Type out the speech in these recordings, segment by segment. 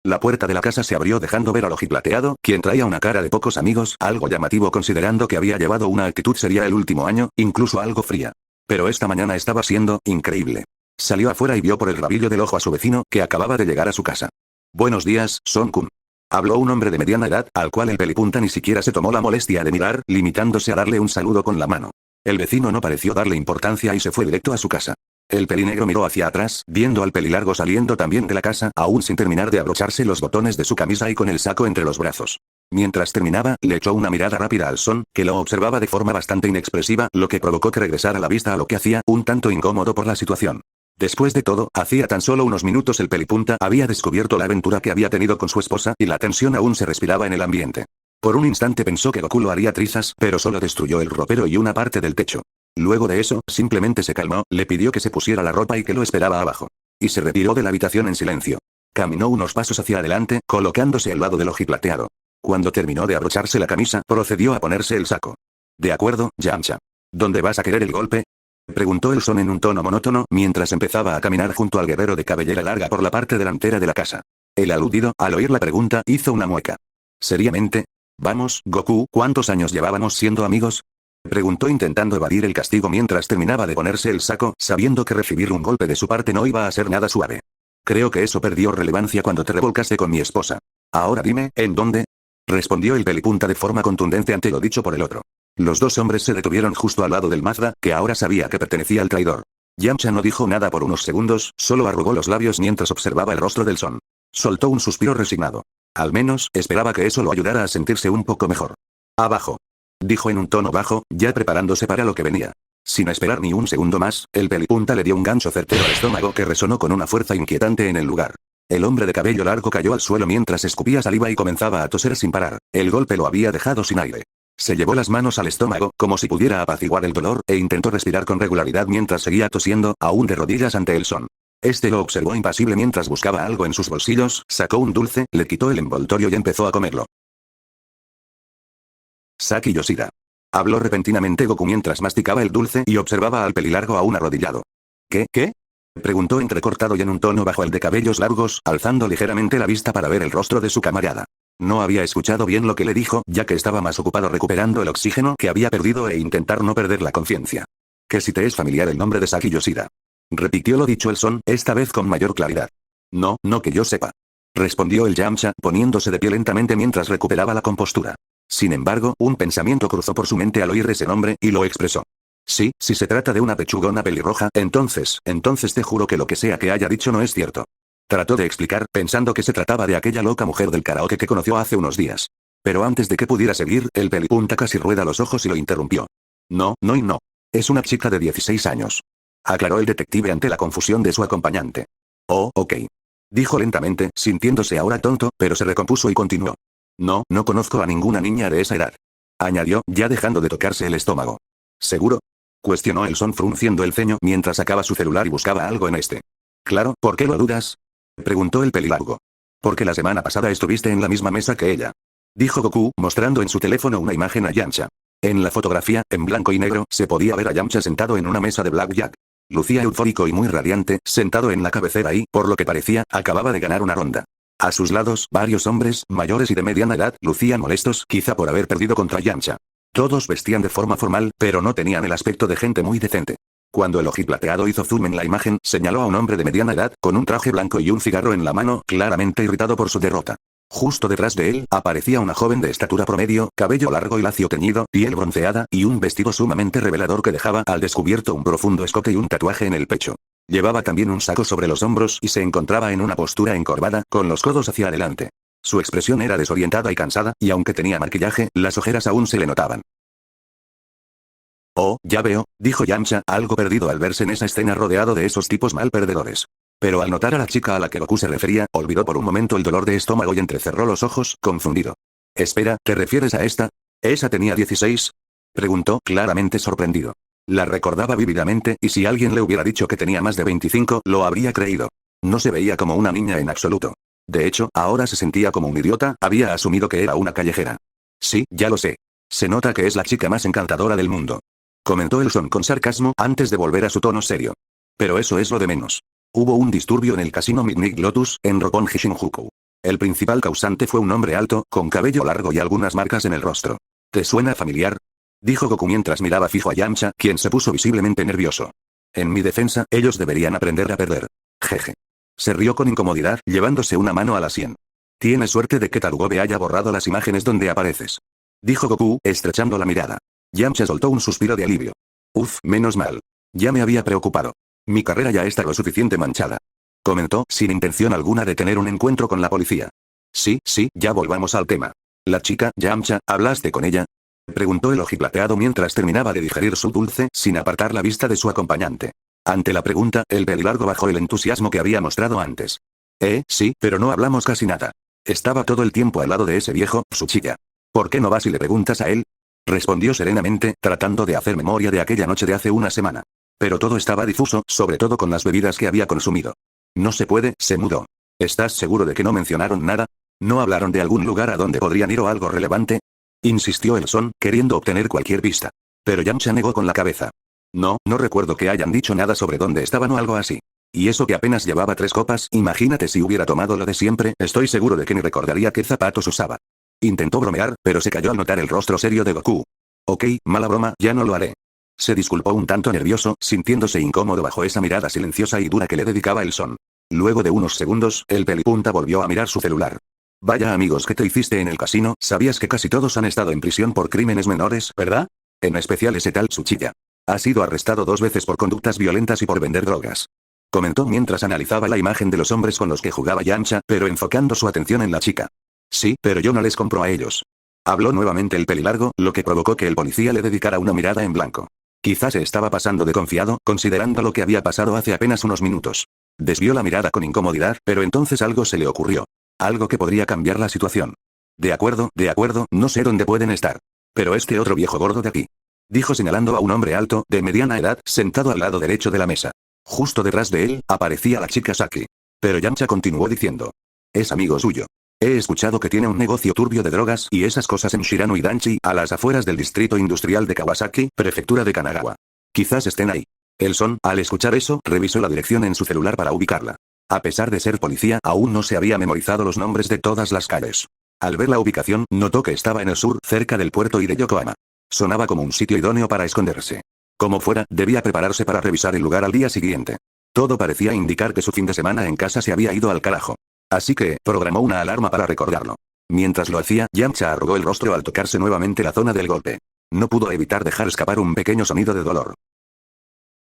La puerta de la casa se abrió dejando ver al ojiplateado, quien traía una cara de pocos amigos, algo llamativo considerando que había llevado una actitud seria el último año, incluso algo fría. Pero esta mañana estaba siendo increíble. Salió afuera y vio por el rabillo del ojo a su vecino, que acababa de llegar a su casa. Buenos días, Son-kun. Habló un hombre de mediana edad, al cual el pelipunta ni siquiera se tomó la molestia de mirar, limitándose a darle un saludo con la mano. El vecino no pareció darle importancia y se fue directo a su casa. El pelinegro miró hacia atrás, viendo al pelilargo saliendo también de la casa, aún sin terminar de abrocharse los botones de su camisa y con el saco entre los brazos. Mientras terminaba, le echó una mirada rápida al Son, que lo observaba de forma bastante inexpresiva, lo que provocó que regresara la vista a lo que hacía, un tanto incómodo por la situación. Después de todo, hacía tan solo unos minutos el pelipunta había descubierto la aventura que había tenido con su esposa, y la tensión aún se respiraba en el ambiente. Por un instante pensó que Goku lo haría trizas, pero solo destruyó el ropero y una parte del techo. Luego de eso, simplemente se calmó, le pidió que se pusiera la ropa y que lo esperaba abajo. Y se retiró de la habitación en silencio. Caminó unos pasos hacia adelante, colocándose al lado del ojiplateado. Cuando terminó de abrocharse la camisa, procedió a ponerse el saco. De acuerdo, Yamcha. ¿Dónde vas a querer el golpe? Preguntó el Son en un tono monótono, mientras empezaba a caminar junto al guerrero de cabellera larga por la parte delantera de la casa. El aludido, al oír la pregunta, hizo una mueca. ¿Seriamente? Vamos, Goku, ¿cuántos años llevábamos siendo amigos? Preguntó intentando evadir el castigo mientras terminaba de ponerse el saco, sabiendo que recibir un golpe de su parte no iba a ser nada suave. Creo que eso perdió relevancia cuando te revolcaste con mi esposa. Ahora dime, ¿en dónde? Respondió el pelipunta de forma contundente ante lo dicho por el otro. Los dos hombres se detuvieron justo al lado del Mazda, que ahora sabía que pertenecía al traidor. Yamcha no dijo nada por unos segundos, solo arrugó los labios mientras observaba el rostro del Son. Soltó un suspiro resignado. Al menos, esperaba que eso lo ayudara a sentirse un poco mejor. Abajo. Dijo en un tono bajo, ya preparándose para lo que venía. Sin esperar ni un segundo más, el pelipunta le dio un gancho certero al estómago que resonó con una fuerza inquietante en el lugar. El hombre de cabello largo cayó al suelo mientras escupía saliva y comenzaba a toser sin parar. El golpe lo había dejado sin aire. Se llevó las manos al estómago, como si pudiera apaciguar el dolor, e intentó respirar con regularidad mientras seguía tosiendo, aún de rodillas ante el Son. Este lo observó impasible mientras buscaba algo en sus bolsillos, sacó un dulce, le quitó el envoltorio y empezó a comerlo. Saki Yoshida. Habló repentinamente Goku mientras masticaba el dulce y observaba al pelilargo aún arrodillado. ¿Qué? Preguntó entrecortado y en un tono bajo el de cabellos largos, alzando ligeramente la vista para ver el rostro de su camarada. No había escuchado bien lo que le dijo, ya que estaba más ocupado recuperando el oxígeno que había perdido e intentar no perder la conciencia. ¿Que si te es familiar el nombre de Saki Yoshida? Repitió lo dicho el Son, esta vez con mayor claridad. No que yo sepa. Respondió el Yamcha, poniéndose de pie lentamente mientras recuperaba la compostura. Sin embargo, un pensamiento cruzó por su mente al oír ese nombre, y lo expresó. Sí, si se trata de una pechugona pelirroja, entonces te juro que lo que sea que haya dicho no es cierto. Trató de explicar, pensando que se trataba de aquella loca mujer del karaoke que conoció hace unos días. Pero antes de que pudiera seguir, el pelipunta casi rueda los ojos y lo interrumpió. No. Es una chica de 16 años. Aclaró el detective ante la confusión de su acompañante. Oh, ok. Dijo lentamente, sintiéndose ahora tonto, pero se recompuso y continuó. No conozco a ninguna niña de esa edad. Añadió, ya dejando de tocarse el estómago. ¿Seguro? Cuestionó el Son frunciendo el ceño mientras sacaba su celular y buscaba algo en este. Claro, ¿por qué lo dudas? Preguntó el pelilargo. Porque la semana pasada estuviste en la misma mesa que ella. Dijo Goku, mostrando en su teléfono una imagen a Yamcha. En la fotografía, en blanco y negro, se podía ver a Yamcha sentado en una mesa de blackjack. Lucía eufórico y muy radiante, sentado en la cabecera y, por lo que parecía, acababa de ganar una ronda. A sus lados, varios hombres, mayores y de mediana edad, lucían molestos, quizá por haber perdido contra Yamcha. Todos vestían de forma formal, pero no tenían el aspecto de gente muy decente. Cuando el ojiplateado hizo zoom en la imagen, señaló a un hombre de mediana edad, con un traje blanco y un cigarro en la mano, claramente irritado por su derrota. Justo detrás de él, aparecía una joven de estatura promedio, cabello largo y lacio teñido, piel bronceada, y un vestido sumamente revelador que dejaba al descubierto un profundo escote y un tatuaje en el pecho. Llevaba también un saco sobre los hombros y se encontraba en una postura encorvada, con los codos hacia adelante. Su expresión era desorientada y cansada, y aunque tenía maquillaje, las ojeras aún se le notaban. Oh, ya veo, dijo Yamcha, algo perdido al verse en esa escena rodeado de esos tipos mal perdedores. Pero al notar a la chica a la que Goku se refería, olvidó por un momento el dolor de estómago y entrecerró los ojos, confundido. Espera, ¿te refieres a esta? ¿Esa tenía 16? Preguntó, claramente sorprendido. La recordaba vívidamente, y si alguien le hubiera dicho que tenía más de 25, lo habría creído. No se veía como una niña en absoluto. De hecho, ahora se sentía como un idiota, había asumido que era una callejera. Sí, ya lo sé. Se nota que es la chica más encantadora del mundo. Comentó el Son con sarcasmo, antes de volver a su tono serio. Pero eso es lo de menos. Hubo un disturbio en el casino Midnight Lotus, en Roppongi Shinjuku. El principal causante fue un hombre alto, con cabello largo y algunas marcas en el rostro. ¿Te suena familiar?, dijo Goku mientras miraba fijo a Yamcha, quien se puso visiblemente nervioso. En mi defensa, ellos deberían aprender a perder. Jeje. Se rió con incomodidad, llevándose una mano a la sien. Tienes suerte de que Tarugobe haya borrado las imágenes donde apareces, dijo Goku, estrechando la mirada. Yamcha soltó un suspiro de alivio. Uf, menos mal. Ya me había preocupado. Mi carrera ya está lo suficiente manchada, comentó, sin intención alguna de tener un encuentro con la policía. Sí, ya volvamos al tema. La chica, Yamcha, ¿hablaste con ella?, preguntó el ojiplateado mientras terminaba de digerir su dulce, sin apartar la vista de su acompañante. Ante la pregunta, el pelilargo bajó el entusiasmo que había mostrado antes. Sí, pero no hablamos casi nada. Estaba todo el tiempo al lado de ese viejo, Tsuchiya. ¿Por qué no vas y le preguntas a él?, respondió serenamente, tratando de hacer memoria de aquella noche de hace una semana. Pero todo estaba difuso, sobre todo con las bebidas que había consumido. No se puede, se mudó. ¿Estás seguro de que no mencionaron nada? ¿No hablaron de algún lugar a donde podrían ir o algo relevante?, insistió el Son, queriendo obtener cualquier pista. Pero Yamcha negó con la cabeza. No recuerdo que hayan dicho nada sobre dónde estaban o algo así. Y eso que apenas llevaba 3 copas, imagínate si hubiera tomado lo de siempre, estoy seguro de que ni recordaría qué zapatos usaba. Intentó bromear, pero se calló al notar el rostro serio de Goku. Ok, mala broma, ya no lo haré. Se disculpó un tanto nervioso, sintiéndose incómodo bajo esa mirada silenciosa y dura que le dedicaba el Son. Luego de unos segundos, el pelipunta volvió a mirar su celular. Vaya amigos que te hiciste en el casino, ¿sabías que casi todos han estado en prisión por crímenes menores, verdad? En especial ese tal Tsuchiya. Ha sido arrestado 2 veces por conductas violentas y por vender drogas, comentó mientras analizaba la imagen de los hombres con los que jugaba Yamcha, pero enfocando su atención en la chica. Sí, pero yo no les compro a ellos. Habló nuevamente el pelilargo, lo que provocó que el policía le dedicara una mirada en blanco. Quizás se estaba pasando de confiado, considerando lo que había pasado hace apenas unos minutos. Desvió la mirada con incomodidad, pero entonces algo se le ocurrió. Algo que podría cambiar la situación. De acuerdo, no sé dónde pueden estar. Pero este otro viejo gordo de aquí, dijo señalando a un hombre alto, de mediana edad, sentado al lado derecho de la mesa. Justo detrás de él, aparecía la chica Saki. Pero Yamcha continuó diciendo. Es amigo suyo. He escuchado que tiene un negocio turbio de drogas y esas cosas en Shirano y Danchi, a las afueras del distrito industrial de Kawasaki, prefectura de Kanagawa. Quizás estén ahí. El Son, al escuchar eso, revisó la dirección en su celular para ubicarla. A pesar de ser policía, aún no se había memorizado los nombres de todas las calles. Al ver la ubicación, notó que estaba en el sur, cerca del puerto y de Yokohama. Sonaba como un sitio idóneo para esconderse. Como fuera, debía prepararse para revisar el lugar al día siguiente. Todo parecía indicar que su fin de semana en casa se había ido al carajo. Así que, programó una alarma para recordarlo. Mientras lo hacía, Yamcha arrugó el rostro al tocarse nuevamente la zona del golpe. No pudo evitar dejar escapar un pequeño sonido de dolor.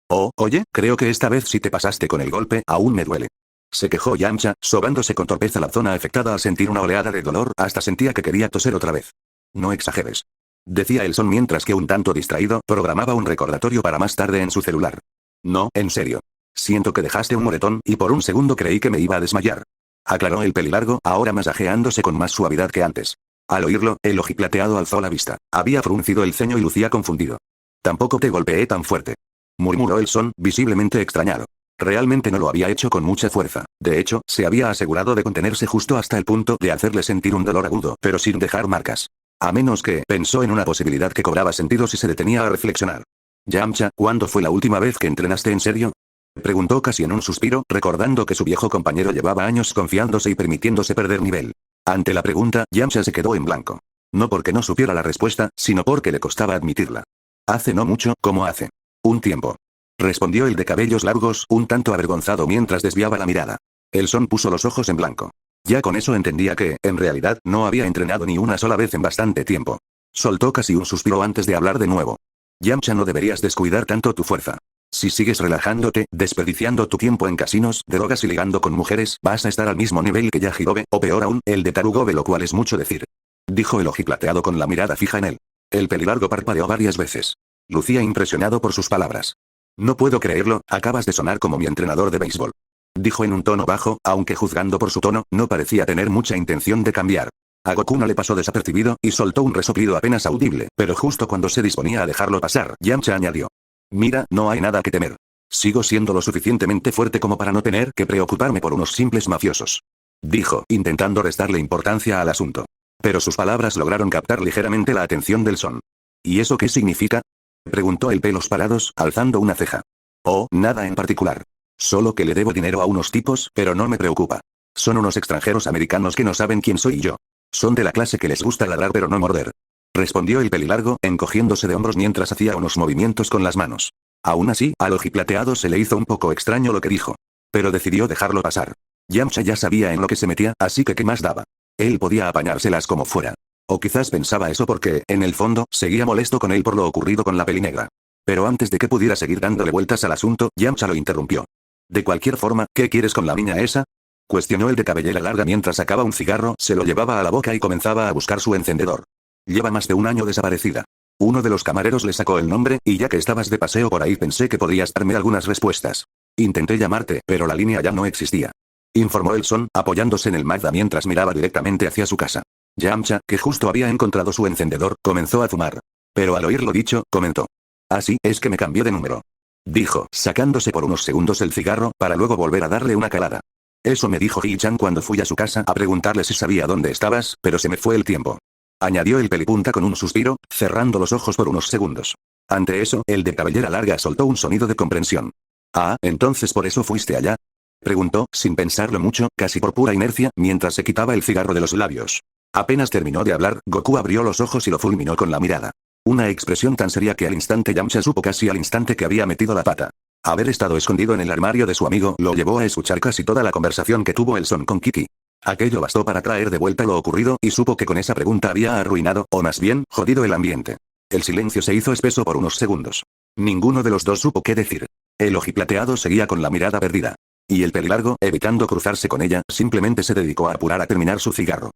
Oh, oye, creo que esta vez sí te pasaste con el golpe, aún me duele. Se quejó Yamcha, sobándose con torpeza la zona afectada al sentir una oleada de dolor, hasta sentía que quería toser otra vez. No exageres, decía el Son mientras que un tanto distraído, programaba un recordatorio para más tarde en su celular. No, en serio. Siento que dejaste un moretón, y por un segundo creí que me iba a desmayar, aclaró el pelilargo, ahora masajeándose con más suavidad que antes. Al oírlo, el ojiplateado alzó la vista. Había fruncido el ceño y lucía confundido. Tampoco te golpeé tan fuerte, murmuró el Son, visiblemente extrañado. Realmente no lo había hecho con mucha fuerza. De hecho, se había asegurado de contenerse justo hasta el punto de hacerle sentir un dolor agudo, pero sin dejar marcas. A menos que, pensó en una posibilidad que cobraba sentido si se detenía a reflexionar. Yamcha, ¿cuándo fue la última vez que entrenaste en serio?, preguntó casi en un suspiro, recordando que su viejo compañero llevaba años confiándose y permitiéndose perder nivel. Ante la pregunta, Yamcha se quedó en blanco. No porque no supiera la respuesta, sino porque le costaba admitirla. Hace no mucho, como hace un tiempo, respondió el de cabellos largos, un tanto avergonzado mientras desviaba la mirada. El Son puso los ojos en blanco. Ya con eso entendía que, en realidad, no había entrenado ni una sola vez en bastante tiempo. Soltó casi un suspiro antes de hablar de nuevo. Yamcha, no deberías descuidar tanto tu fuerza. Si sigues relajándote, desperdiciando tu tiempo en casinos, drogas y ligando con mujeres, vas a estar al mismo nivel que Yajirobe, o peor aún, el de Tarugobe, lo cual es mucho decir, dijo el ojiplateado con la mirada fija en él. El pelilargo parpadeó varias veces. Lucía impresionado por sus palabras. No puedo creerlo, acabas de sonar como mi entrenador de béisbol, dijo en un tono bajo, aunque juzgando por su tono, no parecía tener mucha intención de cambiar. A Goku no le pasó desapercibido, y soltó un resoplido apenas audible, pero justo cuando se disponía a dejarlo pasar, Yamcha añadió. Mira, no hay nada que temer. Sigo siendo lo suficientemente fuerte como para no tener que preocuparme por unos simples mafiosos, dijo, intentando restarle importancia al asunto. Pero sus palabras lograron captar ligeramente la atención del Son. ¿Y eso qué significa?, preguntó el pelos parados, alzando una ceja. Oh, nada en particular. Solo que le debo dinero a unos tipos, pero no me preocupa. Son unos extranjeros americanos que no saben quién soy yo. Son de la clase que les gusta ladrar pero no morder. Respondió el pelilargo, encogiéndose de hombros mientras hacía unos movimientos con las manos. Aún así, al ojiplateado se le hizo un poco extraño lo que dijo. Pero decidió dejarlo pasar. Yamcha ya sabía en lo que se metía, así que ¿qué más daba? Él podía apañárselas como fuera. O quizás pensaba eso porque, en el fondo, seguía molesto con él por lo ocurrido con la pelinegra. Pero antes de que pudiera seguir dándole vueltas al asunto, Yamcha lo interrumpió. De cualquier forma, ¿qué quieres con la niña esa? Cuestionó el de cabellera larga mientras sacaba un cigarro, se lo llevaba a la boca y comenzaba a buscar su encendedor. Lleva más de un año desaparecida. Uno de los camareros le sacó el nombre, y ya que estabas de paseo por ahí pensé que podrías darme algunas respuestas. Intenté llamarte, pero la línea ya no existía. Informó el Son, apoyándose en el Magda mientras miraba directamente hacia su casa. Yamcha, que justo había encontrado su encendedor, comenzó a fumar. Pero al oír lo dicho, comentó. Así es que me cambió de número. Dijo, sacándose por unos segundos el cigarro, para luego volver a darle una calada. Eso me dijo Hee-chan cuando fui a su casa a preguntarle si sabía dónde estabas, pero se me fue el tiempo. Añadió el pelipunta con un suspiro, cerrando los ojos por unos segundos. Ante eso, el de cabellera larga soltó un sonido de comprensión. Ah, entonces por eso fuiste allá. Preguntó, sin pensarlo mucho, casi por pura inercia, mientras se quitaba el cigarro de los labios. Apenas terminó de hablar, Goku abrió los ojos y lo fulminó con la mirada. Una expresión tan seria que al instante Yamcha supo casi al instante que había metido la pata. Haber estado escondido en el armario de su amigo lo llevó a escuchar casi toda la conversación que tuvo el Son con Kiki. Aquello bastó para traer de vuelta lo ocurrido y supo que con esa pregunta había arruinado, o más bien, jodido el ambiente. El silencio se hizo espeso por unos segundos. Ninguno de los dos supo qué decir. El ojiplateado seguía con la mirada perdida. Y el pelilargo, evitando cruzarse con ella, simplemente se dedicó a apurar a terminar su cigarro.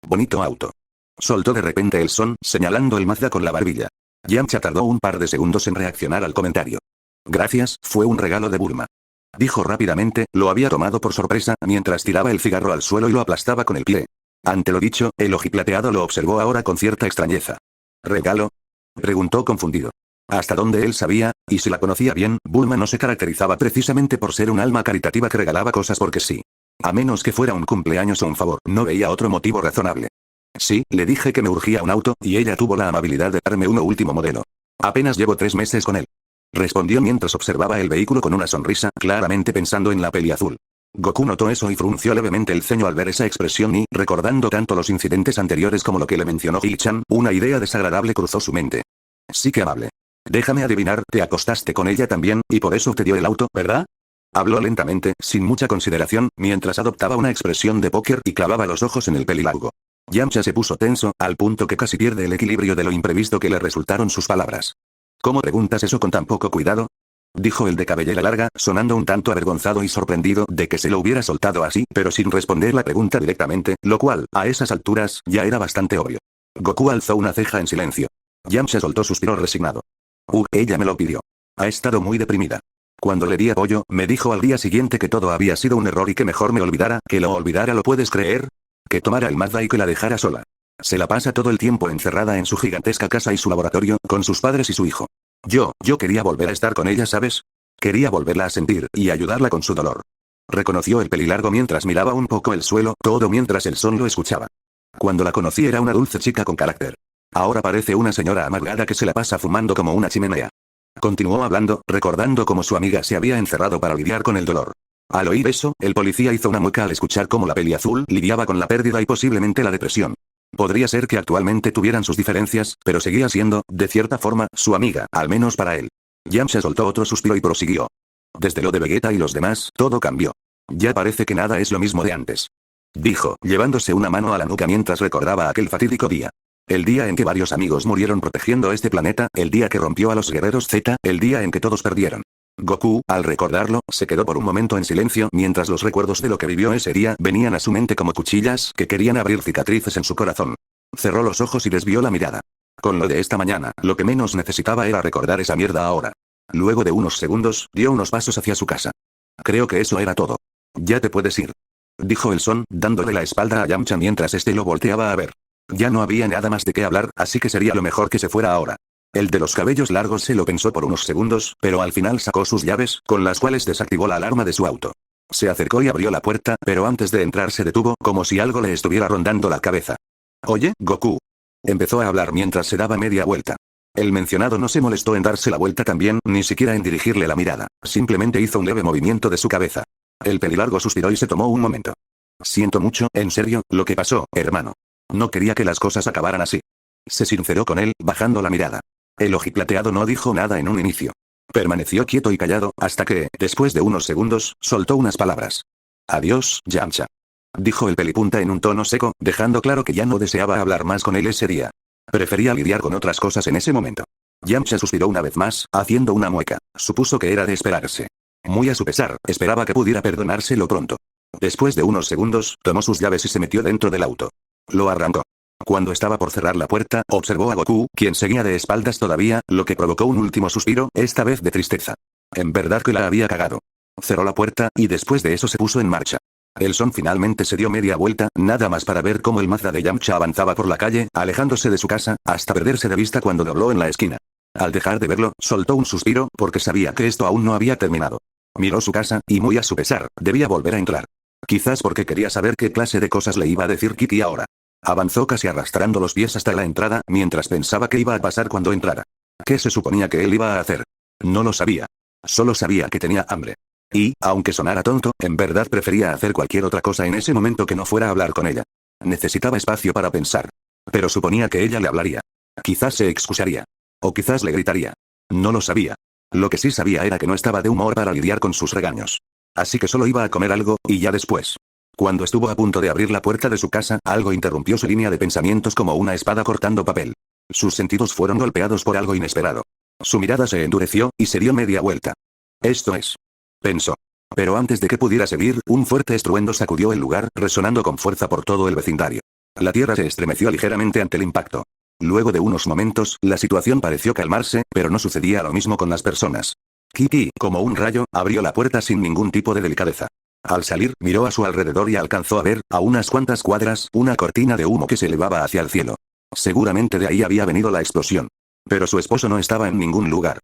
Bonito auto. Soltó de repente el Son, señalando el Mazda con la barbilla. Yamcha tardó un par de segundos en reaccionar al comentario. Gracias, fue un regalo de Bulma. Dijo rápidamente, lo había tomado por sorpresa, mientras tiraba el cigarro al suelo y lo aplastaba con el pie. Ante lo dicho, el ojiplateado lo observó ahora con cierta extrañeza. ¿Regalo? Preguntó confundido. Hasta donde él sabía, y si la conocía bien, Bulma no se caracterizaba precisamente por ser un alma caritativa que regalaba cosas porque sí. A menos que fuera un cumpleaños o un favor, no veía otro motivo razonable. Sí, le dije que me urgía un auto, y ella tuvo la amabilidad de darme uno último modelo. Apenas llevo 3 meses con él. Respondió mientras observaba el vehículo con una sonrisa, claramente pensando en la peli azul. Goku notó eso y frunció levemente el ceño al ver esa expresión y, recordando tanto los incidentes anteriores como lo que le mencionó Hee-chan, una idea desagradable cruzó su mente. Sí que amable. Déjame adivinar, te acostaste con ella también, y por eso te dio el auto, ¿verdad? Habló lentamente, sin mucha consideración, mientras adoptaba una expresión de póker y clavaba los ojos en el pelilargo. Yamcha se puso tenso, al punto que casi pierde el equilibrio de lo imprevisto que le resultaron sus palabras. ¿Cómo preguntas eso con tan poco cuidado? Dijo el de cabellera larga, sonando un tanto avergonzado y sorprendido de que se lo hubiera soltado así, pero sin responder la pregunta directamente, lo cual, a esas alturas, ya era bastante obvio. Goku alzó una ceja en silencio. Yamcha soltó suspiro resignado. Ella me lo pidió. Ha estado muy deprimida. Cuando le di apoyo, me dijo al día siguiente que todo había sido un error y que mejor me olvidara, que lo olvidara, ¿lo puedes creer? Que tomara el Mazda y que la dejara sola. Se la pasa todo el tiempo encerrada en su gigantesca casa y su laboratorio, con sus padres y su hijo. Yo quería volver a estar con ella, ¿sabes? Quería volverla a sentir, y ayudarla con su dolor. Reconoció el pelilargo mientras miraba un poco el suelo, todo mientras el Son lo escuchaba. Cuando la conocí era una dulce chica con carácter. Ahora parece una señora amargada que se la pasa fumando como una chimenea. Continuó hablando, recordando cómo su amiga se había encerrado para lidiar con el dolor. Al oír eso, el policía hizo una mueca al escuchar cómo la peli azul lidiaba con la pérdida y posiblemente la depresión. Podría ser que actualmente tuvieran sus diferencias, pero seguía siendo, de cierta forma, su amiga, al menos para él. Yamcha soltó otro suspiro y prosiguió. Desde lo de Vegeta y los demás, todo cambió. Ya parece que nada es lo mismo de antes. Dijo, llevándose una mano a la nuca mientras recordaba aquel fatídico día. El día en que varios amigos murieron protegiendo este planeta, el día que rompió a los guerreros Z, el día en que todos perdieron. Goku, al recordarlo, se quedó por un momento en silencio, mientras los recuerdos de lo que vivió ese día venían a su mente como cuchillas que querían abrir cicatrices en su corazón. Cerró los ojos y desvió la mirada. Con lo de esta mañana, lo que menos necesitaba era recordar esa mierda ahora. Luego de unos segundos, dio unos pasos hacia su casa. Creo que eso era todo. Ya te puedes ir. Dijo el Son, dándole la espalda a Yamcha mientras este lo volteaba a ver. Ya no había nada más de qué hablar, así que sería lo mejor que se fuera ahora. El de los cabellos largos se lo pensó por unos segundos, pero al final sacó sus llaves, con las cuales desactivó la alarma de su auto. Se acercó y abrió la puerta, pero antes de entrar se detuvo, como si algo le estuviera rondando la cabeza. Oye, Goku. Empezó a hablar mientras se daba media vuelta. El mencionado no se molestó en darse la vuelta también, ni siquiera en dirigirle la mirada, simplemente hizo un leve movimiento de su cabeza. El pelilargo suspiró y se tomó un momento. Siento mucho, en serio, lo que pasó, hermano. No quería que las cosas acabaran así. Se sinceró con él, bajando la mirada. El ojiplateado no dijo nada en un inicio. Permaneció quieto y callado, hasta que, después de unos segundos, soltó unas palabras. Adiós, Yamcha. Dijo el pelipunta en un tono seco, dejando claro que ya no deseaba hablar más con él ese día. Prefería lidiar con otras cosas en ese momento. Yamcha suspiró una vez más, haciendo una mueca. Supuso que era de esperarse. Muy a su pesar, esperaba que pudiera perdonárselo pronto. Después de unos segundos, tomó sus llaves y se metió dentro del auto. Lo arrancó. Cuando estaba por cerrar la puerta, observó a Goku, quien seguía de espaldas todavía, lo que provocó un último suspiro, esta vez de tristeza. En verdad que la había cagado. Cerró la puerta, y después de eso se puso en marcha. El Son finalmente se dio media vuelta, nada más para ver cómo el Mazda de Yamcha avanzaba por la calle, alejándose de su casa, hasta perderse de vista cuando dobló en la esquina. Al dejar de verlo, soltó un suspiro, porque sabía que esto aún no había terminado. Miró su casa, y muy a su pesar, debía volver a entrar. Quizás porque quería saber qué clase de cosas le iba a decir Kitty ahora. Avanzó casi arrastrando los pies hasta la entrada, mientras pensaba qué iba a pasar cuando entrara. ¿Qué se suponía que él iba a hacer? No lo sabía. Solo sabía que tenía hambre. Y, aunque sonara tonto, en verdad prefería hacer cualquier otra cosa en ese momento que no fuera a hablar con ella. Necesitaba espacio para pensar. Pero suponía que ella le hablaría. Quizás se excusaría. O quizás le gritaría. No lo sabía. Lo que sí sabía era que no estaba de humor para lidiar con sus regaños. Así que solo iba a comer algo, y ya después. Cuando estuvo a punto de abrir la puerta de su casa, algo interrumpió su línea de pensamientos como una espada cortando papel. Sus sentidos fueron golpeados por algo inesperado. Su mirada se endureció, y se dio media vuelta. Esto es. Pensó. Pero antes de que pudiera seguir, un fuerte estruendo sacudió el lugar, resonando con fuerza por todo el vecindario. La tierra se estremeció ligeramente ante el impacto. Luego de unos momentos, la situación pareció calmarse, pero no sucedía lo mismo con las personas. Kitty, como un rayo, abrió la puerta sin ningún tipo de delicadeza. Al salir, miró a su alrededor y alcanzó a ver, a unas cuantas cuadras, una cortina de humo que se elevaba hacia el cielo. Seguramente de ahí había venido la explosión. Pero su esposo no estaba en ningún lugar.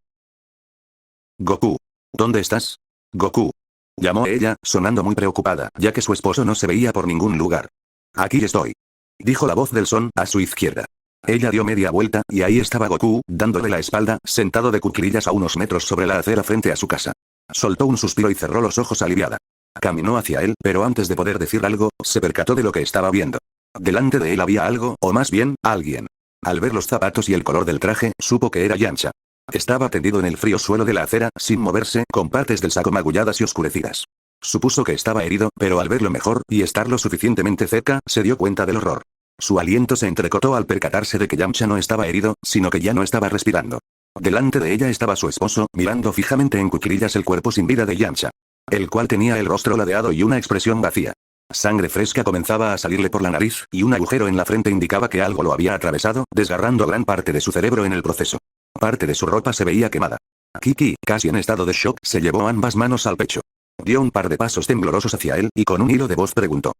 Goku. ¿Dónde estás? Goku. Llamó ella, sonando muy preocupada, ya que su esposo no se veía por ningún lugar. Aquí estoy. Dijo la voz del Son, a su izquierda. Ella dio media vuelta, y ahí estaba Goku, dándole la espalda, sentado de cuclillas a unos metros sobre la acera frente a su casa. Soltó un suspiro y cerró los ojos aliviada. Caminó hacia él, pero antes de poder decir algo, se percató de lo que estaba viendo. Delante de él había algo, o más bien, alguien. Al ver los zapatos y el color del traje, supo que era Yamcha. Estaba tendido en el frío suelo de la acera, sin moverse, con partes del saco magulladas y oscurecidas. Supuso que estaba herido, pero al verlo mejor, y estar lo suficientemente cerca, se dio cuenta del horror. Su aliento se entrecortó al percatarse de que Yamcha no estaba herido, sino que ya no estaba respirando. Delante de ella estaba su esposo, mirando fijamente en cuclillas el cuerpo sin vida de Yamcha. El cual tenía el rostro ladeado y una expresión vacía. Sangre fresca comenzaba a salirle por la nariz, y un agujero en la frente indicaba que algo lo había atravesado, desgarrando gran parte de su cerebro en el proceso. Parte de su ropa se veía quemada. Kiki, casi en estado de shock, se llevó ambas manos al pecho. Dio un par de pasos temblorosos hacia él, y con un hilo de voz preguntó.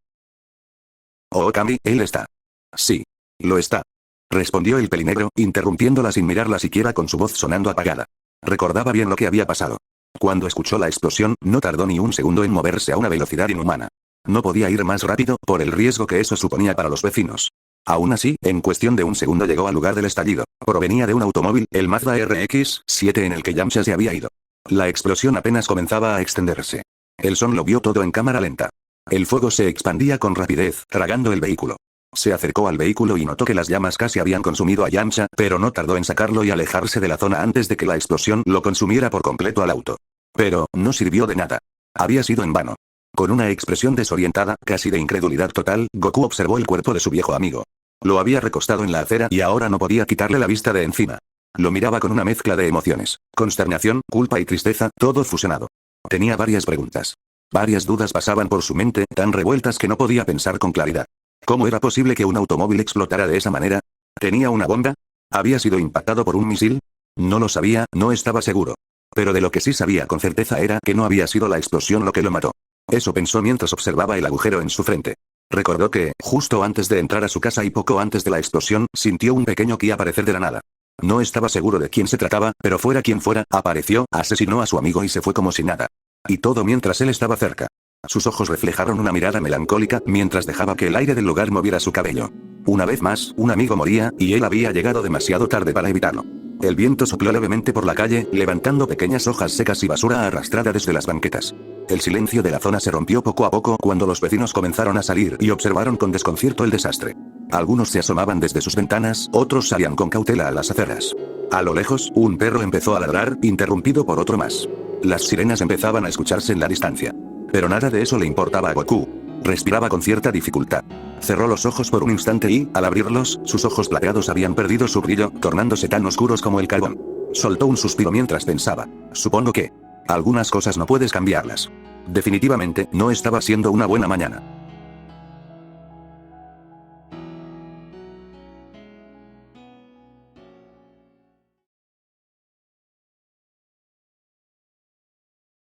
«Oh, Kami, ¿él está?» «Sí. Lo está», respondió el pelinegro, interrumpiéndola sin mirarla siquiera con su voz sonando apagada. Recordaba bien lo que había pasado. Cuando escuchó la explosión, no tardó ni un segundo en moverse a una velocidad inhumana. No podía ir más rápido, por el riesgo que eso suponía para los vecinos. Aún así, en cuestión de un segundo llegó al lugar del estallido. Provenía de un automóvil, el Mazda RX-7 en el que Yamcha se había ido. La explosión apenas comenzaba a extenderse. El Son lo vio todo en cámara lenta. El fuego se expandía con rapidez, tragando el vehículo. Se acercó al vehículo y notó que las llamas casi habían consumido a Yamcha, pero no tardó en sacarlo y alejarse de la zona antes de que la explosión lo consumiera por completo al auto. Pero, no sirvió de nada. Había sido en vano. Con una expresión desorientada, casi de incredulidad total, Goku observó el cuerpo de su viejo amigo. Lo había recostado en la acera y ahora no podía quitarle la vista de encima. Lo miraba con una mezcla de emociones, consternación, culpa y tristeza, todo fusionado. Tenía varias preguntas. Varias dudas pasaban por su mente, tan revueltas que no podía pensar con claridad. ¿Cómo era posible que un automóvil explotara de esa manera? ¿Tenía una bomba? ¿Había sido impactado por un misil? No lo sabía, no estaba seguro. Pero de lo que sí sabía con certeza era que no había sido la explosión lo que lo mató. Eso pensó mientras observaba el agujero en su frente. Recordó que, justo antes de entrar a su casa y poco antes de la explosión, sintió un pequeño ki aparecer de la nada. No estaba seguro de quién se trataba, pero fuera quien fuera, apareció, asesinó a su amigo y se fue como si nada. Y todo mientras él estaba cerca. Sus ojos reflejaron una mirada melancólica, mientras dejaba que el aire del lugar moviera su cabello. Una vez más, un amigo moría, y él había llegado demasiado tarde para evitarlo. El viento sopló levemente por la calle, levantando pequeñas hojas secas y basura arrastrada desde las banquetas. El silencio de la zona se rompió poco a poco cuando los vecinos comenzaron a salir y observaron con desconcierto el desastre. Algunos se asomaban desde sus ventanas, otros salían con cautela a las aceras. A lo lejos, un perro empezó a ladrar, interrumpido por otro más. Las sirenas empezaban a escucharse en la distancia. Pero nada de eso le importaba a Goku. Respiraba con cierta dificultad. Cerró los ojos por un instante y, al abrirlos, sus ojos plateados habían perdido su brillo, tornándose tan oscuros como el carbón. Soltó un suspiro mientras pensaba. Supongo que algunas cosas no puedes cambiarlas. Definitivamente, no estaba siendo una buena mañana.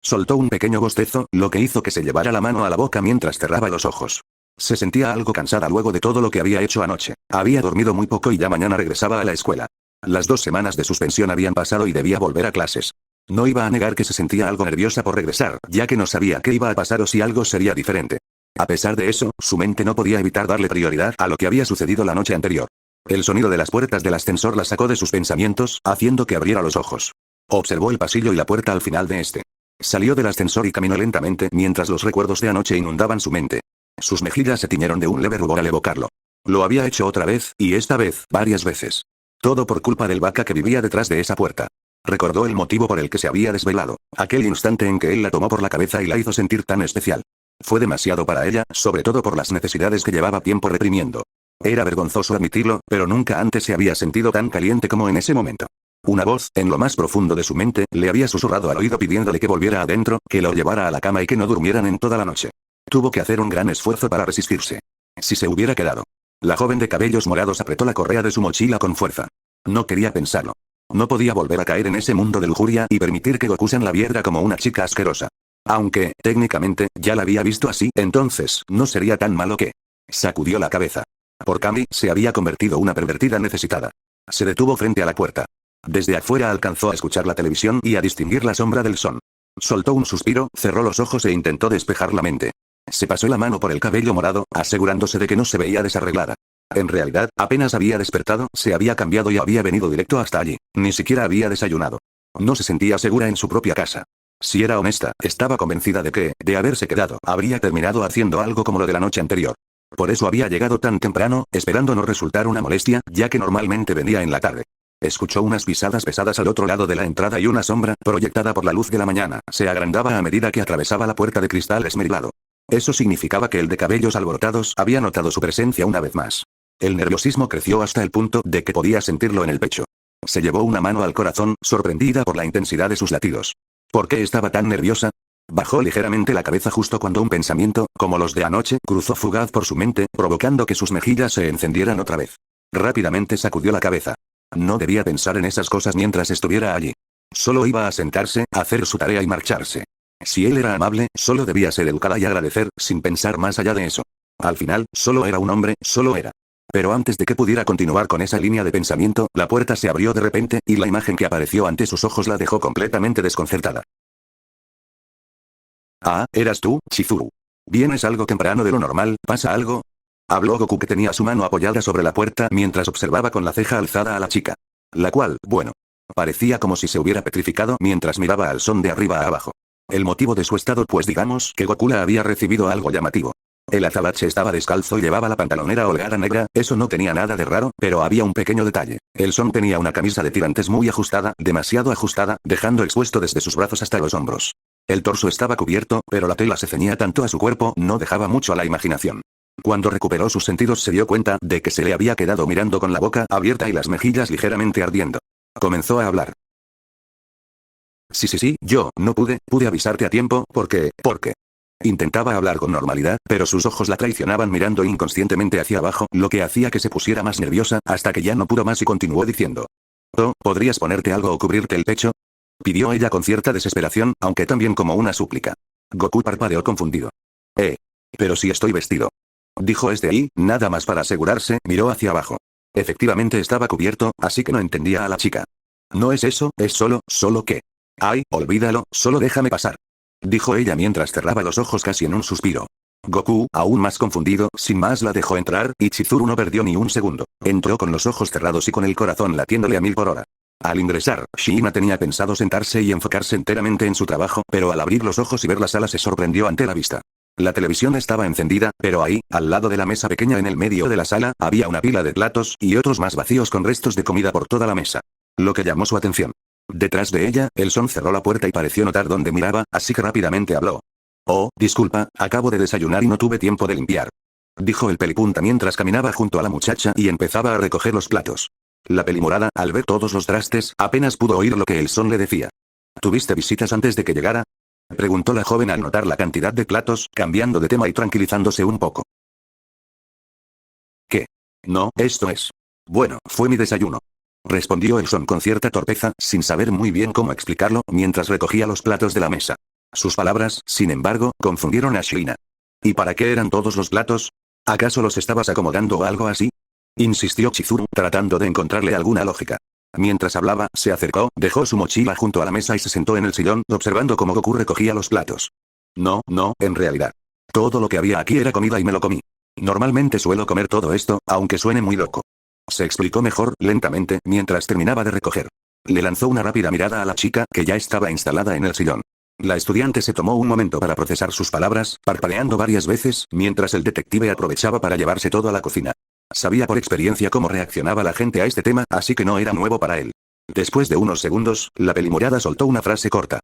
Soltó un pequeño bostezo, lo que hizo que se llevara la mano a la boca mientras cerraba los ojos. Se sentía algo cansada luego de todo lo que había hecho anoche. Había dormido muy poco y ya mañana regresaba a la escuela. Las 2 semanas de suspensión habían pasado y debía volver a clases. No iba a negar que se sentía algo nerviosa por regresar, ya que no sabía qué iba a pasar o si algo sería diferente. A pesar de eso, su mente no podía evitar darle prioridad a lo que había sucedido la noche anterior. El sonido de las puertas del ascensor la sacó de sus pensamientos, haciendo que abriera los ojos. Observó el pasillo y la puerta al final de este. Salió del ascensor y caminó lentamente mientras los recuerdos de anoche inundaban su mente. Sus mejillas se tiñeron de un leve rubor al evocarlo. Lo había hecho otra vez, y esta vez, varias veces. Todo por culpa del vaca que vivía detrás de esa puerta. Recordó el motivo por el que se había desvelado, aquel instante en que él la tomó por la cabeza y la hizo sentir tan especial. Fue demasiado para ella, sobre todo por las necesidades que llevaba tiempo reprimiendo. Era vergonzoso admitirlo, pero nunca antes se había sentido tan caliente como en ese momento. Una voz, en lo más profundo de su mente, le había susurrado al oído pidiéndole que volviera adentro, que lo llevara a la cama y que no durmieran en toda la noche. Tuvo que hacer un gran esfuerzo para resistirse. Si se hubiera quedado. La joven de cabellos morados apretó la correa de su mochila con fuerza. No quería pensarlo. No podía volver a caer en ese mundo de lujuria y permitir que Goku-san la viera como una chica asquerosa. Aunque, técnicamente, ya la había visto así, entonces, no sería tan malo que... Sacudió la cabeza. Por Kami, se había convertido una pervertida necesitada. Se detuvo frente a la puerta. Desde afuera alcanzó a escuchar la televisión y a distinguir la sombra del Son. Soltó un suspiro, cerró los ojos e intentó despejar la mente. Se pasó la mano por el cabello morado, asegurándose de que no se veía desarreglada. En realidad, apenas había despertado, se había cambiado y había venido directo hasta allí. Ni siquiera había desayunado. No se sentía segura en su propia casa. Si era honesta, estaba convencida de que, de haberse quedado, habría terminado haciendo algo como lo de la noche anterior. Por eso había llegado tan temprano, esperando no resultar una molestia, ya que normalmente venía en la tarde. Escuchó unas pisadas pesadas al otro lado de la entrada y una sombra, proyectada por la luz de la mañana, se agrandaba a medida que atravesaba la puerta de cristal esmerilado. Eso significaba que el de cabellos alborotados había notado su presencia una vez más. El nerviosismo creció hasta el punto de que podía sentirlo en el pecho. Se llevó una mano al corazón, sorprendida por la intensidad de sus latidos. ¿Por qué estaba tan nerviosa? Bajó ligeramente la cabeza justo cuando un pensamiento, como los de anoche, cruzó fugaz por su mente, provocando que sus mejillas se encendieran otra vez. Rápidamente sacudió la cabeza. No debía pensar en esas cosas mientras estuviera allí. Solo iba a sentarse, hacer su tarea y marcharse. Si él era amable, solo debía ser educada y agradecer, sin pensar más allá de eso. Al final, solo era un hombre, solo era. Pero antes de que pudiera continuar con esa línea de pensamiento, la puerta se abrió de repente, y la imagen que apareció ante sus ojos la dejó completamente desconcertada. Ah, ¿eras tú, Chizuru? ¿Vienes algo temprano de lo normal? ¿Pasa algo? Habló Goku, que tenía su mano apoyada sobre la puerta mientras observaba con la ceja alzada a la chica. La cual, bueno, parecía como si se hubiera petrificado mientras miraba al Son de arriba a abajo. El motivo de su estado, pues digamos que Goku la había recibido algo llamativo. El azabache estaba descalzo y llevaba la pantalonera holgada negra, eso no tenía nada de raro, pero había un pequeño detalle. El Son tenía una camisa de tirantes muy ajustada, demasiado ajustada, dejando expuesto desde sus brazos hasta los hombros. El torso estaba cubierto, pero la tela se ceñía tanto a su cuerpo, no dejaba mucho a la imaginación. Cuando recuperó sus sentidos se dio cuenta de que se le había quedado mirando con la boca abierta y las mejillas ligeramente ardiendo. Comenzó a hablar. Sí, yo no pude avisarte a tiempo, porque. Intentaba hablar con normalidad, pero sus ojos la traicionaban mirando inconscientemente hacia abajo, lo que hacía que se pusiera más nerviosa, hasta que ya no pudo más y continuó diciendo. Oh, ¿podrías ponerte algo o cubrirte el pecho? Pidió ella con cierta desesperación, aunque también como una súplica. Goku parpadeó confundido. Pero si estoy vestido. Dijo y, nada más para asegurarse, miró hacia abajo. Efectivamente estaba cubierto, así que no entendía a la chica. No es eso, es solo que. Ay, olvídalo, solo déjame pasar. Dijo ella mientras cerraba los ojos casi en un suspiro. Goku, aún más confundido, sin más la dejó entrar, y Chizuru no perdió ni un segundo. Entró con los ojos cerrados y con el corazón latiéndole a 1000 por hora. Al ingresar, Shiina tenía pensado sentarse y enfocarse enteramente en su trabajo, pero al abrir los ojos y ver la sala se sorprendió ante la vista. La televisión estaba encendida, pero ahí, al lado de la mesa pequeña en el medio de la sala, había una pila de platos y otros más vacíos con restos de comida por toda la mesa. Lo que llamó su atención. Detrás de ella, el Son cerró la puerta y pareció notar dónde miraba, así que rápidamente habló. Oh, disculpa, acabo de desayunar y no tuve tiempo de limpiar. Dijo el pelipunta mientras caminaba junto a la muchacha y empezaba a recoger los platos. La pelimorada, al ver todos los trastes, apenas pudo oír lo que el Son le decía. ¿Tuviste visitas antes de que llegara? Preguntó la joven al notar la cantidad de platos, cambiando de tema y tranquilizándose un poco. ¿Qué? No, esto es. Bueno, fue mi desayuno. Respondió el Son con cierta torpeza, sin saber muy bien cómo explicarlo, mientras recogía los platos de la mesa. Sus palabras, sin embargo, confundieron a Shiina. ¿Y para qué eran todos los platos? ¿Acaso los estabas acomodando o algo así? Insistió Chizuru, tratando de encontrarle alguna lógica. Mientras hablaba, se acercó, dejó su mochila junto a la mesa y se sentó en el sillón, observando cómo Goku recogía los platos. No, en realidad. Todo lo que había aquí era comida y me lo comí. Normalmente suelo comer todo esto, aunque suene muy loco. Se explicó mejor, lentamente, mientras terminaba de recoger. Le lanzó una rápida mirada a la chica, que ya estaba instalada en el sillón. La estudiante se tomó un momento para procesar sus palabras, parpadeando varias veces, mientras el detective aprovechaba para llevarse todo a la cocina. Sabía por experiencia cómo reaccionaba la gente a este tema, así que no era nuevo para él. Después de unos segundos, la pelimorada soltó una frase corta.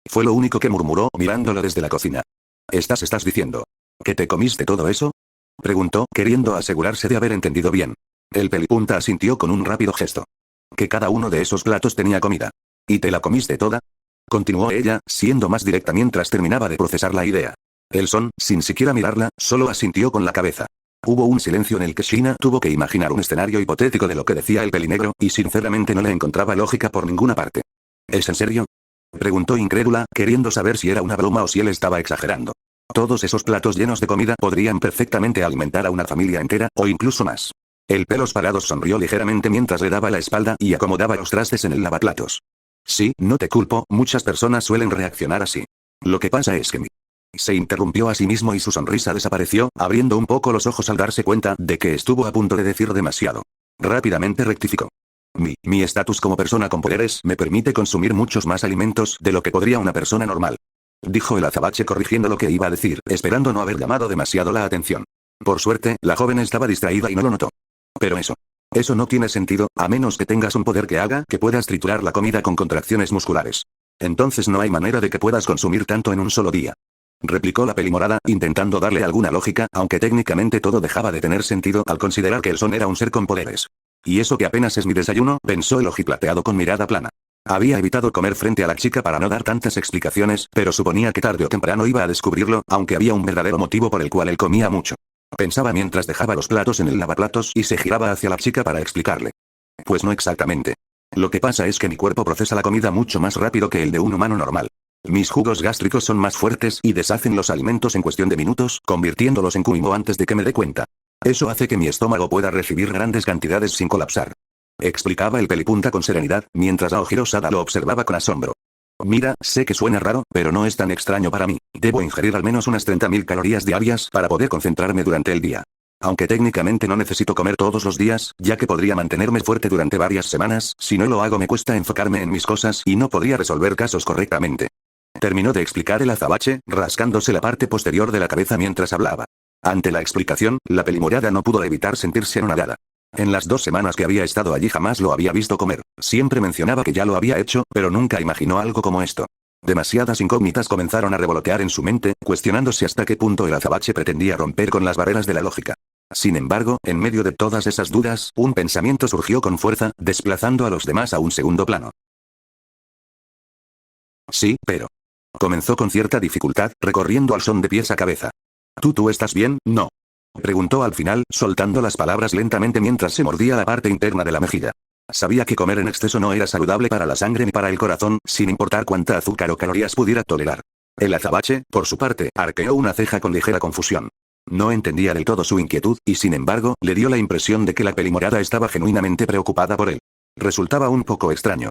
Fue lo único que murmuró, mirándolo desde la cocina. ¿Estás diciendo que te comiste todo eso? Preguntó, queriendo asegurarse de haber entendido bien. El pelipunta asintió con un rápido gesto. Que cada uno de esos platos tenía comida. ¿Y te la comiste toda? Continuó ella, siendo más directa mientras terminaba de procesar la idea. El Son, sin siquiera mirarla, solo asintió con la cabeza. Hubo un silencio en el que Shiina tuvo que imaginar un escenario hipotético de lo que decía el pelinegro, y sinceramente no le encontraba lógica por ninguna parte. ¿Es en serio? Preguntó incrédula, queriendo saber si era una broma o si él estaba exagerando. Todos esos platos llenos de comida podrían perfectamente alimentar a una familia entera, o incluso más. El pelos parados sonrió ligeramente mientras le daba la espalda y acomodaba los trastes en el lavaplatos. Sí, no te culpo, muchas personas suelen reaccionar así. Lo que pasa es que Se interrumpió a sí mismo y su sonrisa desapareció, abriendo un poco los ojos al darse cuenta de que estuvo a punto de decir demasiado. Rápidamente rectificó. Mi estatus como persona con poderes me permite consumir muchos más alimentos de lo que podría una persona normal. Dijo el azabache corrigiendo lo que iba a decir, esperando no haber llamado demasiado la atención. Por suerte, la joven estaba distraída y no lo notó. Pero eso no tiene sentido, a menos que tengas un poder que haga que puedas triturar la comida con contracciones musculares. Entonces no hay manera de que puedas consumir tanto en un solo día. Replicó la pelimorada, intentando darle alguna lógica, aunque técnicamente todo dejaba de tener sentido al considerar que el Son era un ser con poderes. Y eso que apenas es mi desayuno, pensó el ojiplateado con mirada plana. Había evitado comer frente a la chica para no dar tantas explicaciones, pero suponía que tarde o temprano iba a descubrirlo, aunque había un verdadero motivo por el cual él comía mucho. Pensaba mientras dejaba los platos en el lavaplatos y se giraba hacia la chica para explicarle. Pues no exactamente. Lo que pasa es que mi cuerpo procesa la comida mucho más rápido que el de un humano normal. Mis jugos gástricos son más fuertes y deshacen los alimentos en cuestión de minutos, convirtiéndolos en kumimo antes de que me dé cuenta. Eso hace que mi estómago pueda recibir grandes cantidades sin colapsar. Explicaba el pelipunta con serenidad, mientras Aohiro Sada lo observaba con asombro. Mira, sé que suena raro, pero no es tan extraño para mí. Debo ingerir al menos unas 30.000 calorías diarias para poder concentrarme durante el día. Aunque técnicamente no necesito comer todos los días, ya que podría mantenerme fuerte durante varias semanas, si no lo hago me cuesta enfocarme en mis cosas y no podría resolver casos correctamente. Terminó de explicar el azabache, rascándose la parte posterior de la cabeza mientras hablaba. Ante la explicación, la pelimorada no pudo evitar sentirse anonadada. En las 2 semanas que había estado allí jamás lo había visto comer. Siempre mencionaba que ya lo había hecho, pero nunca imaginó algo como esto. Demasiadas incógnitas comenzaron a revolotear en su mente, cuestionándose hasta qué punto el azabache pretendía romper con las barreras de la lógica. Sin embargo, en medio de todas esas dudas, un pensamiento surgió con fuerza, desplazando a los demás a un segundo plano. Sí, pero... Comenzó con cierta dificultad, recorriendo al Son de pies a cabeza. ¿Tú estás bien, no? Preguntó al final, soltando las palabras lentamente mientras se mordía la parte interna de la mejilla. Sabía que comer en exceso no era saludable para la sangre ni para el corazón, sin importar cuánta azúcar o calorías pudiera tolerar. El azabache, por su parte, arqueó una ceja con ligera confusión. No entendía del todo su inquietud, y sin embargo, le dio la impresión de que la pelimorada estaba genuinamente preocupada por él. Resultaba un poco extraño.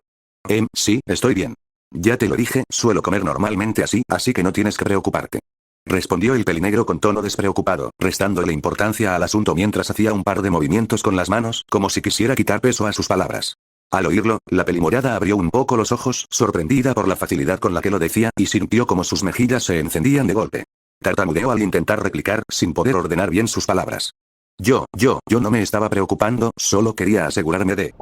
Sí, estoy bien. Ya te lo dije, suelo comer normalmente así que no tienes que preocuparte. Respondió el pelinegro con tono despreocupado, restándole importancia al asunto mientras hacía un par de movimientos con las manos, como si quisiera quitar peso a sus palabras. Al oírlo, la pelimorada abrió un poco los ojos, sorprendida por la facilidad con la que lo decía, y sintió como sus mejillas se encendían de golpe. Tartamudeó al intentar replicar, sin poder ordenar bien sus palabras. Yo no me estaba preocupando, solo quería asegurarme de...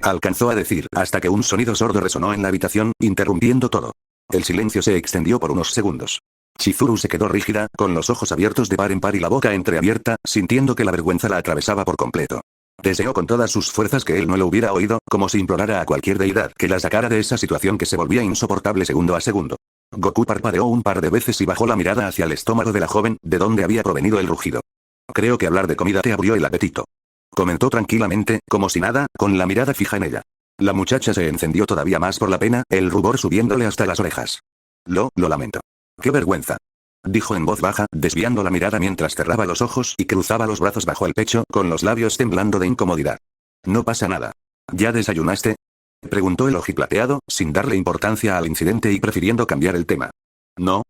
Alcanzó a decir, hasta que un sonido sordo resonó en la habitación, interrumpiendo todo. El silencio se extendió por unos segundos. Chizuru se quedó rígida, con los ojos abiertos de par en par y la boca entreabierta, sintiendo que la vergüenza la atravesaba por completo. Deseó con todas sus fuerzas que él no lo hubiera oído, como si implorara a cualquier deidad que la sacara de esa situación que se volvía insoportable segundo a segundo. Goku parpadeó un par de veces y bajó la mirada hacia el estómago de la joven, de donde había provenido el rugido. Creo que hablar de comida te abrió el apetito. Comentó tranquilamente, como si nada, con la mirada fija en ella. La muchacha se encendió todavía más por la pena, el rubor subiéndole hasta las orejas. Lo lamento. ¡Qué vergüenza! Dijo en voz baja, desviando la mirada mientras cerraba los ojos y cruzaba los brazos bajo el pecho, con los labios temblando de incomodidad. No pasa nada. ¿Ya desayunaste? Preguntó el ojiplateado, sin darle importancia al incidente y prefiriendo cambiar el tema. No.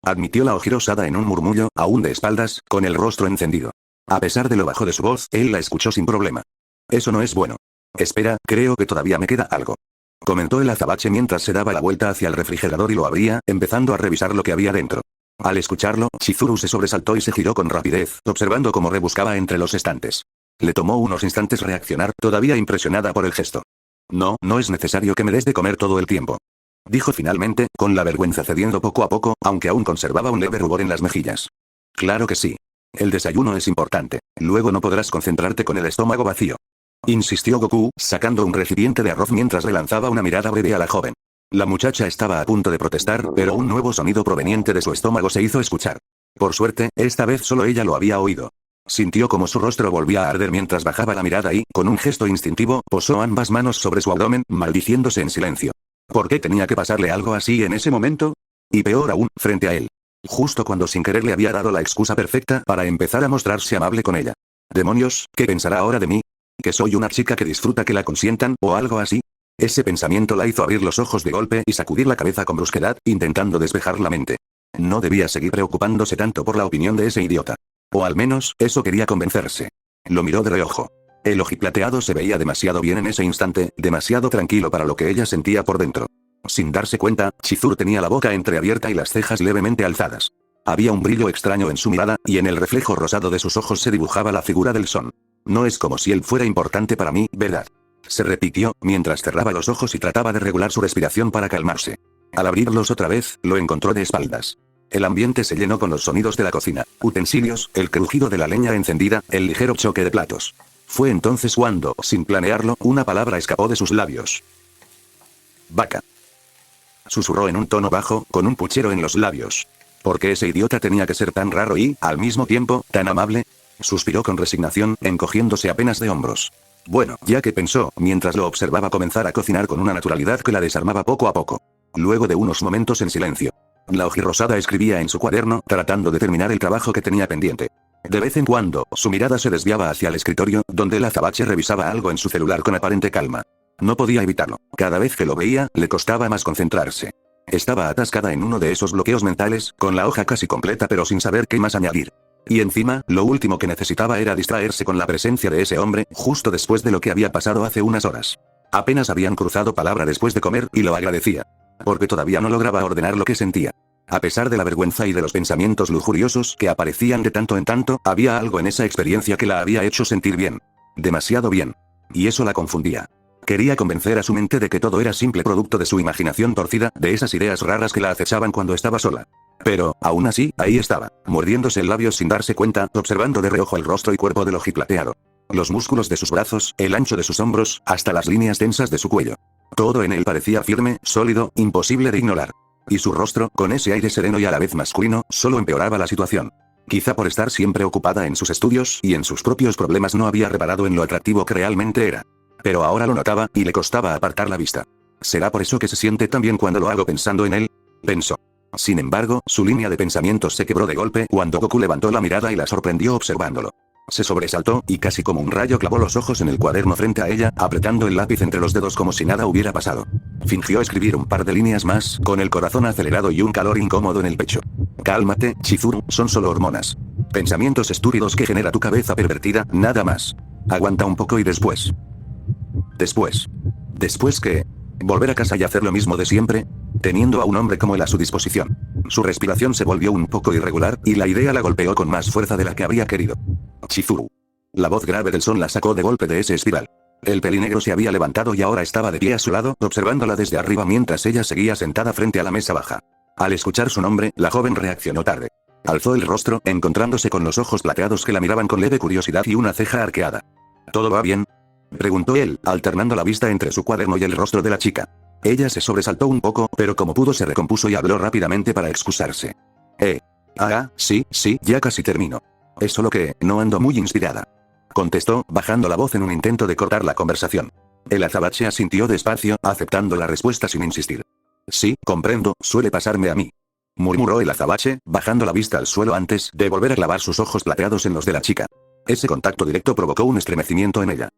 Admitió la ojirosada en un murmullo, aún de espaldas, con el rostro encendido. A pesar de lo bajo de su voz, él la escuchó sin problema. Eso no es bueno. Espera, creo que todavía me queda algo. Comentó el azabache mientras se daba la vuelta hacia el refrigerador y lo abría, empezando a revisar lo que había dentro. Al escucharlo, Chizuru se sobresaltó y se giró con rapidez, observando cómo rebuscaba entre los estantes. Le tomó unos instantes reaccionar, todavía impresionada por el gesto. No es necesario que me des de comer todo el tiempo. Dijo finalmente, con la vergüenza cediendo poco a poco, aunque aún conservaba un leve rubor en las mejillas. Claro que sí. El desayuno es importante. Luego no podrás concentrarte con el estómago vacío. Insistió Goku, sacando un recipiente de arroz mientras le lanzaba una mirada breve a la joven. La muchacha estaba a punto de protestar, pero un nuevo sonido proveniente de su estómago se hizo escuchar. Por suerte, esta vez solo ella lo había oído. Sintió como su rostro volvía a arder mientras bajaba la mirada y, con un gesto instintivo, posó ambas manos sobre su abdomen, maldiciéndose en silencio. ¿Por qué tenía que pasarle algo así en ese momento? Y peor aún, frente a él. Justo cuando sin querer le había dado la excusa perfecta para empezar a mostrarse amable con ella. Demonios, ¿qué pensará ahora de mí? ¿Que soy una chica que disfruta que la consientan, o algo así? Ese pensamiento la hizo abrir los ojos de golpe y sacudir la cabeza con brusquedad, intentando despejar la mente. No debía seguir preocupándose tanto por la opinión de ese idiota. O al menos, eso quería convencerse. Lo miró de reojo. El ojiplateado se veía demasiado bien en ese instante, demasiado tranquilo para lo que ella sentía por dentro. Sin darse cuenta, Chizuru tenía la boca entreabierta y las cejas levemente alzadas. Había un brillo extraño en su mirada, y en el reflejo rosado de sus ojos se dibujaba la figura del Son. No es como si él fuera importante para mí, ¿verdad? Se repitió, mientras cerraba los ojos y trataba de regular su respiración para calmarse. Al abrirlos otra vez, lo encontró de espaldas. El ambiente se llenó con los sonidos de la cocina, utensilios, el crujido de la leña encendida, el ligero choque de platos. Fue entonces cuando, sin planearlo, una palabra escapó de sus labios. Vaca. Susurró en un tono bajo, con un puchero en los labios. ¿Por qué ese idiota tenía que ser tan raro y, al mismo tiempo, tan amable? Suspiró con resignación, encogiéndose apenas de hombros. Bueno, ya que pensó, mientras lo observaba comenzar a cocinar con una naturalidad que la desarmaba poco a poco. Luego de unos momentos en silencio. La ojirrosada escribía en su cuaderno, tratando de terminar el trabajo que tenía pendiente. De vez en cuando, su mirada se desviaba hacia el escritorio, donde el azabache revisaba algo en su celular con aparente calma. No podía evitarlo. Cada vez que lo veía, le costaba más concentrarse. Estaba atascada en uno de esos bloqueos mentales, con la hoja casi completa pero sin saber qué más añadir. Y encima, lo último que necesitaba era distraerse con la presencia de ese hombre, justo después de lo que había pasado hace unas horas. Apenas habían cruzado palabra después de comer, y lo agradecía. Porque todavía no lograba ordenar lo que sentía. A pesar de la vergüenza y de los pensamientos lujuriosos que aparecían de tanto en tanto, había algo en esa experiencia que la había hecho sentir bien. Demasiado bien. Y eso la confundía. Quería convencer a su mente de que todo era simple producto de su imaginación torcida, de esas ideas raras que la acechaban cuando estaba sola. Pero, aún así, ahí estaba, mordiéndose el labio sin darse cuenta, observando de reojo el rostro y cuerpo del ojiplateado. Los músculos de sus brazos, el ancho de sus hombros, hasta las líneas tensas de su cuello. Todo en él parecía firme, sólido, imposible de ignorar. Y su rostro, con ese aire sereno y a la vez masculino, solo empeoraba la situación. Quizá por estar siempre ocupada en sus estudios y en sus propios problemas no había reparado en lo atractivo que realmente era. Pero ahora lo notaba, y le costaba apartar la vista. ¿Será por eso que se siente tan bien cuando lo hago pensando en él? Pensó. Sin embargo, su línea de pensamientos se quebró de golpe cuando Goku levantó la mirada y la sorprendió observándolo. Se sobresaltó, y casi como un rayo clavó los ojos en el cuaderno frente a ella, apretando el lápiz entre los dedos como si nada hubiera pasado. Fingió escribir un par de líneas más, con el corazón acelerado y un calor incómodo en el pecho. Cálmate, Chizuru, son solo hormonas. Pensamientos estúpidos que genera tu cabeza pervertida, nada más. Aguanta un poco y después. Después que... volver a casa y hacer lo mismo de siempre, teniendo a un hombre como él a su disposición. Su respiración se volvió un poco irregular, y la idea la golpeó con más fuerza de la que habría querido. Chizuru. La voz grave del Son la sacó de golpe de ese espiral. El pelinegro se había levantado y ahora estaba de pie a su lado, observándola desde arriba mientras ella seguía sentada frente a la mesa baja. Al escuchar su nombre, la joven reaccionó tarde. Alzó el rostro, encontrándose con los ojos plateados que la miraban con leve curiosidad y una ceja arqueada. ¿Todo va bien?, preguntó él, alternando la vista entre su cuaderno y el rostro de la chica. Ella se sobresaltó un poco, pero como pudo se recompuso y habló rápidamente para excusarse. Sí, ya casi termino. Es solo que, no ando muy inspirada. Contestó, bajando la voz en un intento de cortar la conversación. El azabache asintió despacio, aceptando la respuesta sin insistir. Sí, comprendo, suele pasarme a mí. Murmuró el azabache, bajando la vista al suelo antes de volver a clavar sus ojos plateados en los de la chica. Ese contacto directo provocó un estremecimiento en ella.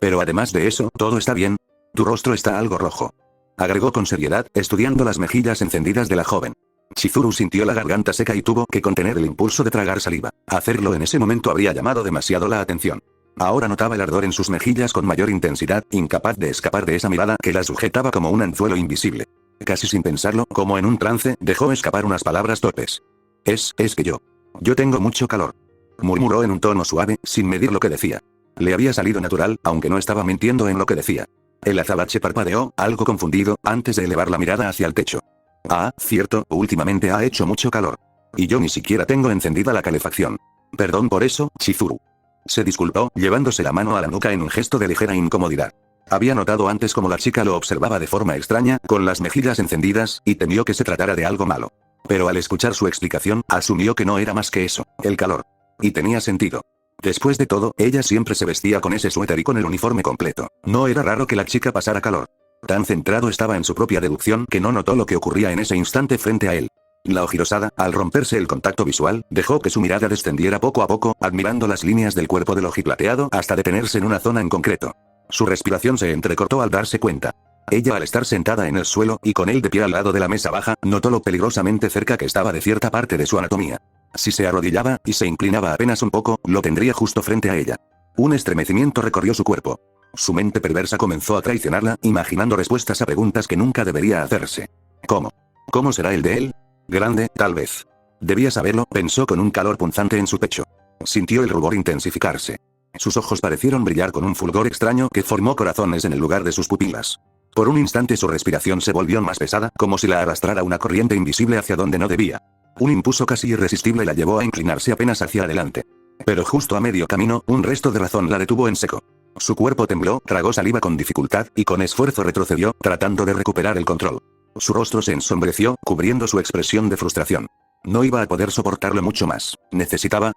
Pero además de eso, ¿todo está bien? Tu rostro está algo rojo. Agregó con seriedad, estudiando las mejillas encendidas de la joven. Chizuru sintió la garganta seca y tuvo que contener el impulso de tragar saliva. Hacerlo en ese momento habría llamado demasiado la atención. Ahora notaba el ardor en sus mejillas con mayor intensidad, incapaz de escapar de esa mirada que la sujetaba como un anzuelo invisible. Casi sin pensarlo, como en un trance, dejó escapar unas palabras torpes. Es que yo tengo mucho calor. Murmuró en un tono suave, sin medir lo que decía. Le había salido natural, aunque no estaba mintiendo en lo que decía. El azabache parpadeó, algo confundido, antes de elevar la mirada hacia el techo. Ah, cierto, últimamente ha hecho mucho calor. Y yo ni siquiera tengo encendida la calefacción. Perdón por eso, Chizuru. Se disculpó, llevándose la mano a la nuca en un gesto de ligera incomodidad. Había notado antes cómo la chica lo observaba de forma extraña, con las mejillas encendidas, y temió que se tratara de algo malo. Pero al escuchar su explicación, asumió que no era más que eso, el calor. Y tenía sentido. Después de todo, ella siempre se vestía con ese suéter y con el uniforme completo. No era raro que la chica pasara calor. Tan centrado estaba en su propia deducción que no notó lo que ocurría en ese instante frente a él. La ojirosada, al romperse el contacto visual, dejó que su mirada descendiera poco a poco, admirando las líneas del cuerpo del ojiplateado hasta detenerse en una zona en concreto. Su respiración se entrecortó al darse cuenta. Ella, al estar sentada en el suelo, y con él de pie al lado de la mesa baja, notó lo peligrosamente cerca que estaba de cierta parte de su anatomía. Si se arrodillaba, y se inclinaba apenas un poco, lo tendría justo frente a ella. Un estremecimiento recorrió su cuerpo. Su mente perversa comenzó a traicionarla, imaginando respuestas a preguntas que nunca debería hacerse. ¿Cómo? ¿Cómo será el de él? Grande, tal vez. Debía saberlo, pensó con un calor punzante en su pecho. Sintió el rubor intensificarse. Sus ojos parecieron brillar con un fulgor extraño que formó corazones en el lugar de sus pupilas. Por un instante su respiración se volvió más pesada, como si la arrastrara una corriente invisible hacia donde no debía. Un impulso casi irresistible la llevó a inclinarse apenas hacia adelante. Pero justo a medio camino, un resto de razón la detuvo en seco. Su cuerpo tembló, tragó saliva con dificultad, y con esfuerzo retrocedió, tratando de recuperar el control. Su rostro se ensombreció, cubriendo su expresión de frustración. No iba a poder soportarlo mucho más. Necesitaba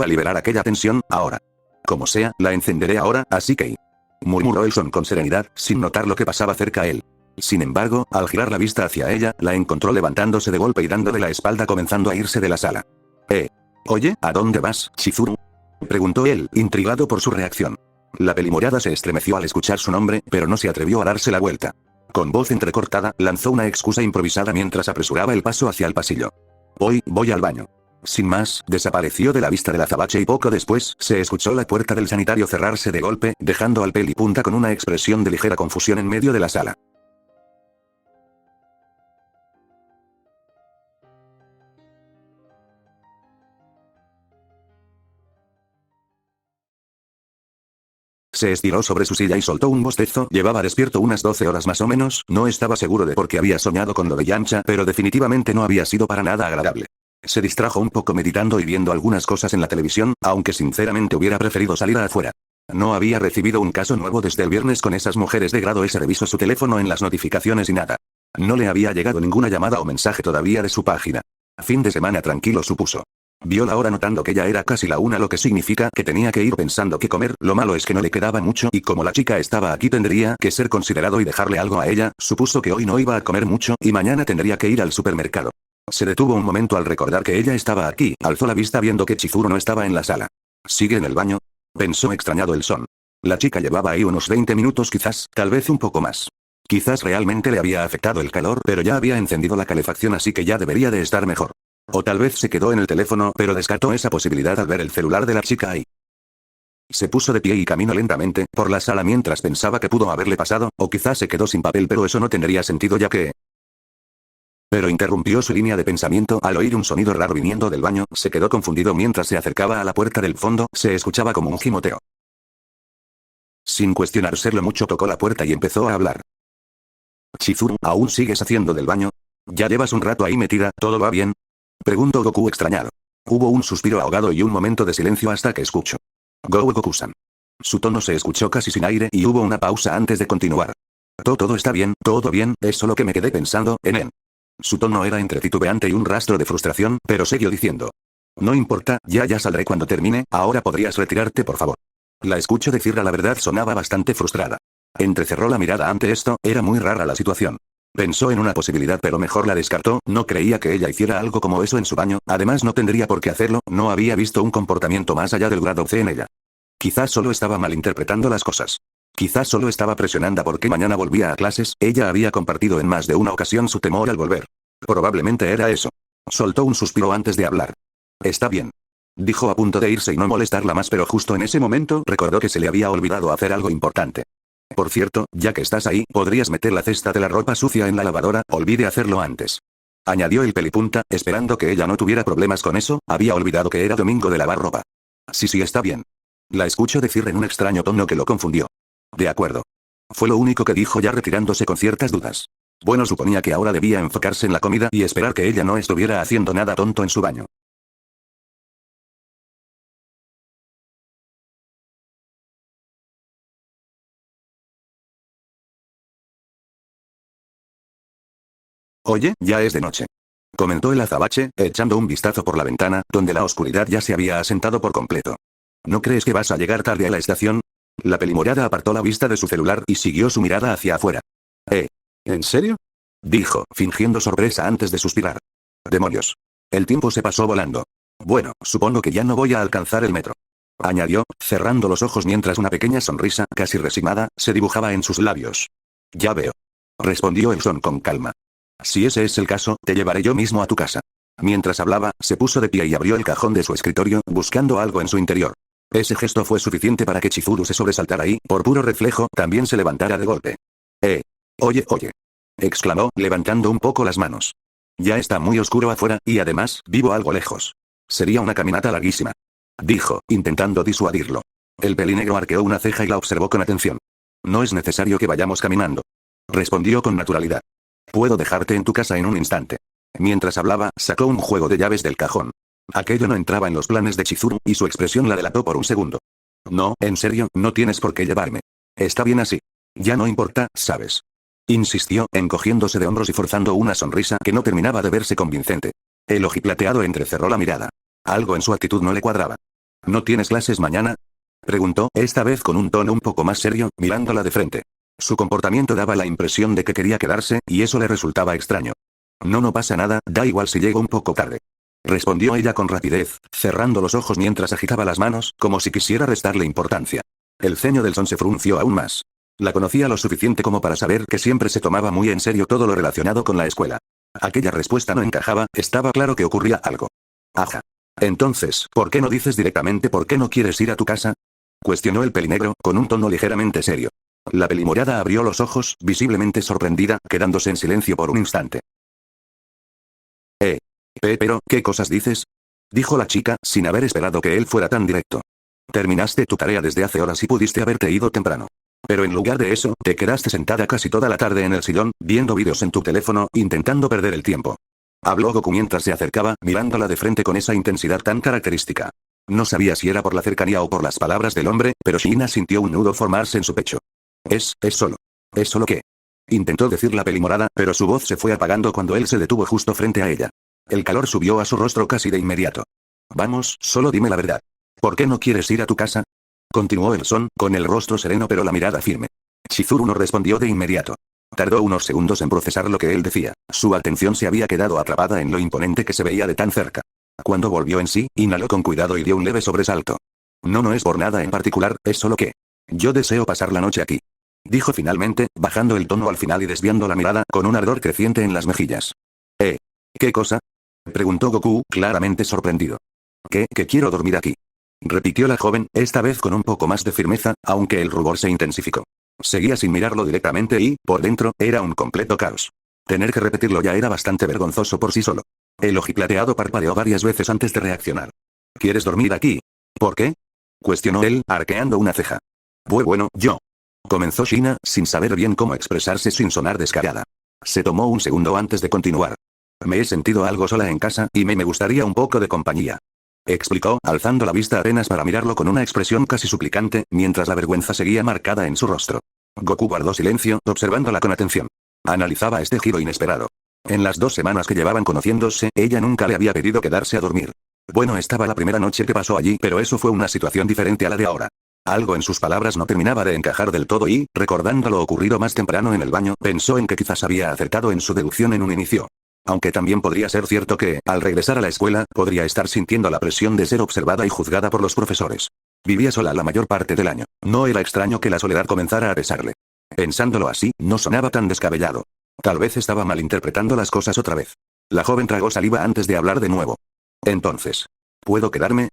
liberar aquella tensión, ahora. Como sea, la encenderé ahora, así que... murmuró el Son con serenidad, sin notar lo que pasaba cerca a él. Sin embargo, al girar la vista hacia ella, la encontró levantándose de golpe y dándole la espalda comenzando a irse de la sala. Oye, ¿a dónde vas, Chizuru? Preguntó él, intrigado por su reacción. La pelimorada se estremeció al escuchar su nombre, pero no se atrevió a darse la vuelta. Con voz entrecortada, lanzó una excusa improvisada mientras apresuraba el paso hacia el pasillo. Voy al baño. Sin más, desapareció de la vista del azabache y poco después, se escuchó la puerta del sanitario cerrarse de golpe, dejando al pelipunta con una expresión de ligera confusión en medio de la sala. Se estiró sobre su silla y soltó un bostezo. Llevaba despierto unas 12 horas más o menos, no estaba seguro de por qué había soñado con lo de Yancha, pero definitivamente no había sido para nada agradable. Se distrajo un poco meditando y viendo algunas cosas en la televisión, aunque sinceramente hubiera preferido salir afuera. No había recibido un caso nuevo desde el viernes con esas mujeres de grado S. Revisó su teléfono en las notificaciones y nada. No le había llegado ninguna llamada o mensaje todavía de su página. Fin de semana tranquilo, supuso. Vio la hora notando que ya era casi la 1, lo que significa que tenía que ir pensando qué comer. Lo malo es que no le quedaba mucho y como la chica estaba aquí tendría que ser considerado y dejarle algo a ella. Supuso que hoy no iba a comer mucho y mañana tendría que ir al supermercado. Se detuvo un momento al recordar que ella estaba aquí, alzó la vista viendo que Chizuru no estaba en la sala. ¿Sigue en el baño?, pensó extrañado el Son. La chica llevaba ahí unos 20 minutos quizás, tal vez un poco más. Quizás realmente le había afectado el calor, pero ya había encendido la calefacción, así que ya debería de estar mejor. O tal vez se quedó en el teléfono, pero descartó esa posibilidad al ver el celular de la chica ahí. Se puso de pie y caminó lentamente por la sala mientras pensaba qué pudo haberle pasado, o quizás se quedó sin papel, pero eso no tendría sentido ya que... Pero interrumpió su línea de pensamiento al oír un sonido raro viniendo del baño, se quedó confundido mientras se acercaba a la puerta del fondo, se escuchaba como un gimoteo. Sin cuestionárselo mucho tocó la puerta y empezó a hablar. Chizuru, ¿aún sigues haciendo del baño? ¿Ya llevas un rato ahí metida, todo va bien? Preguntó Goku extrañado. Hubo un suspiro ahogado y un momento de silencio hasta que escuchó. Goku-san. Su tono se escuchó casi sin aire y hubo una pausa antes de continuar. Todo está bien, todo bien, es solo que me quedé pensando en él. Su tono era entre titubeante y un rastro de frustración, pero siguió diciendo. No importa, ya saldré cuando termine, ahora podrías retirarte por favor. La escucho decir la verdad sonaba bastante frustrada. Entrecerró la mirada ante esto, era muy rara la situación. Pensó en una posibilidad pero mejor la descartó, no creía que ella hiciera algo como eso en su baño, además no tendría por qué hacerlo, no había visto un comportamiento más allá del grado C en ella. Quizás solo estaba malinterpretando las cosas. Quizás solo estaba presionada porque mañana volvía a clases, ella había compartido en más de una ocasión su temor al volver. Probablemente era eso. Soltó un suspiro antes de hablar. Está bien. Dijo a punto de irse y no molestarla más, pero justo en ese momento recordó que se le había olvidado hacer algo importante. Por cierto, ya que estás ahí, podrías meter la cesta de la ropa sucia en la lavadora, olvidé hacerlo antes. Añadió el pelipunta, esperando que ella no tuviera problemas con eso, había olvidado que era domingo de lavar ropa. Sí, está bien. La escuchó decir en un extraño tono que lo confundió. De acuerdo. Fue lo único que dijo ya retirándose con ciertas dudas. Bueno, suponía que ahora debía enfocarse en la comida y esperar que ella no estuviera haciendo nada tonto en su baño. Oye, ya es de noche. Comentó el azabache, echando un vistazo por la ventana, donde la oscuridad ya se había asentado por completo. ¿No crees que vas a llegar tarde a la estación? La pelimorada apartó la vista de su celular y siguió su mirada hacia afuera. ¿En serio? Dijo, fingiendo sorpresa antes de suspirar. Demonios. El tiempo se pasó volando. Bueno, supongo que ya no voy a alcanzar el metro. Añadió, cerrando los ojos mientras una pequeña sonrisa, casi resignada, se dibujaba en sus labios. Ya veo. Respondió el son con calma. Si ese es el caso, te llevaré yo mismo a tu casa. Mientras hablaba, se puso de pie y abrió el cajón de su escritorio, buscando algo en su interior. Ese gesto fue suficiente para que Chizuru se sobresaltara y, por puro reflejo, también se levantara de golpe. Oye, exclamó, levantando un poco las manos. Ya está muy oscuro afuera, y además, vivo algo lejos. Sería una caminata larguísima. Dijo, intentando disuadirlo. El pelinegro arqueó una ceja y la observó con atención. No es necesario que vayamos caminando. Respondió con naturalidad. Puedo dejarte en tu casa en un instante. Mientras hablaba, sacó un juego de llaves del cajón. Aquello no entraba en los planes de Chizuru, y su expresión la delató por un segundo. No, en serio, no tienes por qué llevarme. Está bien así. Ya no importa, ¿sabes? Insistió, encogiéndose de hombros y forzando una sonrisa que no terminaba de verse convincente. El ojiplateado entrecerró la mirada. Algo en su actitud no le cuadraba. ¿No tienes clases mañana? Preguntó, esta vez con un tono un poco más serio, mirándola de frente. Su comportamiento daba la impresión de que quería quedarse, y eso le resultaba extraño. No pasa nada, da igual si llego un poco tarde. Respondió ella con rapidez, cerrando los ojos mientras agitaba las manos, como si quisiera restarle importancia. El ceño del son se frunció aún más. La conocía lo suficiente como para saber que siempre se tomaba muy en serio todo lo relacionado con la escuela. Aquella respuesta no encajaba, estaba claro que ocurría algo. Ajá. Entonces, ¿por qué no dices directamente por qué no quieres ir a tu casa? Cuestionó el pelinegro, con un tono ligeramente serio. La pelimorada abrió los ojos, visiblemente sorprendida, quedándose en silencio por un instante. Pero, ¿qué cosas dices? Dijo la chica, sin haber esperado que él fuera tan directo. Terminaste tu tarea desde hace horas y pudiste haberte ido temprano. Pero en lugar de eso, te quedaste sentada casi toda la tarde en el sillón, viendo vídeos en tu teléfono, intentando perder el tiempo. Habló Goku mientras se acercaba, mirándola de frente con esa intensidad tan característica. No sabía si era por la cercanía o por las palabras del hombre, pero Shina sintió un nudo formarse en su pecho. Es solo que... Intentó decir la pelimorada, pero su voz se fue apagando cuando él se detuvo justo frente a ella. El calor subió a su rostro casi de inmediato. Vamos, solo dime la verdad. ¿Por qué no quieres ir a tu casa? Continuó el son, con el rostro sereno pero la mirada firme. Chizuru no respondió de inmediato. Tardó unos segundos en procesar lo que él decía. Su atención se había quedado atrapada en lo imponente que se veía de tan cerca. Cuando volvió en sí, inhaló con cuidado y dio un leve sobresalto. No es por nada en particular, es solo que... Yo deseo pasar la noche aquí. Dijo finalmente, bajando el tono al final y desviando la mirada, con un ardor creciente en las mejillas. ¿Qué cosa? Preguntó Goku, claramente sorprendido. Que quiero dormir aquí. repitió la joven, esta vez con un poco más de firmeza, aunque el rubor se intensificó. Seguía sin mirarlo directamente y, por dentro, era un completo caos. Tener que repetirlo ya era bastante vergonzoso por sí solo. El ojiplateado parpadeó varias veces antes de reaccionar. ¿Quieres dormir aquí? ¿Por qué? Cuestionó él, arqueando una ceja. Bueno, yo. Comenzó China, sin saber bien cómo expresarse sin sonar descarada. Se tomó un segundo antes de continuar. Me he sentido algo sola en casa, y me gustaría un poco de compañía. Explicó, alzando la vista apenas para mirarlo con una expresión casi suplicante, mientras la vergüenza seguía marcada en su rostro. Goku guardó silencio, observándola con atención. Analizaba este giro inesperado. En las 2 semanas que llevaban conociéndose, ella nunca le había pedido quedarse a dormir. Bueno, estaba la primera noche que pasó allí, pero eso fue una situación diferente a la de ahora. Algo en sus palabras no terminaba de encajar del todo y, recordando lo ocurrido más temprano en el baño, pensó en que quizás había acertado en su deducción en un inicio. Aunque también podría ser cierto que, al regresar a la escuela, podría estar sintiendo la presión de ser observada y juzgada por los profesores. Vivía sola la mayor parte del año. No era extraño que la soledad comenzara a pesarle. Pensándolo así, no sonaba tan descabellado. Tal vez estaba malinterpretando las cosas otra vez. La joven tragó saliva antes de hablar de nuevo. Entonces, ¿puedo quedarme?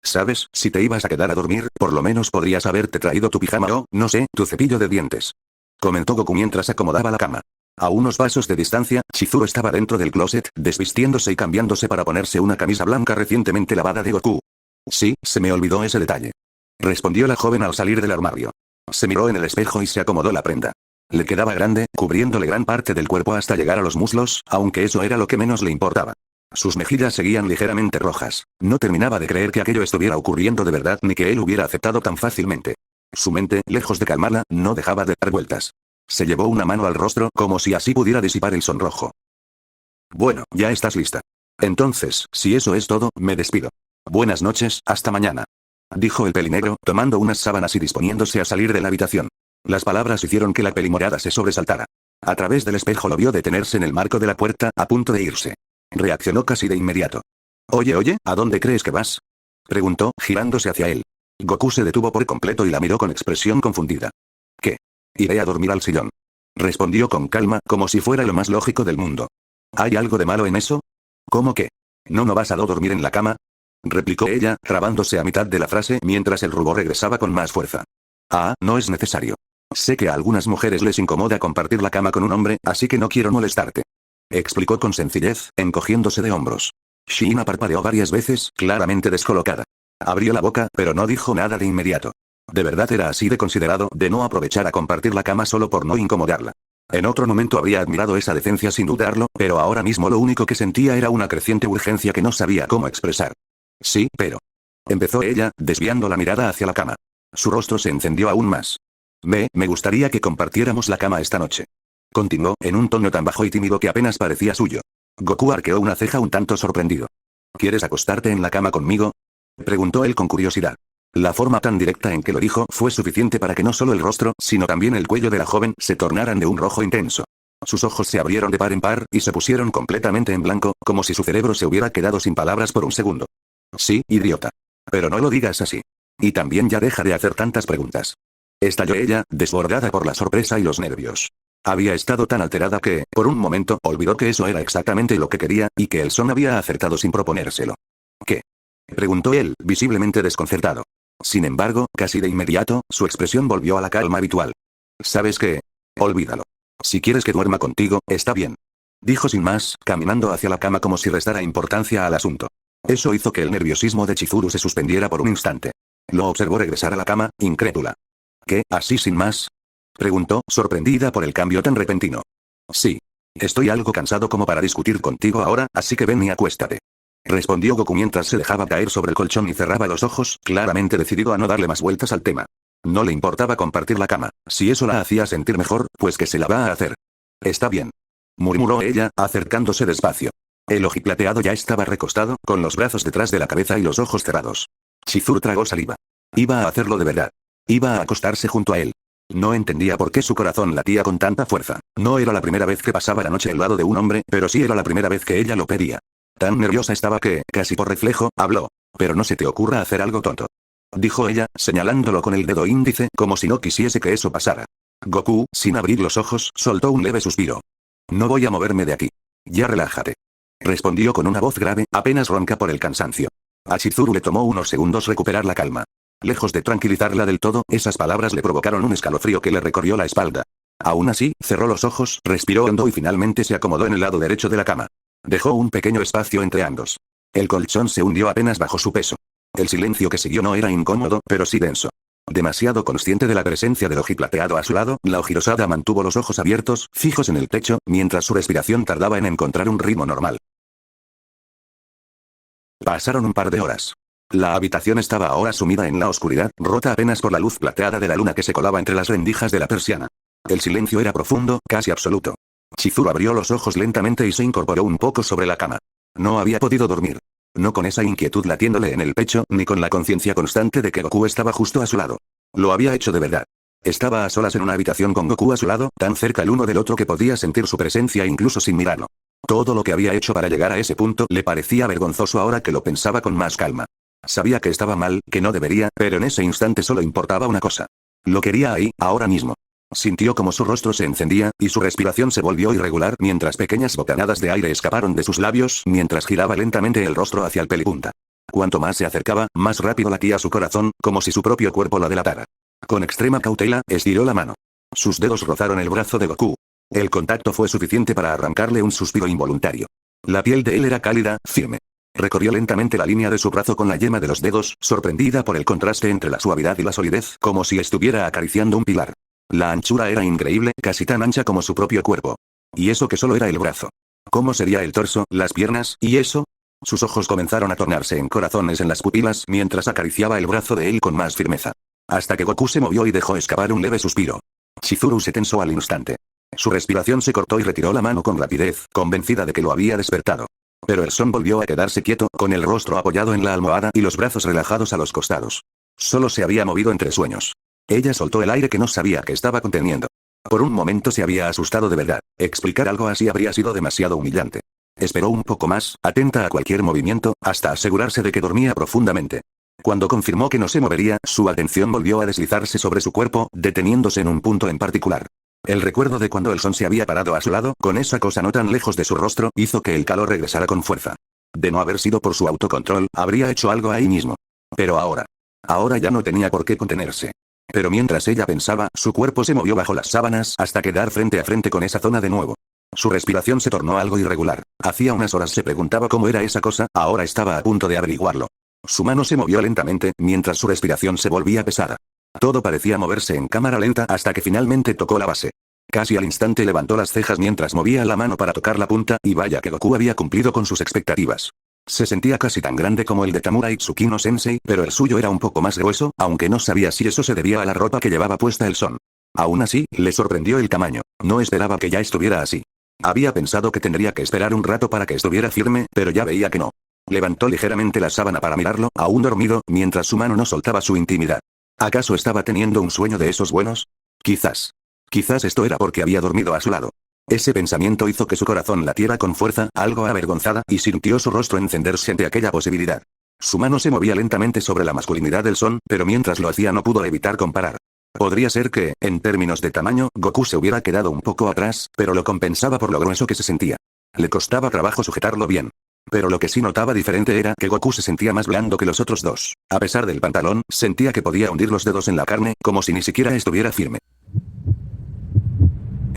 ¿Sabes? Si te ibas a quedar a dormir, por lo menos podrías haberte traído tu pijama o, no sé, tu cepillo de dientes. Comentó Goku mientras acomodaba la cama. A unos pasos de distancia, Chizuru estaba dentro del closet, desvistiéndose y cambiándose para ponerse una camisa blanca recientemente lavada de Goku. Sí, se me olvidó ese detalle. Respondió la joven al salir del armario. Se miró en el espejo y se acomodó la prenda. Le quedaba grande, cubriéndole gran parte del cuerpo hasta llegar a los muslos, aunque eso era lo que menos le importaba. Sus mejillas seguían ligeramente rojas. No terminaba de creer que aquello estuviera ocurriendo de verdad ni que él hubiera aceptado tan fácilmente. Su mente, lejos de calmarla, no dejaba de dar vueltas. Se llevó una mano al rostro, como si así pudiera disipar el sonrojo. Bueno, ya estás lista. Entonces, si eso es todo, me despido. Buenas noches, hasta mañana. Dijo el pelinegro, tomando unas sábanas y disponiéndose a salir de la habitación. Las palabras hicieron que la pelimorada se sobresaltara. A través del espejo lo vio detenerse en el marco de la puerta, a punto de irse. Reaccionó casi de inmediato. Oye, ¿a dónde crees que vas? Preguntó, girándose hacia él. Goku se detuvo por completo y la miró con expresión confundida. ¿Qué? Iré a dormir al sillón. Respondió con calma, como si fuera lo más lógico del mundo. ¿Hay algo de malo en eso? ¿Cómo que? ¿No vas a dormir en la cama? Replicó ella, trabándose a mitad de la frase mientras el rubor regresaba con más fuerza. Ah, no es necesario. Sé que a algunas mujeres les incomoda compartir la cama con un hombre, así que no quiero molestarte. Explicó con sencillez, encogiéndose de hombros. Shiina parpadeó varias veces, claramente descolocada. Abrió la boca, pero no dijo nada de inmediato. De verdad era así de considerado, de no aprovechar a compartir la cama solo por no incomodarla. En otro momento habría admirado esa decencia sin dudarlo, pero ahora mismo lo único que sentía era una creciente urgencia que no sabía cómo expresar. Sí, pero... Empezó ella, desviando la mirada hacia la cama. Su rostro se encendió aún más. Me gustaría que compartiéramos la cama esta noche. Continuó, en un tono tan bajo y tímido que apenas parecía suyo. Goku arqueó una ceja un tanto sorprendido. ¿Quieres acostarte en la cama conmigo? Preguntó él con curiosidad. La forma tan directa en que lo dijo fue suficiente para que no solo el rostro, sino también el cuello de la joven se tornaran de un rojo intenso. Sus ojos se abrieron de par en par, y se pusieron completamente en blanco, como si su cerebro se hubiera quedado sin palabras por un segundo. Sí, idiota. Pero no lo digas así. Y también ya deja de hacer tantas preguntas. Estalló ella, desbordada por la sorpresa y los nervios. Había estado tan alterada que, por un momento, olvidó que eso era exactamente lo que quería, y que el son había acertado sin proponérselo. ¿Qué? Preguntó él, visiblemente desconcertado. Sin embargo, casi de inmediato, su expresión volvió a la calma habitual. ¿Sabes qué? Olvídalo. Si quieres que duerma contigo, está bien. Dijo sin más, caminando hacia la cama como si restara importancia al asunto. Eso hizo que el nerviosismo de Chizuru se suspendiera por un instante. Lo observó regresar a la cama, incrédula. ¿Qué, así sin más? Preguntó, sorprendida por el cambio tan repentino. Sí. Estoy algo cansado como para discutir contigo ahora, así que ven y acuéstate. Respondió Goku mientras se dejaba caer sobre el colchón y cerraba los ojos, claramente decidido a no darle más vueltas al tema. No le importaba compartir la cama. Si eso la hacía sentir mejor, pues que se la va a hacer. Está bien. Murmuró ella, acercándose despacio. El ojiplateado ya estaba recostado, con los brazos detrás de la cabeza y los ojos cerrados. Chizuru tragó saliva. Iba a hacerlo de verdad. Iba a acostarse junto a él. No entendía por qué su corazón latía con tanta fuerza. No era la primera vez que pasaba la noche al lado de un hombre, pero sí era la primera vez que ella lo pedía. Tan nerviosa estaba que, casi por reflejo, habló. Pero no se te ocurra hacer algo tonto. Dijo ella, señalándolo con el dedo índice, como si no quisiese que eso pasara. Goku, sin abrir los ojos, soltó un leve suspiro. No voy a moverme de aquí. Ya relájate. Respondió con una voz grave, apenas ronca por el cansancio. A Chizuru le tomó unos segundos recuperar la calma. Lejos de tranquilizarla del todo, esas palabras le provocaron un escalofrío que le recorrió la espalda. Aún así, cerró los ojos, respiró hondo y finalmente se acomodó en el lado derecho de la cama. Dejó un pequeño espacio entre ambos. El colchón se hundió apenas bajo su peso. El silencio que siguió no era incómodo, pero sí denso. Demasiado consciente de la presencia del ojiplateado a su lado, la ojirosada mantuvo los ojos abiertos, fijos en el techo, mientras su respiración tardaba en encontrar un ritmo normal. Pasaron un par de horas. La habitación estaba ahora sumida en la oscuridad, rota apenas por la luz plateada de la luna que se colaba entre las rendijas de la persiana. El silencio era profundo, casi absoluto. Chizuru abrió los ojos lentamente y se incorporó un poco sobre la cama. No había podido dormir. No con esa inquietud latiéndole en el pecho, ni con la conciencia constante de que Goku estaba justo a su lado. Lo había hecho de verdad. Estaba a solas en una habitación con Goku a su lado, tan cerca el uno del otro que podía sentir su presencia incluso sin mirarlo. Todo lo que había hecho para llegar a ese punto le parecía vergonzoso ahora que lo pensaba con más calma. Sabía que estaba mal, que no debería, pero en ese instante solo importaba una cosa. Lo quería ahí, ahora mismo. Sintió como su rostro se encendía, y su respiración se volvió irregular mientras pequeñas bocanadas de aire escaparon de sus labios mientras giraba lentamente el rostro hacia el pelipunta. Cuanto más se acercaba, más rápido latía su corazón, como si su propio cuerpo la delatara. Con extrema cautela, estiró la mano. Sus dedos rozaron el brazo de Goku. El contacto fue suficiente para arrancarle un suspiro involuntario. La piel de él era cálida, firme. Recorrió lentamente la línea de su brazo con la yema de los dedos, sorprendida por el contraste entre la suavidad y la solidez, como si estuviera acariciando un pilar. La anchura era increíble, casi tan ancha como su propio cuerpo. Y eso que solo era el brazo. ¿Cómo sería el torso, las piernas, y eso? Sus ojos comenzaron a tornarse en corazones en las pupilas mientras acariciaba el brazo de él con más firmeza. Hasta que Goku se movió y dejó escapar un leve suspiro. Chizuru se tensó al instante. Su respiración se cortó y retiró la mano con rapidez, convencida de que lo había despertado. Pero el son volvió a quedarse quieto, con el rostro apoyado en la almohada y los brazos relajados a los costados. Solo se había movido entre sueños. Ella soltó el aire que no sabía que estaba conteniendo. Por un momento se había asustado de verdad. Explicar algo así habría sido demasiado humillante. Esperó un poco más, atenta a cualquier movimiento, hasta asegurarse de que dormía profundamente. Cuando confirmó que no se movería, su atención volvió a deslizarse sobre su cuerpo, deteniéndose en un punto en particular. El recuerdo de cuando el son se había parado a su lado, con esa cosa no tan lejos de su rostro, hizo que el calor regresara con fuerza. De no haber sido por su autocontrol, habría hecho algo ahí mismo. Pero ahora ya no tenía por qué contenerse. Pero mientras ella pensaba, su cuerpo se movió bajo las sábanas hasta quedar frente a frente con esa zona de nuevo. Su respiración se tornó algo irregular. Hacía unas horas se preguntaba cómo era esa cosa, ahora estaba a punto de averiguarlo. Su mano se movió lentamente, mientras su respiración se volvía pesada. Todo parecía moverse en cámara lenta hasta que finalmente tocó la base. Casi al instante levantó las cejas mientras movía la mano para tocar la punta, y vaya que Goku había cumplido con sus expectativas. Se sentía casi tan grande como el de Tamura Tsukino Sensei, pero el suyo era un poco más grueso, aunque no sabía si eso se debía a la ropa que llevaba puesta el son. Aún así, le sorprendió el tamaño. No esperaba que ya estuviera así. Había pensado que tendría que esperar un rato para que estuviera firme, pero ya veía que no. Levantó ligeramente la sábana para mirarlo, aún dormido, mientras su mano no soltaba su intimidad. ¿Acaso estaba teniendo un sueño de esos buenos? Quizás. Quizás esto era porque había dormido a su lado. Ese pensamiento hizo que su corazón latiera con fuerza, algo avergonzada, y sintió su rostro encenderse ante aquella posibilidad. Su mano se movía lentamente sobre la masculinidad del son, pero mientras lo hacía no pudo evitar comparar. Podría ser que, en términos de tamaño, Goku se hubiera quedado un poco atrás, pero lo compensaba por lo grueso que se sentía. Le costaba trabajo sujetarlo bien. Pero lo que sí notaba diferente era que Goku se sentía más blando que los otros dos. A pesar del pantalón, sentía que podía hundir los dedos en la carne, como si ni siquiera estuviera firme.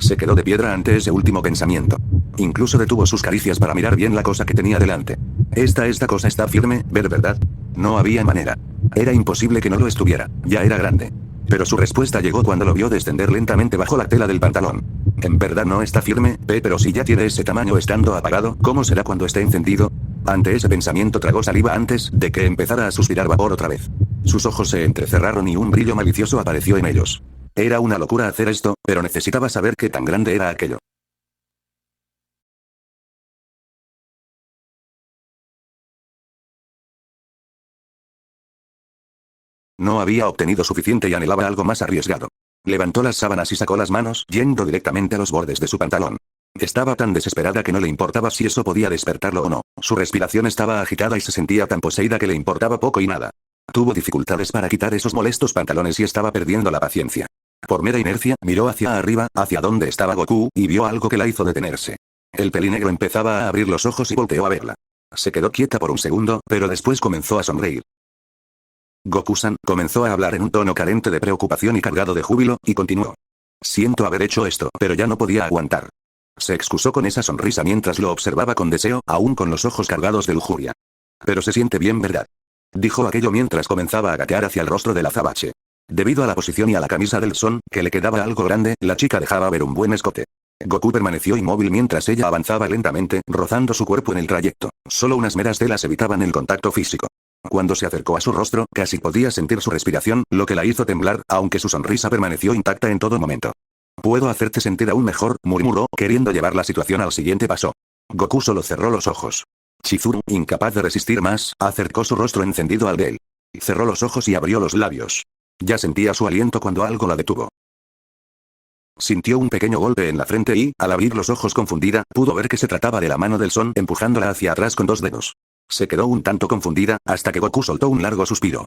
Se quedó de piedra ante ese último pensamiento. Incluso detuvo sus caricias para mirar bien la cosa que tenía delante. Esta cosa está firme, ¿verdad? No había manera. Era imposible que no lo estuviera, ya era grande. Pero su respuesta llegó cuando lo vio descender lentamente bajo la tela del pantalón. En verdad no está firme, pero si ya tiene ese tamaño estando apagado, ¿cómo será cuando esté encendido? Ante ese pensamiento tragó saliva antes de que empezara a suspirar vapor otra vez. Sus ojos se entrecerraron y un brillo malicioso apareció en ellos. Era una locura hacer esto, pero necesitaba saber qué tan grande era aquello. No había obtenido suficiente y anhelaba algo más arriesgado. Levantó las sábanas y sacó las manos, yendo directamente a los bordes de su pantalón. Estaba tan desesperada que no le importaba si eso podía despertarlo o no. Su respiración estaba agitada y se sentía tan poseída que le importaba poco y nada. Tuvo dificultades para quitar esos molestos pantalones y estaba perdiendo la paciencia. Por mera inercia, miró hacia arriba, hacia donde estaba Goku, y vio algo que la hizo detenerse. El pelinegro empezaba a abrir los ojos y volteó a verla. Se quedó quieta por un segundo, pero después comenzó a sonreír. Goku-san comenzó a hablar en un tono carente de preocupación y cargado de júbilo, y continuó. Siento haber hecho esto, pero ya no podía aguantar. Se excusó con esa sonrisa mientras lo observaba con deseo, aún con los ojos cargados de lujuria. Pero se siente bien, ¿verdad? Dijo aquello mientras comenzaba a gatear hacia el rostro del azabache. Debido a la posición y a la camisa del son, que le quedaba algo grande, la chica dejaba ver un buen escote. Goku permaneció inmóvil mientras ella avanzaba lentamente, rozando su cuerpo en el trayecto. Solo unas meras telas evitaban el contacto físico. Cuando se acercó a su rostro, casi podía sentir su respiración, lo que la hizo temblar, aunque su sonrisa permaneció intacta en todo momento. «Puedo hacerte sentir aún mejor», murmuró, queriendo llevar la situación al siguiente paso. Goku solo cerró los ojos. Chizuru, incapaz de resistir más, acercó su rostro encendido al de él. Cerró los ojos y abrió los labios. Ya sentía su aliento cuando algo la detuvo. Sintió un pequeño golpe en la frente y, al abrir los ojos confundida, pudo ver que se trataba de la mano del son empujándola hacia atrás con 2 dedos. Se quedó un tanto confundida, hasta que Goku soltó un largo suspiro.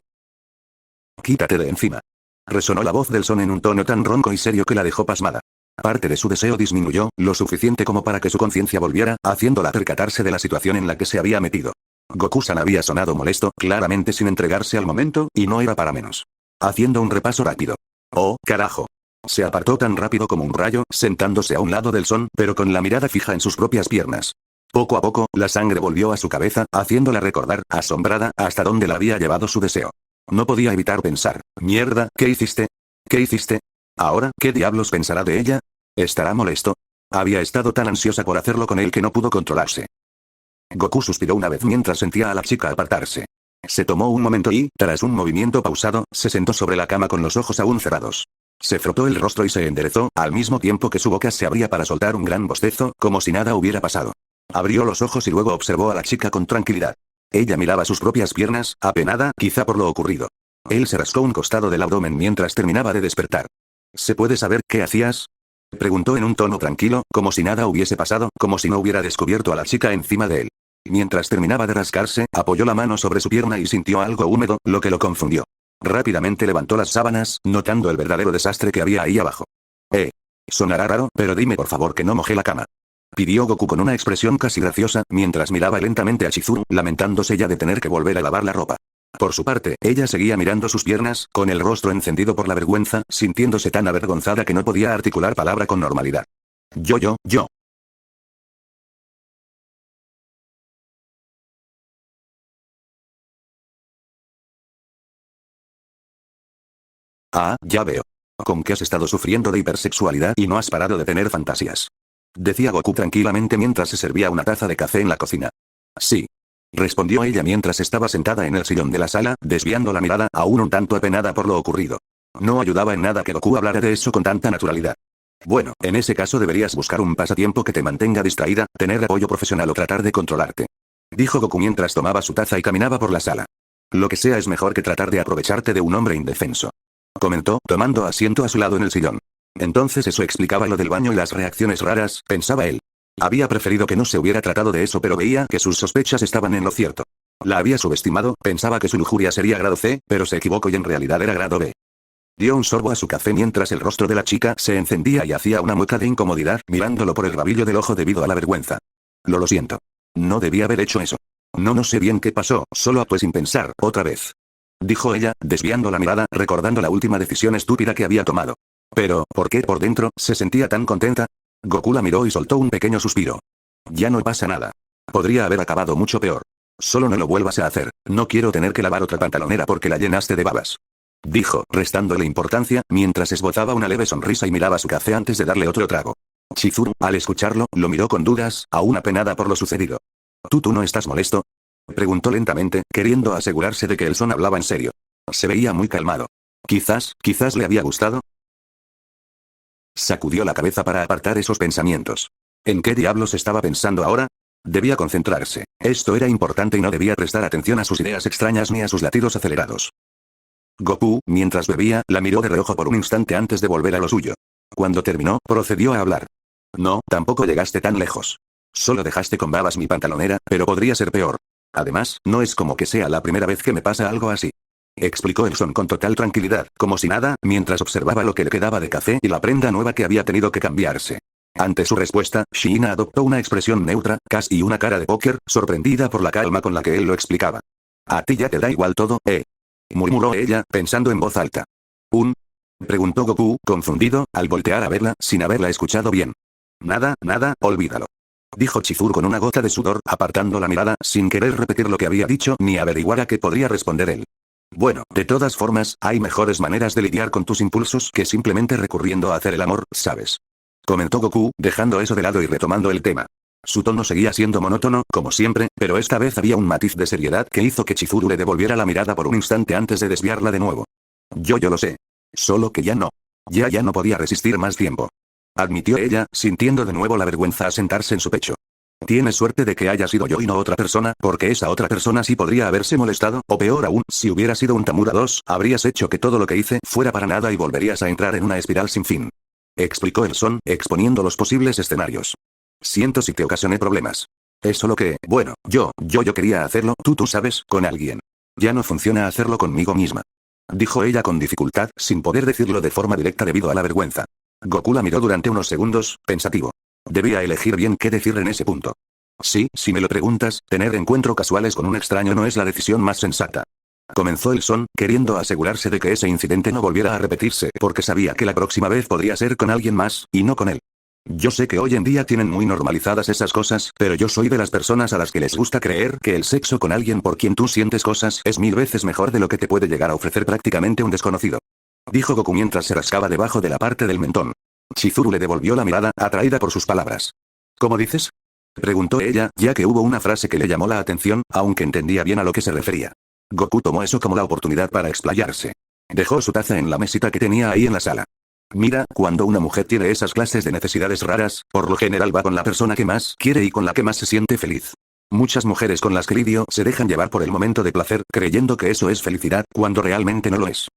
«Quítate de encima». Resonó la voz del son en un tono tan ronco y serio que la dejó pasmada. Parte de su deseo disminuyó, lo suficiente como para que su conciencia volviera, haciéndola percatarse de la situación en la que se había metido. Goku-san había sonado molesto, claramente sin entregarse al momento, y no era para menos. Haciendo un repaso rápido. «Oh, carajo». Se apartó tan rápido como un rayo, sentándose a un lado del son, pero con la mirada fija en sus propias piernas. Poco a poco, la sangre volvió a su cabeza, haciéndola recordar, asombrada, hasta dónde la había llevado su deseo. No podía evitar pensar, «Mierda, ¿qué hiciste? ¿Qué hiciste? Ahora, ¿qué diablos pensará de ella? ¿Estará molesto?» Había estado tan ansiosa por hacerlo con él que no pudo controlarse. Goku suspiró una vez mientras sentía a la chica apartarse. Se tomó un momento y, tras un movimiento pausado, se sentó sobre la cama con los ojos aún cerrados. Se frotó el rostro y se enderezó, al mismo tiempo que su boca se abría para soltar un gran bostezo, como si nada hubiera pasado. Abrió los ojos y luego observó a la chica con tranquilidad. Ella miraba sus propias piernas, apenada, quizá por lo ocurrido. Él se rascó un costado del abdomen mientras terminaba de despertar. «¿Se puede saber qué hacías?», preguntó en un tono tranquilo, como si nada hubiese pasado, como si no hubiera descubierto a la chica encima de él. Mientras terminaba de rascarse, apoyó la mano sobre su pierna y sintió algo húmedo, lo que lo confundió. Rápidamente levantó las sábanas, notando el verdadero desastre que había ahí abajo. Sonará raro, pero dime por favor que no mojé la cama», pidió Goku con una expresión casi graciosa, mientras miraba lentamente a Chizuru, lamentándose ya de tener que volver a lavar la ropa. Por su parte, ella seguía mirando sus piernas, con el rostro encendido por la vergüenza, sintiéndose tan avergonzada que no podía articular palabra con normalidad. Yo. Ah, ya veo. ¿Con qué has estado sufriendo de hipersexualidad y no has parado de tener fantasías?, decía Goku tranquilamente mientras se servía una taza de café en la cocina. Sí. Respondió ella mientras estaba sentada en el sillón de la sala, desviando la mirada, aún un tanto apenada por lo ocurrido. No ayudaba en nada que Goku hablara de eso con tanta naturalidad. Bueno, en ese caso deberías buscar un pasatiempo que te mantenga distraída, tener apoyo profesional o tratar de controlarte. Dijo Goku mientras tomaba su taza y caminaba por la sala. Lo que sea es mejor que tratar de aprovecharte de un hombre indefenso. Comentó, tomando asiento a su lado en el sillón. Entonces eso explicaba lo del baño y las reacciones raras, pensaba él. Había preferido que no se hubiera tratado de eso, pero veía que sus sospechas estaban en lo cierto. La había subestimado, pensaba que su lujuria sería grado C, pero se equivocó y en realidad era grado B. Dio un sorbo a su café mientras el rostro de la chica se encendía y hacía una mueca de incomodidad, mirándolo por el rabillo del ojo debido a la vergüenza. Lo siento. No debía haber hecho eso. No sé bien qué pasó, solo actué sin pensar, otra vez. Dijo ella, desviando la mirada, recordando la última decisión estúpida que había tomado. Pero, ¿por qué por dentro se sentía tan contenta? Goku la miró y soltó un pequeño suspiro. Ya no pasa nada. Podría haber acabado mucho peor. Solo no lo vuelvas a hacer, no quiero tener que lavar otra pantalonera porque la llenaste de babas. Dijo, restándole importancia, mientras esbozaba una leve sonrisa y miraba su café antes de darle otro trago. Chizuru, al escucharlo, lo miró con dudas, aún apenada por lo sucedido. ¿Tú no estás molesto?, preguntó lentamente, queriendo asegurarse de que el son hablaba en serio. Se veía muy calmado. Quizás le había gustado. Sacudió la cabeza para apartar esos pensamientos. ¿En qué diablos estaba pensando ahora? Debía concentrarse. Esto era importante y no debía prestar atención a sus ideas extrañas ni a sus latidos acelerados. Goku, mientras bebía, la miró de reojo por un instante antes de volver a lo suyo. Cuando terminó, procedió a hablar. No, tampoco llegaste tan lejos. Solo dejaste con babas mi pantalonera, pero podría ser peor. Además, no es como que sea la primera vez que me pasa algo así. explicó el Son con total tranquilidad, como si nada, mientras observaba lo que le quedaba de café y la prenda nueva que había tenido que cambiarse. Ante su respuesta, Shiina adoptó una expresión neutra, casi una cara de póker, sorprendida por la calma con la que él lo explicaba. «A ti ya te da igual todo, ¿eh?», murmuró ella, pensando en voz alta. Preguntó Goku, confundido, al voltear a verla, sin haberla escuchado bien. Nada, olvídalo. Dijo Chizuru con una gota de sudor, apartando la mirada, sin querer repetir lo que había dicho ni averiguar a qué podría responder él. Bueno, de todas formas, hay mejores maneras de lidiar con tus impulsos que simplemente recurriendo a hacer el amor, ¿sabes? Comentó Goku, dejando eso de lado y retomando el tema. Su tono seguía siendo monótono, como siempre, pero esta vez había un matiz de seriedad que hizo que Chizuru le devolviera la mirada por un instante antes de desviarla de nuevo. Yo lo sé. Solo que ya no. Ya no podía resistir más tiempo. Admitió ella, sintiendo de nuevo la vergüenza asentarse en su pecho. Tienes suerte de que haya sido yo y no otra persona, porque esa otra persona sí podría haberse molestado, o peor aún, si hubiera sido un Tamura 2, habrías hecho que todo lo que hice fuera para nada y volverías a entrar en una espiral sin fin. Explicó el Son, exponiendo los posibles escenarios. Siento si te ocasioné problemas. Es solo que, bueno, yo quería hacerlo, tú sabes, con alguien. Ya no funciona hacerlo conmigo misma. Dijo ella con dificultad, sin poder decirlo de forma directa debido a la vergüenza. Goku la miró durante unos segundos, pensativo. Debía elegir bien qué decir en ese punto. Sí, si me lo preguntas, tener encuentros casuales con un extraño no es la decisión más sensata. Comenzó el Son, queriendo asegurarse de que ese incidente no volviera a repetirse, porque sabía que la próxima vez podría ser con alguien más, y no con él. Yo sé que hoy en día tienen muy normalizadas esas cosas, pero yo soy de las personas a las que les gusta creer que el sexo con alguien por quien tú sientes cosas es 1000 veces mejor de lo que te puede llegar a ofrecer prácticamente un desconocido. Dijo Goku mientras se rascaba debajo de la parte del mentón. Chizuru le devolvió la mirada, atraída por sus palabras. ¿Cómo dices? Preguntó ella, ya que hubo una frase que le llamó la atención, aunque entendía bien a lo que se refería. Goku tomó eso como la oportunidad para explayarse. Dejó su taza en la mesita que tenía ahí en la sala. Mira, cuando una mujer tiene esas clases de necesidades raras, por lo general va con la persona que más quiere y con la que más se siente feliz. Muchas mujeres con las que lidio se dejan llevar por el momento de placer, creyendo que eso es felicidad, cuando realmente no lo es.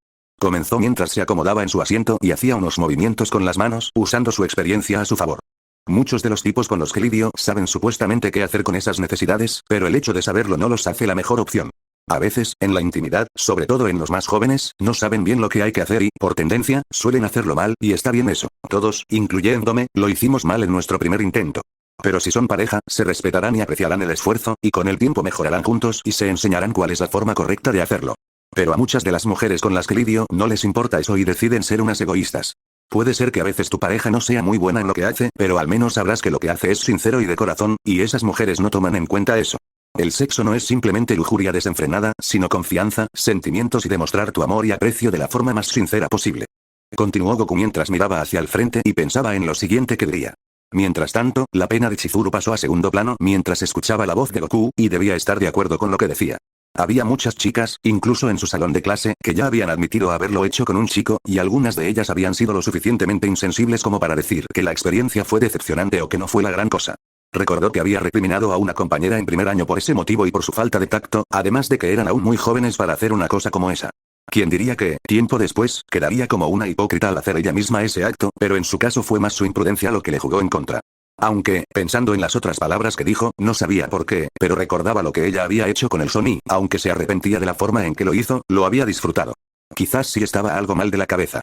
Comenzó mientras se acomodaba en su asiento y hacía unos movimientos con las manos, usando su experiencia a su favor. Muchos de los tipos con los que lidio saben supuestamente qué hacer con esas necesidades, pero el hecho de saberlo no los hace la mejor opción. A veces, en la intimidad, sobre todo en los más jóvenes, no saben bien lo que hay que hacer y, por tendencia, suelen hacerlo mal, y está bien eso. Todos, incluyéndome, lo hicimos mal en nuestro primer intento. Pero si son pareja, se respetarán y apreciarán el esfuerzo, y con el tiempo mejorarán juntos y se enseñarán cuál es la forma correcta de hacerlo. Pero a muchas de las mujeres con las que lidio no les importa eso y deciden ser unas egoístas. Puede ser que a veces tu pareja no sea muy buena en lo que hace, pero al menos sabrás que lo que hace es sincero y de corazón, y esas mujeres no toman en cuenta eso. El sexo no es simplemente lujuria desenfrenada, sino confianza, sentimientos y demostrar tu amor y aprecio de la forma más sincera posible. Continuó Goku mientras miraba hacia el frente y pensaba en lo siguiente que diría. Mientras tanto, la pena de Chizuru pasó a segundo plano mientras escuchaba la voz de Goku, y debía estar de acuerdo con lo que decía. Había muchas chicas, incluso en su salón de clase, que ya habían admitido haberlo hecho con un chico, y algunas de ellas habían sido lo suficientemente insensibles como para decir que la experiencia fue decepcionante o que no fue la gran cosa. Recordó que había recriminado a una compañera en primer año por ese motivo y por su falta de tacto, además de que eran aún muy jóvenes para hacer una cosa como esa. ¿Quién diría que, tiempo después, quedaría como una hipócrita al hacer ella misma ese acto? Pero en su caso fue más su imprudencia lo que le jugó en contra. Aunque, pensando en las otras palabras que dijo, no sabía por qué, pero recordaba lo que ella había hecho con el Son y, aunque se arrepentía de la forma en que lo hizo, lo había disfrutado. Quizás sí estaba algo mal de la cabeza.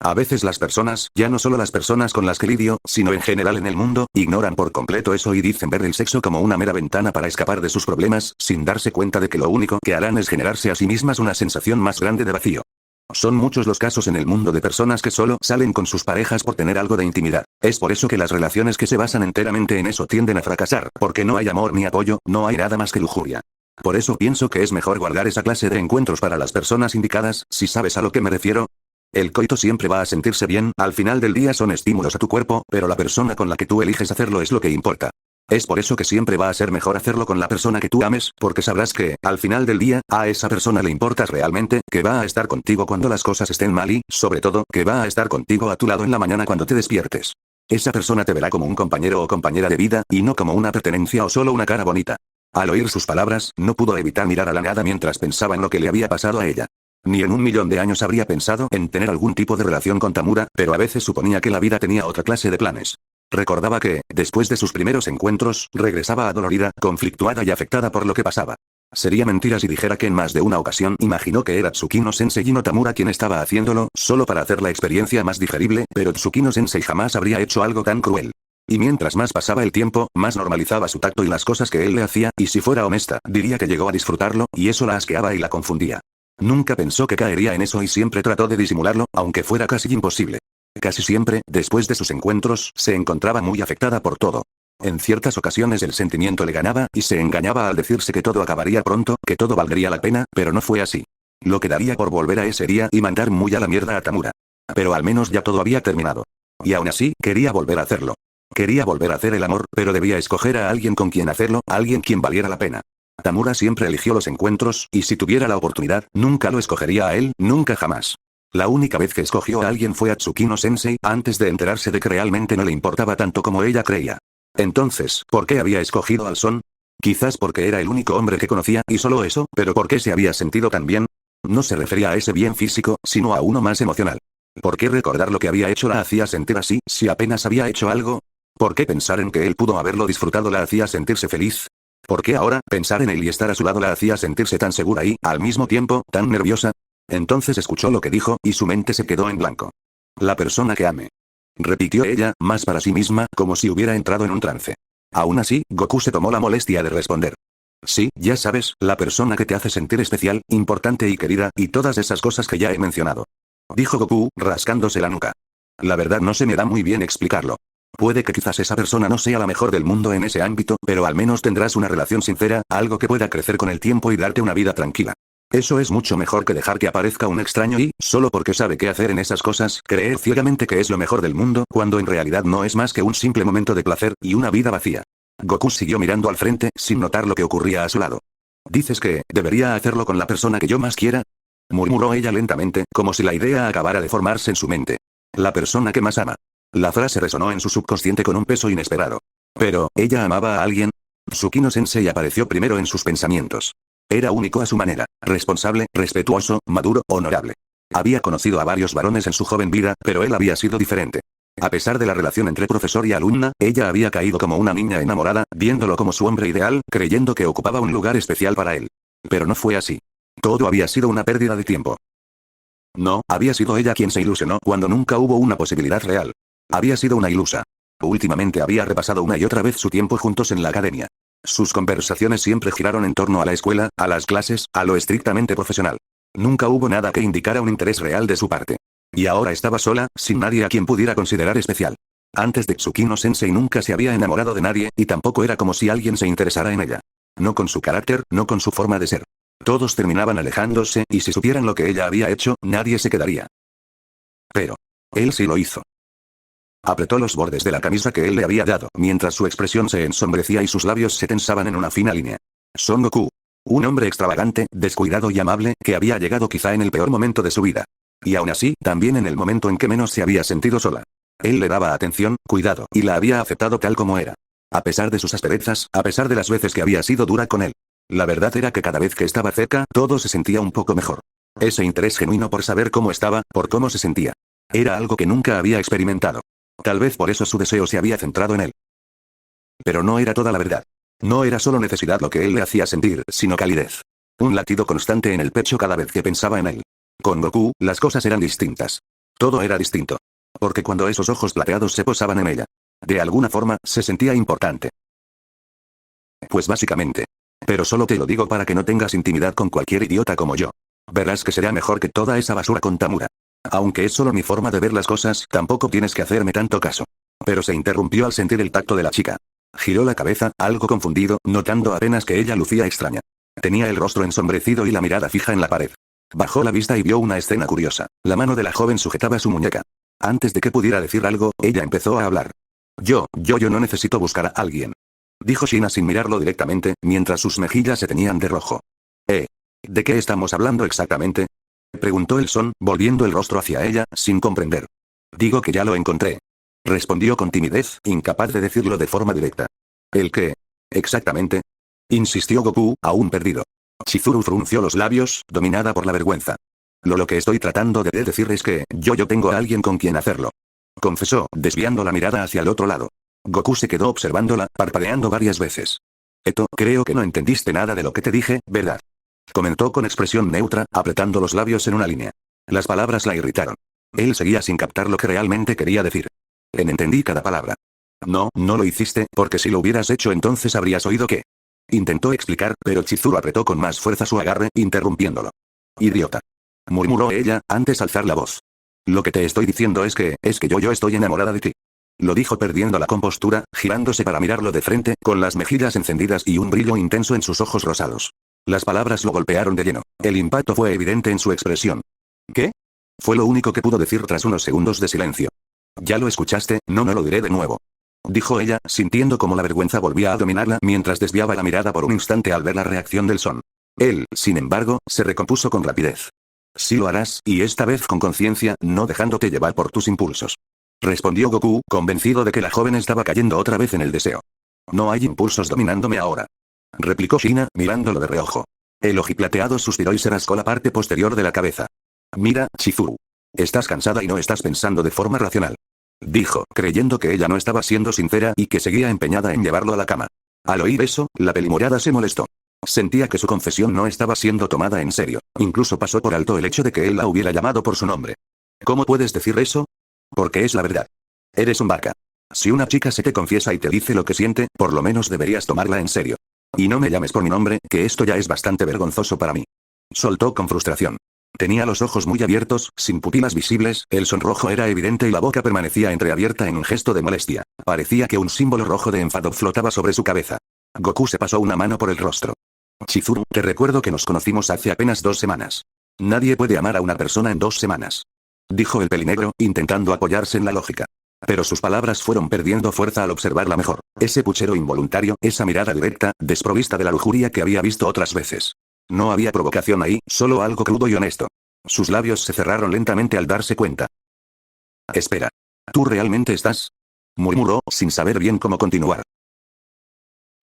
A veces las personas, ya no solo las personas con las que lidio, sino en general en el mundo, ignoran por completo eso y dicen ver el sexo como una mera ventana para escapar de sus problemas, sin darse cuenta de que lo único que harán es generarse a sí mismas una sensación más grande de vacío. Son muchos los casos en el mundo de personas que solo salen con sus parejas por tener algo de intimidad. Es por eso que las relaciones que se basan enteramente en eso tienden a fracasar, porque no hay amor ni apoyo, no hay nada más que lujuria. Por eso pienso que es mejor guardar esa clase de encuentros para las personas indicadas, si sabes a lo que me refiero. El coito siempre va a sentirse bien, al final del día son estímulos a tu cuerpo, pero la persona con la que tú eliges hacerlo es lo que importa. Es por eso que siempre va a ser mejor hacerlo con la persona que tú ames, porque sabrás que, al final del día, a esa persona le importas realmente, que va a estar contigo cuando las cosas estén mal y, sobre todo, que va a estar contigo a tu lado en la mañana cuando te despiertes. Esa persona te verá como un compañero o compañera de vida, y no como una pertenencia o solo una cara bonita. Al oír sus palabras, no pudo evitar mirar a la nada mientras pensaba en lo que le había pasado a ella. Ni en 1.000.000 de años habría pensado en tener algún tipo de relación con Tamura, pero a veces suponía que la vida tenía otra clase de planes. Recordaba que, después de sus primeros encuentros, regresaba adolorida, conflictuada y afectada por lo que pasaba. Sería mentira si dijera que en más de una ocasión imaginó que era Tsukino Sensei y no Tamura quien estaba haciéndolo, solo para hacer la experiencia más digerible, pero Tsukino Sensei jamás habría hecho algo tan cruel. Y mientras más pasaba el tiempo, más normalizaba su tacto y las cosas que él le hacía, y si fuera honesta, diría que llegó a disfrutarlo, y eso la asqueaba y la confundía. Nunca pensó que caería en eso y siempre trató de disimularlo, aunque fuera casi imposible. Casi siempre, después de sus encuentros, se encontraba muy afectada por todo. En ciertas ocasiones el sentimiento le ganaba, y se engañaba al decirse que todo acabaría pronto, que todo valdría la pena, pero no fue así. Lo que daría por volver a ese día y mandar muy a la mierda a Tamura. Pero al menos ya todo había terminado. Y aún así, quería volver a hacerlo. Quería volver a hacer el amor, pero debía escoger a alguien con quien hacerlo, alguien quien valiera la pena. Tamura siempre eligió los encuentros, y si tuviera la oportunidad, nunca lo escogería a él, nunca jamás. La única vez que escogió a alguien fue a Tsukino Sensei, antes de enterarse de que realmente no le importaba tanto como ella creía. Entonces, ¿por qué había escogido al Son? Quizás porque era el único hombre que conocía, y solo eso, pero ¿por qué se había sentido tan bien? No se refería a ese bien físico, sino a uno más emocional. ¿Por qué recordar lo que había hecho la hacía sentir así, si apenas había hecho algo? ¿Por qué pensar en que él pudo haberlo disfrutado la hacía sentirse feliz? ¿Por qué ahora, pensar en él y estar a su lado la hacía sentirse tan segura y, al mismo tiempo, tan nerviosa? Entonces escuchó lo que dijo, y su mente se quedó en blanco. La persona que ame. Repitió ella, más para sí misma, como si hubiera entrado en un trance. Aún así, Goku se tomó la molestia de responder. Sí, ya sabes, la persona que te hace sentir especial, importante y querida, y todas esas cosas que ya he mencionado. Dijo Goku, rascándose la nuca. La verdad no se me da muy bien explicarlo. Puede que quizás esa persona no sea la mejor del mundo en ese ámbito, pero al menos tendrás una relación sincera, algo que pueda crecer con el tiempo y darte una vida tranquila. Eso es mucho mejor que dejar que aparezca un extraño y, solo porque sabe qué hacer en esas cosas, creer ciegamente que es lo mejor del mundo, cuando en realidad no es más que un simple momento de placer, y una vida vacía. Goku siguió mirando al frente, sin notar lo que ocurría a su lado. ¿Dices que, debería hacerlo con la persona que yo más quiera? Murmuró ella lentamente, como si la idea acabara de formarse en su mente. La persona que más ama. La frase resonó en su subconsciente con un peso inesperado. Pero, ¿ella amaba a alguien? Tsukino Sensei apareció primero en sus pensamientos. Era único a su manera, responsable, respetuoso, maduro, honorable. Había conocido a varios varones en su joven vida, pero él había sido diferente. A pesar de la relación entre profesor y alumna, ella había caído como una niña enamorada, viéndolo como su hombre ideal, creyendo que ocupaba un lugar especial para él. Pero no fue así. Todo había sido una pérdida de tiempo. No, había sido ella quien se ilusionó cuando nunca hubo una posibilidad real. Había sido una ilusa. Últimamente había repasado una y otra vez su tiempo juntos en la academia. Sus conversaciones siempre giraron en torno a la escuela, a las clases, a lo estrictamente profesional. Nunca hubo nada que indicara un interés real de su parte. Y ahora estaba sola, sin nadie a quien pudiera considerar especial. Antes de Tsukino Sensei nunca se había enamorado de nadie, y tampoco era como si alguien se interesara en ella. No con su carácter, no con su forma de ser. Todos terminaban alejándose, y si supieran lo que ella había hecho, nadie se quedaría. Pero él sí lo hizo. Apretó los bordes de la camisa que él le había dado, mientras su expresión se ensombrecía y sus labios se tensaban en una fina línea. Son Goku. Un hombre extravagante, descuidado y amable, que había llegado quizá en el peor momento de su vida. Y aún así, también en el momento en que menos se había sentido sola. Él le daba atención, cuidado, y la había aceptado tal como era. A pesar de sus asperezas, a pesar de las veces que había sido dura con él. La verdad era que cada vez que estaba cerca, todo se sentía un poco mejor. Ese interés genuino por saber cómo estaba, por cómo se sentía. Era algo que nunca había experimentado. Tal vez por eso su deseo se había centrado en él. Pero no era toda la verdad. No era solo necesidad lo que él le hacía sentir, sino calidez. Un latido constante en el pecho cada vez que pensaba en él. Con Goku, las cosas eran distintas. Todo era distinto. Porque cuando esos ojos plateados se posaban en ella, de alguna forma, se sentía importante. Pues básicamente. Pero solo te lo digo para que no tengas intimidad con cualquier idiota como yo. Verás que será mejor que toda esa basura con Tamura. Aunque es solo mi forma de ver las cosas, tampoco tienes que hacerme tanto caso. Pero se interrumpió al sentir el tacto de la chica. Giró la cabeza, algo confundido, notando apenas que ella lucía extraña. Tenía el rostro ensombrecido y la mirada fija en la pared. Bajó la vista y vio una escena curiosa. La mano de la joven sujetaba su muñeca. Antes de que pudiera decir algo, ella empezó a hablar. Yo no necesito buscar a alguien. Dijo Shina sin mirarlo directamente, mientras sus mejillas se teñían de rojo. ¿De qué estamos hablando exactamente? Preguntó el Son, volviendo el rostro hacia ella, sin comprender. Digo que ya lo encontré. Respondió con timidez, incapaz de decirlo de forma directa. ¿El qué? Exactamente. Insistió Goku, aún perdido. Chizuru frunció los labios, dominada por la vergüenza. Lo que estoy tratando de decir es que, yo tengo a alguien con quien hacerlo. Confesó, desviando la mirada hacia el otro lado. Goku se quedó observándola, parpadeando varias veces. Eto, creo que no entendiste nada de lo que te dije, ¿verdad? Comentó con expresión neutra, apretando los labios en una línea. Las palabras la irritaron. Él seguía sin captar lo que realmente quería decir. Entendí cada palabra. No, no lo hiciste, porque si lo hubieras hecho entonces habrías oído que... Intentó explicar, pero Chizuru apretó con más fuerza su agarre, interrumpiéndolo. Idiota. Murmuró ella, antes de alzar la voz. Lo que te estoy diciendo es que yo estoy enamorada de ti. Lo dijo perdiendo la compostura, girándose para mirarlo de frente, con las mejillas encendidas y un brillo intenso en sus ojos rosados. Las palabras lo golpearon de lleno. El impacto fue evidente en su expresión. ¿Qué? Fue lo único que pudo decir tras unos segundos de silencio. Ya lo escuchaste, no lo diré de nuevo. Dijo ella, sintiendo como la vergüenza volvía a dominarla mientras desviaba la mirada por un instante al ver la reacción del son. Él, sin embargo, se recompuso con rapidez. Sí lo harás, y esta vez con conciencia, no dejándote llevar por tus impulsos. Respondió Goku, convencido de que la joven estaba cayendo otra vez en el deseo. No hay impulsos dominándome ahora. Replicó Shina, mirándolo de reojo. El ojiplateado suspiró y se rascó la parte posterior de la cabeza. Mira, Chizuru. Estás cansada y no estás pensando de forma racional. Dijo, creyendo que ella no estaba siendo sincera y que seguía empeñada en llevarlo a la cama. Al oír eso, la pelimorada se molestó. Sentía que su confesión no estaba siendo tomada en serio. Incluso pasó por alto el hecho de que él la hubiera llamado por su nombre. ¿Cómo puedes decir eso? Porque es la verdad. Eres un vaca. Si una chica se te confiesa y te dice lo que siente, por lo menos deberías tomarla en serio. Y no me llames por mi nombre, que esto ya es bastante vergonzoso para mí. Soltó con frustración. Tenía los ojos muy abiertos, sin pupilas visibles, el sonrojo era evidente y la boca permanecía entreabierta en un gesto de molestia. Parecía que un símbolo rojo de enfado flotaba sobre su cabeza. Goku se pasó una mano por el rostro. Chizuru, te recuerdo que nos conocimos hace apenas 2 semanas. Nadie puede amar a una persona en 2 semanas. Dijo el pelinegro, intentando apoyarse en la lógica. Pero sus palabras fueron perdiendo fuerza al observarla mejor. Ese puchero involuntario, esa mirada directa, desprovista de la lujuria que había visto otras veces. No había provocación ahí, solo algo crudo y honesto. Sus labios se cerraron lentamente al darse cuenta. Espera. ¿Tú realmente estás? Murmuró, sin saber bien cómo continuar.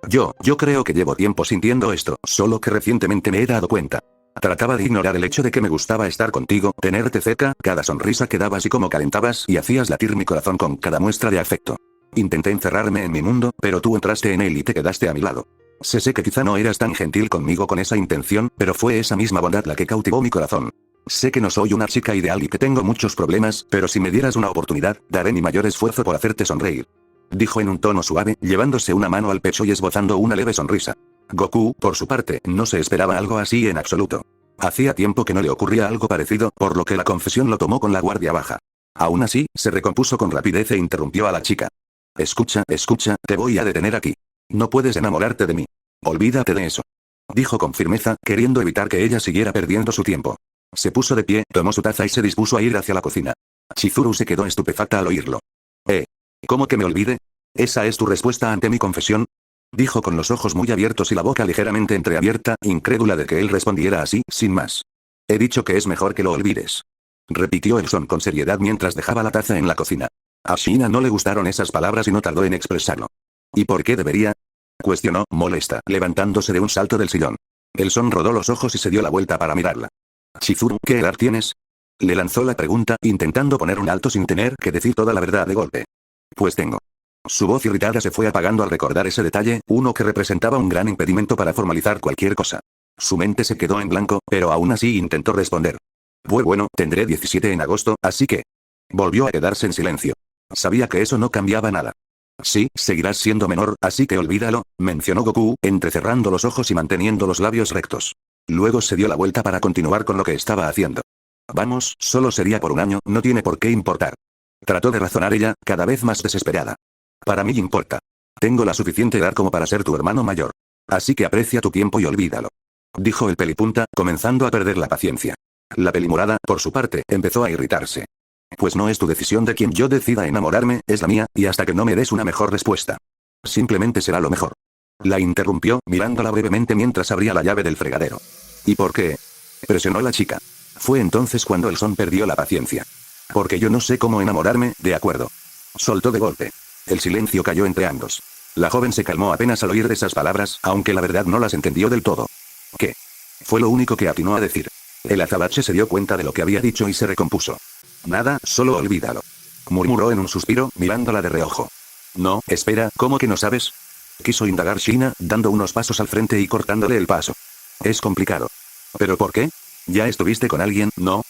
Yo creo que llevo tiempo sintiendo esto, solo que recientemente me he dado cuenta. Trataba de ignorar el hecho de que me gustaba estar contigo, tenerte cerca, cada sonrisa que dabas y cómo calentabas y hacías latir mi corazón con cada muestra de afecto. Intenté encerrarme en mi mundo, pero tú entraste en él y te quedaste a mi lado. Sé que quizá no eras tan gentil conmigo con esa intención, pero fue esa misma bondad la que cautivó mi corazón. Sé que no soy una chica ideal y que tengo muchos problemas, pero si me dieras una oportunidad, daré mi mayor esfuerzo por hacerte sonreír. Dijo en un tono suave, llevándose una mano al pecho y esbozando una leve sonrisa. Goku, por su parte, no se esperaba algo así en absoluto. Hacía tiempo que no le ocurría algo parecido, por lo que la confesión lo tomó con la guardia baja. Aún así, se recompuso con rapidez e interrumpió a la chica. Escucha, te voy a detener aquí. No puedes enamorarte de mí. Olvídate de eso. Dijo con firmeza, queriendo evitar que ella siguiera perdiendo su tiempo. Se puso de pie, tomó su taza y se dispuso a ir hacia la cocina. Chizuru se quedó estupefacta al oírlo. ¿Cómo que me olvide? ¿Esa es tu respuesta ante mi confesión? Dijo con los ojos muy abiertos y la boca ligeramente entreabierta, incrédula de que él respondiera así, sin más. He dicho que es mejor que lo olvides. Repitió el son con seriedad mientras dejaba la taza en la cocina. A Shina no le gustaron esas palabras y no tardó en expresarlo. ¿Y por qué debería? Cuestionó, molesta, levantándose de un salto del sillón. El son rodó los ojos y se dio la vuelta para mirarla. Chizuru, ¿qué edad tienes? Le lanzó la pregunta, intentando poner un alto sin tener que decir toda la verdad de golpe. Pues tengo. Su voz irritada se fue apagando al recordar ese detalle, uno que representaba un gran impedimento para formalizar cualquier cosa. Su mente se quedó en blanco, pero aún así intentó responder. Bueno, tendré 17 en agosto, así que... Volvió a quedarse en silencio. Sabía que eso no cambiaba nada. Sí, seguirás siendo menor, así que olvídalo, mencionó Goku, entrecerrando los ojos y manteniendo los labios rectos. Luego se dio la vuelta para continuar con lo que estaba haciendo. Vamos, solo sería por un año, no tiene por qué importar. Trató de razonar ella, cada vez más desesperada. Para mí importa. Tengo la suficiente edad como para ser tu hermano mayor. Así que aprecia tu tiempo y olvídalo. Dijo el pelipunta, comenzando a perder la paciencia. La pelimorada, por su parte, empezó a irritarse. Pues no es tu decisión de quien yo decida enamorarme, es la mía, y hasta que no me des una mejor respuesta. Simplemente será lo mejor. La interrumpió, mirándola brevemente mientras abría la llave del fregadero. ¿Y por qué? Presionó la chica. Fue entonces cuando el son perdió la paciencia. Porque yo no sé cómo enamorarme, de acuerdo. Soltó de golpe. El silencio cayó entre ambos. La joven se calmó apenas al oír esas palabras, aunque la verdad no las entendió del todo. ¿Qué? Fue lo único que atinó a decir. El azabache se dio cuenta de lo que había dicho y se recompuso. Nada, solo olvídalo. Murmuró en un suspiro, mirándola de reojo. No, espera, ¿cómo que no sabes? Quiso indagar Shina, dando unos pasos al frente y cortándole el paso. Es complicado. ¿Pero por qué? ¿Ya estuviste con alguien, no?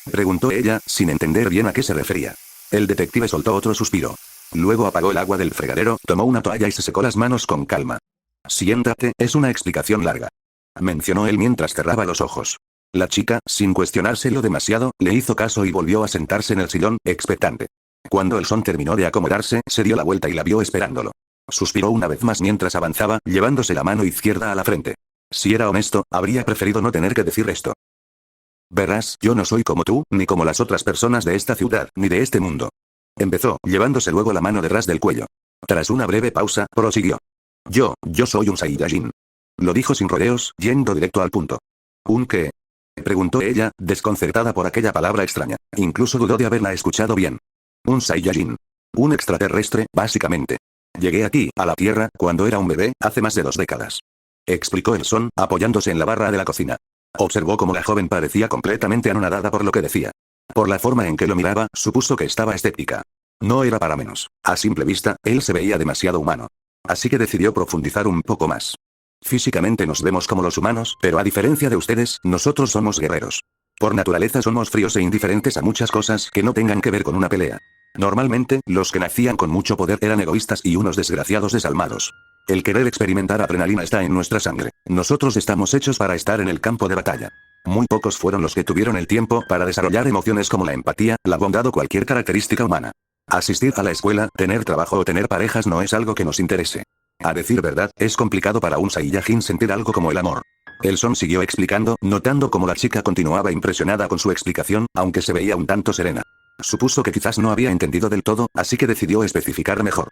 Preguntó ella, sin entender bien a qué se refería. El detective soltó otro suspiro. Luego apagó el agua del fregadero, tomó una toalla y se secó las manos con calma. Siéntate, es una explicación larga. Mencionó él mientras cerraba los ojos. La chica, sin cuestionárselo demasiado, le hizo caso y volvió a sentarse en el sillón, expectante. Cuando el son terminó de acomodarse, se dio la vuelta y la vio esperándolo. Suspiró una vez más mientras avanzaba, llevándose la mano izquierda a la frente. Si era honesto, habría preferido no tener que decir esto. Verás, yo no soy como tú, ni como las otras personas de esta ciudad, ni de este mundo. Empezó, llevándose luego la mano detrás del cuello. Tras una breve pausa, prosiguió. Yo soy un Saiyajin. Lo dijo sin rodeos, yendo directo al punto. ¿Un qué? Preguntó ella, desconcertada por aquella palabra extraña. Incluso dudó de haberla escuchado bien. Un Saiyajin. Un extraterrestre, básicamente. Llegué aquí, a la Tierra, cuando era un bebé, hace más de 2 décadas. Explicó el son, apoyándose en la barra de la cocina. Observó cómo la joven parecía completamente anonadada por lo que decía. Por la forma en que lo miraba, supuso que estaba escéptica. No era para menos. A simple vista, él se veía demasiado humano. Así que decidió profundizar un poco más. Físicamente nos vemos como los humanos, pero a diferencia de ustedes, nosotros somos guerreros. Por naturaleza somos fríos e indiferentes a muchas cosas que no tengan que ver con una pelea. Normalmente, los que nacían con mucho poder eran egoístas y unos desgraciados desalmados. El querer experimentar adrenalina está en nuestra sangre. Nosotros estamos hechos para estar en el campo de batalla. Muy pocos fueron los que tuvieron el tiempo para desarrollar emociones como la empatía, la bondad o cualquier característica humana. Asistir a la escuela, tener trabajo o tener parejas no es algo que nos interese. A decir verdad, es complicado para un Saiyajin sentir algo como el amor. El son siguió explicando, notando cómo la chica continuaba impresionada con su explicación, aunque se veía un tanto serena. Supuso que quizás no había entendido del todo, así que decidió especificar mejor.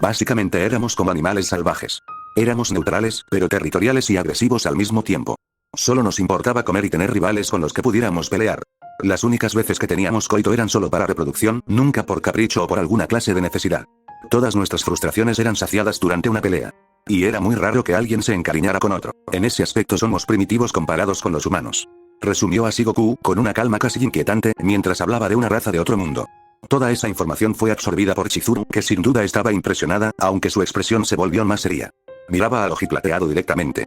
Básicamente éramos como animales salvajes. Éramos neutrales, pero territoriales y agresivos al mismo tiempo. Solo nos importaba comer y tener rivales con los que pudiéramos pelear. Las únicas veces que teníamos coito eran solo para reproducción, nunca por capricho o por alguna clase de necesidad. Todas nuestras frustraciones eran saciadas durante una pelea. Y era muy raro que alguien se encariñara con otro. En ese aspecto somos primitivos comparados con los humanos. Resumió así Goku, con una calma casi inquietante, mientras hablaba de una raza de otro mundo. Toda esa información fue absorbida por Chizuru, que sin duda estaba impresionada, aunque su expresión se volvió más seria. Miraba al ojiplateado directamente.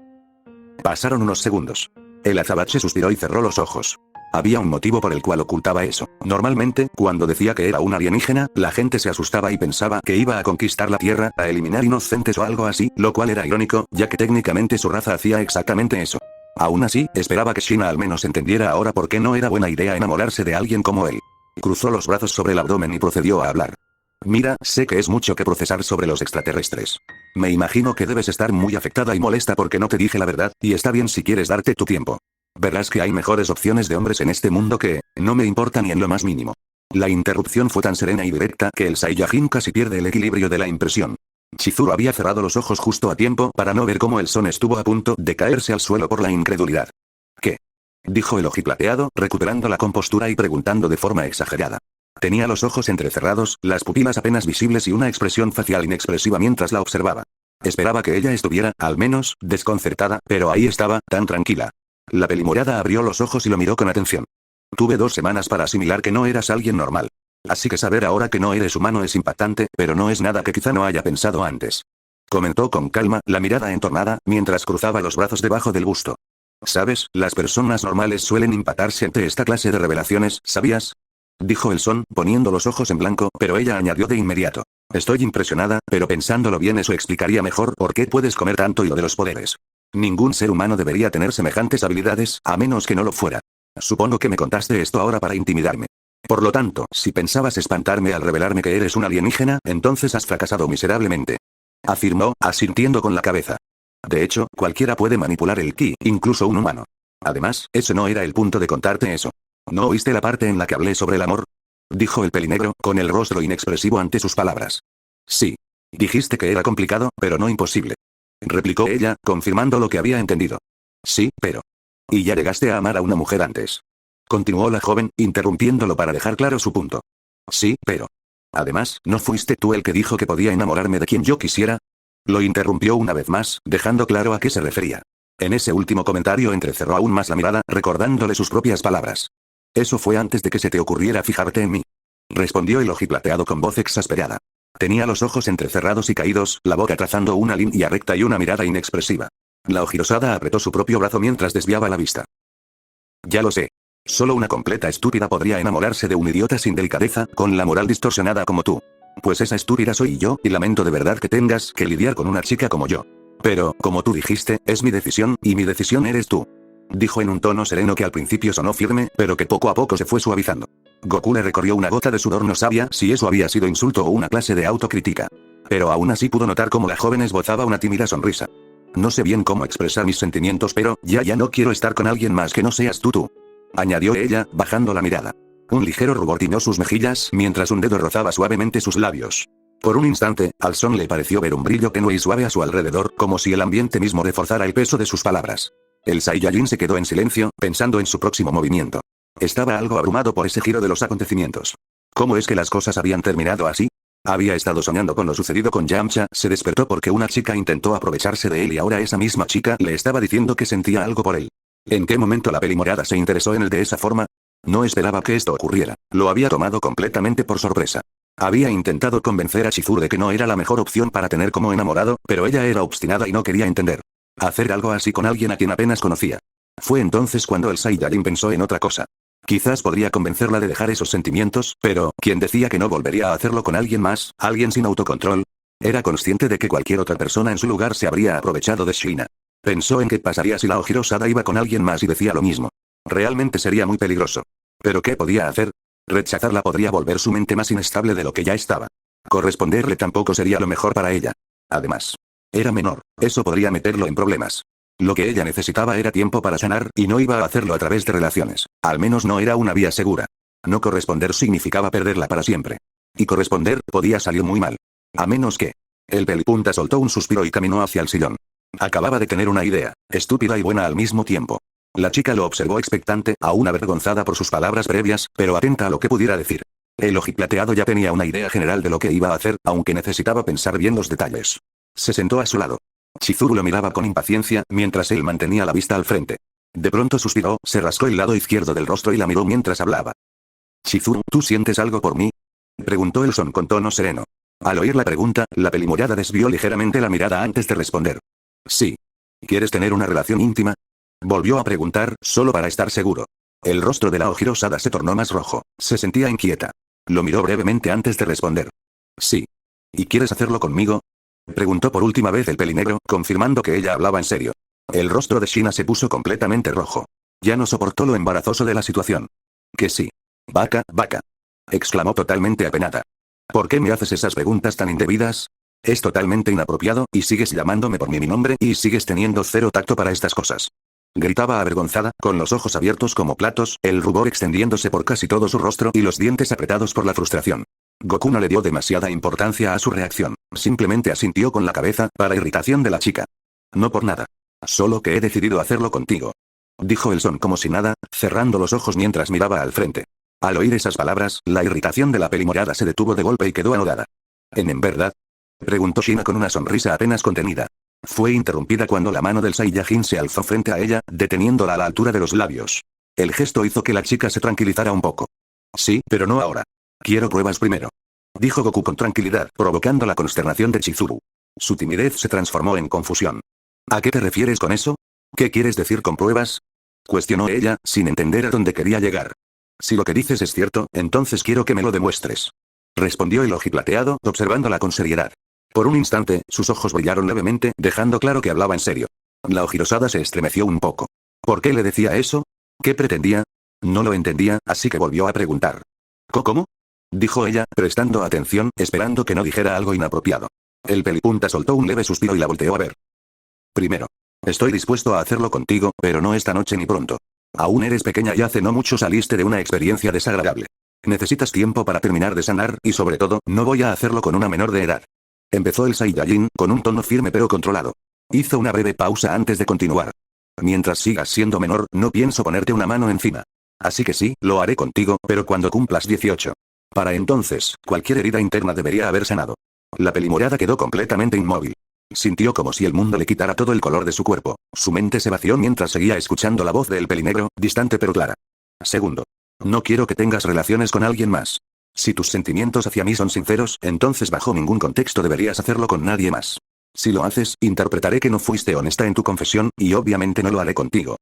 Pasaron unos segundos. El azabache suspiró y cerró los ojos. Había un motivo por el cual ocultaba eso. Normalmente, cuando decía que era un alienígena, la gente se asustaba y pensaba que iba a conquistar la Tierra, a eliminar inocentes o algo así, lo cual era irónico, ya que técnicamente su raza hacía exactamente eso. Aún así, esperaba que Shina al menos entendiera ahora por qué no era buena idea enamorarse de alguien como él. Cruzó los brazos sobre el abdomen y procedió a hablar. Mira, sé que es mucho que procesar sobre los extraterrestres. Me imagino que debes estar muy afectada y molesta porque no te dije la verdad, y está bien si quieres darte tu tiempo. Verás que hay mejores opciones de hombres en este mundo que, no me importa ni en lo más mínimo. La interrupción fue tan serena y directa que el Saiyajin casi pierde el equilibrio de la impresión. Chizuru había cerrado los ojos justo a tiempo para no ver cómo el son estuvo a punto de caerse al suelo por la incredulidad. ¿Qué? Dijo el ojiplateado, recuperando la compostura y preguntando de forma exagerada. Tenía los ojos entrecerrados, las pupilas apenas visibles y una expresión facial inexpresiva mientras la observaba. Esperaba que ella estuviera, al menos, desconcertada, pero ahí estaba, tan tranquila. La pelimorada abrió los ojos y lo miró con atención. Tuve 2 semanas para asimilar que no eras alguien normal. Así que saber ahora que no eres humano es impactante, pero no es nada que quizá no haya pensado antes. Comentó con calma, la mirada entornada, mientras cruzaba los brazos debajo del busto. ¿Sabes? Las personas normales suelen impactarse ante esta clase de revelaciones, ¿sabías? Dijo el son, poniendo los ojos en blanco, pero ella añadió de inmediato. Estoy impresionada, pero pensándolo bien eso explicaría mejor por qué puedes comer tanto y lo de los poderes. Ningún ser humano debería tener semejantes habilidades, a menos que no lo fuera. Supongo que me contaste esto ahora para intimidarme. Por lo tanto, si pensabas espantarme al revelarme que eres un alienígena, entonces has fracasado miserablemente. Afirmó, asintiendo con la cabeza. De hecho, cualquiera puede manipular el ki, incluso un humano. Además, ese no era el punto de contarte eso. ¿No oíste la parte en la que hablé sobre el amor? Dijo el pelinegro, con el rostro inexpresivo ante sus palabras. Sí. Dijiste que era complicado, pero no imposible. Replicó ella, confirmando lo que había entendido. Sí, pero... ¿Y ya llegaste a amar a una mujer antes? Continuó la joven, interrumpiéndolo para dejar claro su punto. Sí, pero... Además, ¿no fuiste tú el que dijo que podía enamorarme de quien yo quisiera? Lo interrumpió una vez más, dejando claro a qué se refería. En ese último comentario entrecerró aún más la mirada, recordándole sus propias palabras. Eso fue antes de que se te ocurriera fijarte en mí. Respondió el ojiplateado con voz exasperada. Tenía los ojos entrecerrados y caídos, la boca trazando una línea recta y una mirada inexpresiva. La Ojirosada apretó su propio brazo mientras desviaba la vista. Ya lo sé. Solo una completa estúpida podría enamorarse de un idiota sin delicadeza, con la moral distorsionada como tú. Pues esa estúpida soy yo, y lamento de verdad que tengas que lidiar con una chica como yo. Pero, como tú dijiste, es mi decisión, y mi decisión eres tú. Dijo en un tono sereno que al principio sonó firme, pero que poco a poco se fue suavizando. Goku le recorrió una gota de sudor, no sabía si eso había sido insulto o una clase de autocrítica. Pero aún así pudo notar cómo la joven esbozaba una tímida sonrisa. No sé bien cómo expresar mis sentimientos, pero ya no quiero estar con alguien más que no seas tú. Añadió ella, bajando la mirada. Un ligero rubor tiñó sus mejillas mientras un dedo rozaba suavemente sus labios. Por un instante, al Son le pareció ver un brillo tenue y suave a su alrededor, como si el ambiente mismo reforzara el peso de sus palabras. El Saiyajin se quedó en silencio, pensando en su próximo movimiento. Estaba algo abrumado por ese giro de los acontecimientos. ¿Cómo es que las cosas habían terminado así? Había estado soñando con lo sucedido con Yamcha, se despertó porque una chica intentó aprovecharse de él y ahora esa misma chica le estaba diciendo que sentía algo por él. ¿En qué momento la pelimorada se interesó en él de esa forma? No esperaba que esto ocurriera, lo había tomado completamente por sorpresa. Había intentado convencer a Chizuru de que no era la mejor opción para tener como enamorado, pero ella era obstinada y no quería entender. Hacer algo así con alguien a quien apenas conocía. Fue entonces cuando el Saiyajin pensó en otra cosa. Quizás podría convencerla de dejar esos sentimientos, pero, ¿quién decía que no volvería a hacerlo con alguien más, alguien sin autocontrol? Era consciente de que cualquier otra persona en su lugar se habría aprovechado de Shina. Pensó en qué pasaría si la Ojirosada iba con alguien más y decía lo mismo. Realmente sería muy peligroso. ¿Pero qué podía hacer? Rechazarla podría volver su mente más inestable de lo que ya estaba. Corresponderle tampoco sería lo mejor para ella. Además, era menor, eso podría meterlo en problemas. Lo que ella necesitaba era tiempo para sanar, y no iba a hacerlo a través de relaciones. Al menos no era una vía segura. No corresponder significaba perderla para siempre. Y corresponder podía salir muy mal. A menos que... El pelipunta soltó un suspiro y caminó hacia el sillón. Acababa de tener una idea, estúpida y buena al mismo tiempo. La chica lo observó expectante, aún avergonzada por sus palabras previas, pero atenta a lo que pudiera decir. El ojiplateado ya tenía una idea general de lo que iba a hacer, aunque necesitaba pensar bien los detalles. Se sentó a su lado. Chizuru lo miraba con impaciencia, mientras él mantenía la vista al frente. De pronto suspiró, se rascó el lado izquierdo del rostro y la miró mientras hablaba. «Chizuru, ¿tú sientes algo por mí?», preguntó el Son con tono sereno. Al oír la pregunta, la pelimorada desvió ligeramente la mirada antes de responder. «Sí. ¿Quieres tener una relación íntima?», volvió a preguntar, solo para estar seguro. El rostro de la Ojirosada se tornó más rojo, se sentía inquieta. Lo miró brevemente antes de responder. «Sí. ¿Y quieres hacerlo conmigo?», preguntó por última vez el pelinegro, confirmando que ella hablaba en serio. El rostro de Shina se puso completamente rojo. Ya no soportó lo embarazoso de la situación. «Que sí. Vaca, vaca», exclamó totalmente apenada. «¿Por qué me haces esas preguntas tan indebidas? Es totalmente inapropiado, y sigues llamándome por mi nombre y sigues teniendo cero tacto para estas cosas». Gritaba avergonzada, con los ojos abiertos como platos, el rubor extendiéndose por casi todo su rostro y los dientes apretados por la frustración. Goku no le dio demasiada importancia a su reacción, simplemente asintió con la cabeza, para irritación de la chica. «No por nada. Solo que he decidido hacerlo contigo», dijo el Son como si nada, cerrando los ojos mientras miraba al frente. Al oír esas palabras, la irritación de la pelimorada se detuvo de golpe y quedó anodada. ¿En verdad?, preguntó Shina con una sonrisa apenas contenida. Fue interrumpida cuando la mano del Saiyajin se alzó frente a ella, deteniéndola a la altura de los labios. El gesto hizo que la chica se tranquilizara un poco. «Sí, pero no ahora. Quiero pruebas primero», dijo Goku con tranquilidad, provocando la consternación de Chizuru. Su timidez se transformó en confusión. «¿A qué te refieres con eso? ¿Qué quieres decir con pruebas?», cuestionó ella, sin entender a dónde quería llegar. «Si lo que dices es cierto, entonces quiero que me lo demuestres», respondió el ojiplateado, observándola con seriedad. Por un instante, sus ojos brillaron levemente, dejando claro que hablaba en serio. La Ojirosada se estremeció un poco. ¿Por qué le decía eso? ¿Qué pretendía? No lo entendía, así que volvió a preguntar. «¿Cómo?», dijo ella, prestando atención, esperando que no dijera algo inapropiado. El pelipunta soltó un leve suspiro y la volteó a ver. «Primero. Estoy dispuesto a hacerlo contigo, pero no esta noche ni pronto. Aún eres pequeña y hace no mucho saliste de una experiencia desagradable. Necesitas tiempo para terminar de sanar, y sobre todo, no voy a hacerlo con una menor de edad». Empezó el Saiyajin, con un tono firme pero controlado. Hizo una breve pausa antes de continuar. «Mientras sigas siendo menor, no pienso ponerte una mano encima. Así que sí, lo haré contigo, pero cuando cumplas 18. Para entonces, cualquier herida interna debería haber sanado». La pelimorada quedó completamente inmóvil. Sintió como si el mundo le quitara todo el color de su cuerpo. Su mente se vació mientras seguía escuchando la voz del pelinegro, distante pero clara. «Segundo. No quiero que tengas relaciones con alguien más. Si tus sentimientos hacia mí son sinceros, entonces bajo ningún contexto deberías hacerlo con nadie más. Si lo haces, interpretaré que no fuiste honesta en tu confesión, y obviamente no lo haré contigo.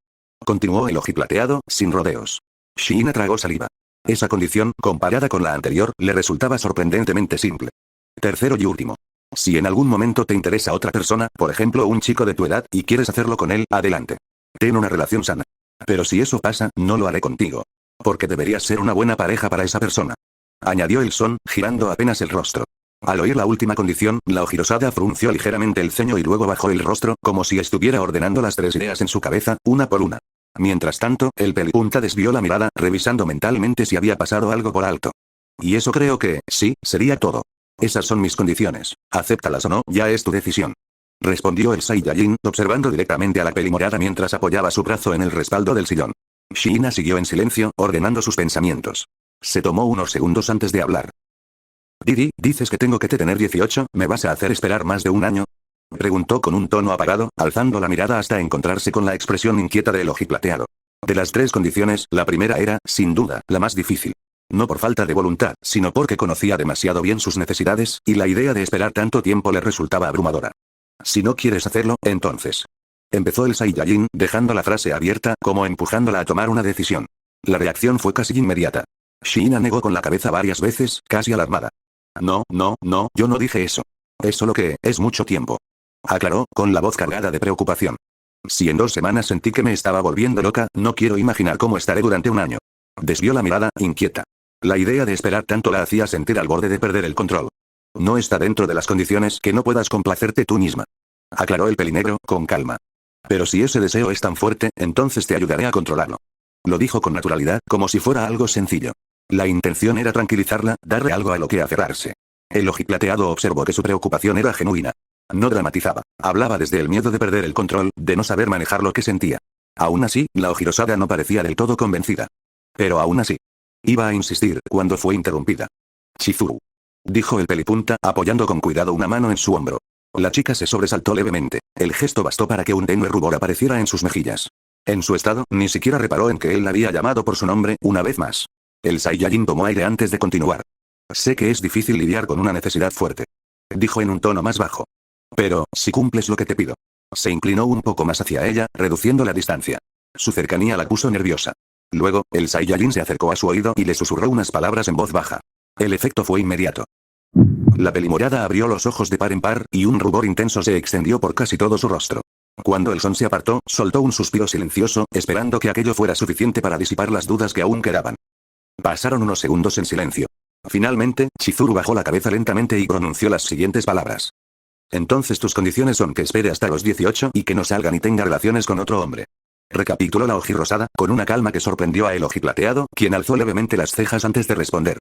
Continuó el ojiplateado, sin rodeos. Shiina tragó saliva. Esa condición, comparada con la anterior, le resultaba sorprendentemente simple. Tercero y último. Si en algún momento te interesa otra persona, por ejemplo un chico de tu edad, y quieres hacerlo con él, adelante. Ten una relación sana. Pero si eso pasa, no lo haré contigo. Porque deberías ser una buena pareja para esa persona. Añadió el Son, girando apenas el rostro. Al oír la última condición, la Ojirosada frunció ligeramente el ceño y luego bajó el rostro, como si estuviera ordenando las 3 ideas en su cabeza, una por una. Mientras tanto, el pelipunta desvió la mirada, revisando mentalmente si había pasado algo por alto. Y eso creo que, sí, sería todo. Esas son mis condiciones. Acéptalas o no, ya es tu decisión. Respondió el Saiyajin, observando directamente a la pelimorada mientras apoyaba su brazo en el respaldo del sillón. Shiina siguió en silencio, ordenando sus pensamientos. Se tomó unos segundos antes de hablar. Didi, dices que tengo que tener 18, ¿me vas a hacer esperar más de un año? Preguntó con un tono apagado, alzando la mirada hasta encontrarse con la expresión inquieta del ojiplateado. De las 3 condiciones, la primera era, sin duda, la más difícil. No por falta de voluntad, sino porque conocía demasiado bien sus necesidades, y la idea de esperar tanto tiempo le resultaba abrumadora. Si no quieres hacerlo, entonces. Empezó el Saiyajin, dejando la frase abierta, como empujándola a tomar una decisión. La reacción fue casi inmediata. Shiina negó con la cabeza varias veces, casi alarmada. No, yo no dije eso. Es solo que, es mucho tiempo. Aclaró, con la voz cargada de preocupación. Si en 2 semanas sentí que me estaba volviendo loca, no quiero imaginar cómo estaré durante un año. Desvió la mirada, inquieta. La idea de esperar tanto la hacía sentir al borde de perder el control. No está dentro de las condiciones que no puedas complacerte tú misma. Aclaró el pelinegro, con calma. Pero si ese deseo es tan fuerte, entonces te ayudaré a controlarlo. Lo dijo con naturalidad, como si fuera algo sencillo. La intención era tranquilizarla, darle algo a lo que aferrarse. El ojiplateado observó que su preocupación era genuina. No dramatizaba. Hablaba desde el miedo de perder el control, de no saber manejar lo que sentía. Aún así, la Ojirosada no parecía del todo convencida. Pero aún así. Iba a insistir, cuando fue interrumpida. Chizuru. Dijo el pelipunta, apoyando con cuidado una mano en su hombro. La chica se sobresaltó levemente. El gesto bastó para que un tenue rubor apareciera en sus mejillas. En su estado, ni siquiera reparó en que él la había llamado por su nombre, una vez más. El Saiyajin tomó aire antes de continuar. Sé que es difícil lidiar con una necesidad fuerte. Dijo en un tono más bajo. Pero, si cumples lo que te pido. Se inclinó un poco más hacia ella, reduciendo la distancia. Su cercanía la puso nerviosa. Luego, el Saiyajin se acercó a su oído y le susurró unas palabras en voz baja. El efecto fue inmediato. La pelimorada abrió los ojos de par en par, y un rubor intenso se extendió por casi todo su rostro. Cuando el Son se apartó, soltó un suspiro silencioso, esperando que aquello fuera suficiente para disipar las dudas que aún quedaban. Pasaron unos segundos en silencio. Finalmente, Chizuru bajó la cabeza lentamente y pronunció las siguientes palabras. Entonces tus condiciones son que espere hasta los 18 y que no salga ni tenga relaciones con otro hombre. Recapituló la Ojirosada, con una calma que sorprendió a el ojiplateado, quien alzó levemente las cejas antes de responder.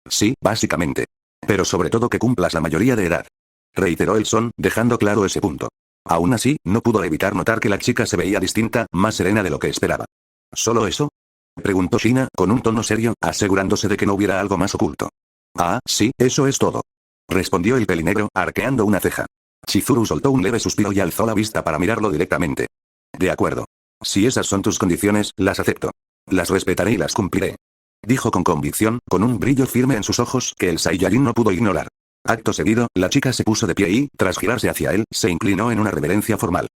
Sí, básicamente. Pero sobre todo que cumplas la mayoría de edad. Reiteró el Son, dejando claro ese punto. Aún así, no pudo evitar notar que la chica se veía distinta, más serena de lo que esperaba. ¿Solo eso? Preguntó Shiina, con un tono serio, asegurándose de que no hubiera algo más oculto. Ah, sí, eso es todo. Respondió el pelinegro, arqueando una ceja. Chizuru soltó un leve suspiro y alzó la vista para mirarlo directamente. De acuerdo. Si esas son tus condiciones, las acepto. Las respetaré y las cumpliré. Dijo con convicción, con un brillo firme en sus ojos que el Saiyajin no pudo ignorar. Acto seguido, la chica se puso de pie y, tras girarse hacia él, se inclinó en una reverencia formal.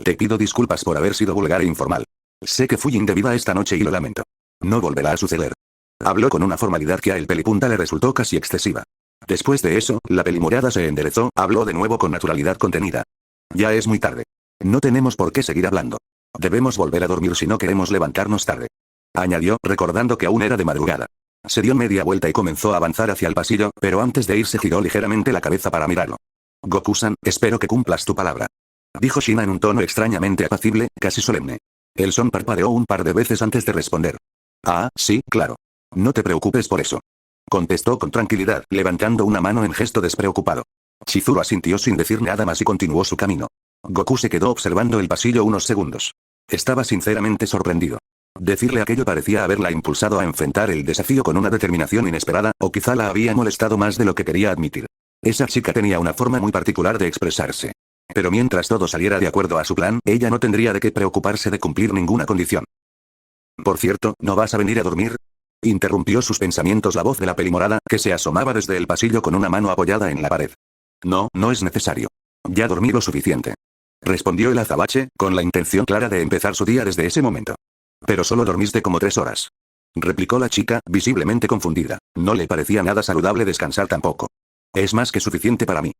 Te pido disculpas por haber sido vulgar e informal. Sé que fui indebida esta noche y lo lamento. No volverá a suceder. Habló con una formalidad que a el pelipunta le resultó casi excesiva. Después de eso, la pelimorada se enderezó, habló de nuevo con naturalidad contenida. Ya es muy tarde. No tenemos por qué seguir hablando. Debemos volver a dormir si no queremos levantarnos tarde. Añadió, recordando que aún era de madrugada. Se dio media vuelta y comenzó a avanzar hacia el pasillo, pero antes de irse giró ligeramente la cabeza para mirarlo. Goku-san, espero que cumplas tu palabra. Dijo Shiina en un tono extrañamente apacible, casi solemne. El Son parpadeó un par de veces antes de responder. Ah, sí, claro. No te preocupes por eso. Contestó con tranquilidad, levantando una mano en gesto despreocupado. Chizuru asintió sin decir nada más y continuó su camino. Goku se quedó observando el pasillo unos segundos. Estaba sinceramente sorprendido. Decirle aquello parecía haberla impulsado a enfrentar el desafío con una determinación inesperada, o quizá la había molestado más de lo que quería admitir. Esa chica tenía una forma muy particular de expresarse. Pero mientras todo saliera de acuerdo a su plan, ella no tendría de qué preocuparse de cumplir ninguna condición. Por cierto, ¿no vas a venir a dormir? Interrumpió sus pensamientos la voz de la pelimorada, que se asomaba desde el pasillo con una mano apoyada en la pared. No, no es necesario. Ya dormí lo suficiente. Respondió el azabache, con la intención clara de empezar su día desde ese momento. Pero solo dormiste como 3 horas. Replicó la chica, visiblemente confundida. No le parecía nada saludable descansar tampoco. Es más que suficiente para mí.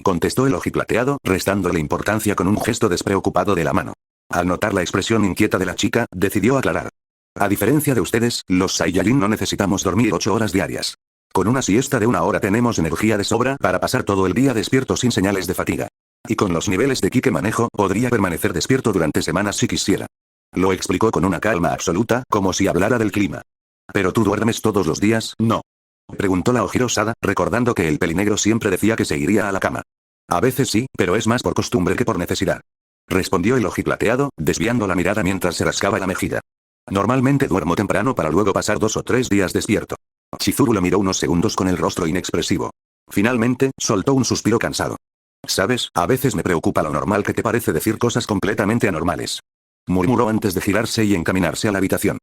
Contestó el ojiplateado, restándole importancia con un gesto despreocupado de la mano. Al notar la expresión inquieta de la chica, decidió aclarar. A diferencia de ustedes, los Saiyajin no necesitamos dormir 8 horas diarias. Con una siesta de 1 hora tenemos energía de sobra para pasar todo el día despierto sin señales de fatiga. Y con los niveles de ki que manejo, podría permanecer despierto durante semanas si quisiera. Lo explicó con una calma absoluta, como si hablara del clima. ¿Pero tú duermes todos los días, no? Preguntó la Ojiro-Sada, recordando que el pelinegro siempre decía que se iría a la cama. A veces sí, pero es más por costumbre que por necesidad. Respondió el ojiplateado, desviando la mirada mientras se rascaba la mejilla. Normalmente duermo temprano para luego pasar 2 o 3 días despierto. Chizuru lo miró unos segundos con el rostro inexpresivo. Finalmente, soltó un suspiro cansado. Sabes, a veces me preocupa lo normal que te parece decir cosas completamente anormales. Murmuró antes de girarse y encaminarse a la habitación.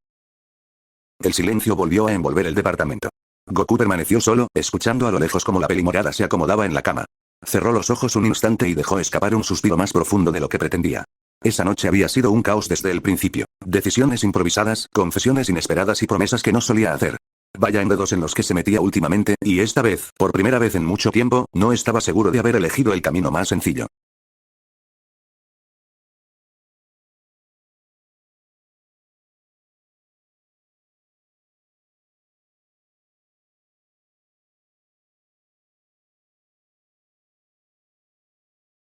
El silencio volvió a envolver el departamento. Goku permaneció solo, escuchando a lo lejos cómo la pelimorada se acomodaba en la cama. Cerró los ojos un instante y dejó escapar un suspiro más profundo de lo que pretendía. Esa noche había sido un caos desde el principio. Decisiones improvisadas, confesiones inesperadas y promesas que no solía hacer. Vaya enredos en los que se metía últimamente, y esta vez, por primera vez en mucho tiempo, no estaba seguro de haber elegido el camino más sencillo.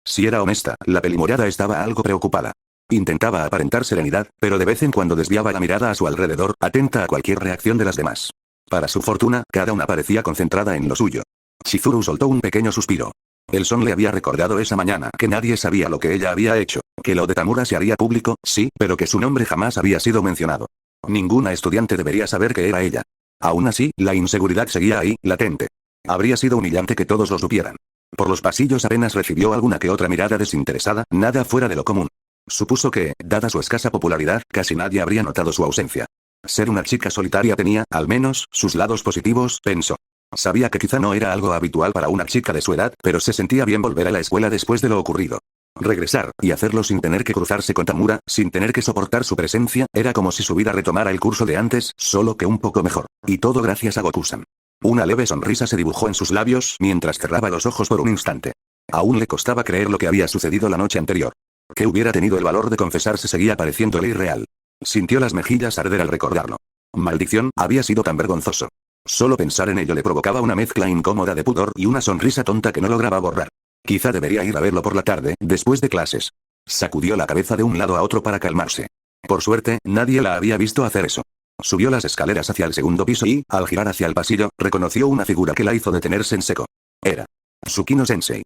Si era honesta, la pelimorada estaba algo preocupada. Intentaba aparentar serenidad, pero de vez en cuando desviaba la mirada a su alrededor, atenta a cualquier reacción de las demás. Para su fortuna, cada una parecía concentrada en lo suyo. Chizuru soltó un pequeño suspiro. El son le había recordado esa mañana que nadie sabía lo que ella había hecho, que lo de Tamura se haría público, sí, pero que su nombre jamás había sido mencionado. Ninguna estudiante debería saber que era ella. Aún así, la inseguridad seguía ahí, latente. Habría sido humillante que todos lo supieran. Por los pasillos apenas recibió alguna que otra mirada desinteresada, nada fuera de lo común. Supuso que, dada su escasa popularidad, casi nadie habría notado su ausencia. Ser una chica solitaria tenía, al menos, sus lados positivos, pensó. Sabía que quizá no era algo habitual para una chica de su edad, pero se sentía bien volver a la escuela después de lo ocurrido. Regresar, y hacerlo sin tener que cruzarse con Tamura, sin tener que soportar su presencia, era como si su vida retomara el curso de antes, solo que un poco mejor. Y todo gracias a Goku-san. Una leve sonrisa se dibujó en sus labios, mientras cerraba los ojos por un instante. Aún le costaba creer lo que había sucedido la noche anterior. Que hubiera tenido el valor de confesarse seguía pareciéndole irreal. Sintió las mejillas arder al recordarlo. Maldición, había sido tan vergonzoso. Solo pensar en ello le provocaba una mezcla incómoda de pudor y una sonrisa tonta que no lograba borrar. Quizá debería ir a verlo por la tarde, después de clases. Sacudió la cabeza de un lado a otro para calmarse. Por suerte, nadie la había visto hacer eso. Subió las escaleras hacia el segundo piso y, al girar hacia el pasillo, reconoció una figura que la hizo detenerse en seco. Era Tsukino-sensei.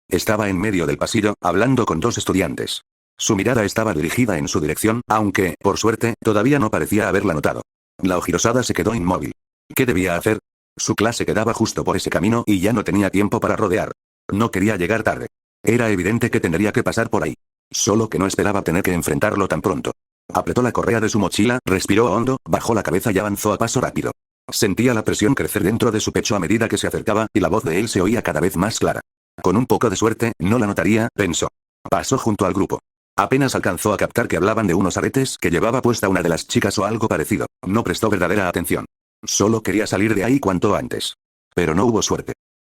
Estaba en medio del pasillo, hablando con 2 estudiantes. Su mirada estaba dirigida en su dirección, aunque, por suerte, todavía no parecía haberla notado. La Ojiro-Sada se quedó inmóvil. ¿Qué debía hacer? Su clase quedaba justo por ese camino y ya no tenía tiempo para rodear. No quería llegar tarde. Era evidente que tendría que pasar por ahí. Solo que no esperaba tener que enfrentarlo tan pronto. Apretó la correa de su mochila, respiró hondo, bajó la cabeza y avanzó a paso rápido. Sentía la presión crecer dentro de su pecho a medida que se acercaba, y la voz de él se oía cada vez más clara. Con un poco de suerte, no la notaría, pensó. Pasó junto al grupo. Apenas alcanzó a captar que hablaban de unos aretes que llevaba puesta una de las chicas o algo parecido. No prestó verdadera atención. Solo quería salir de ahí cuanto antes. Pero no hubo suerte.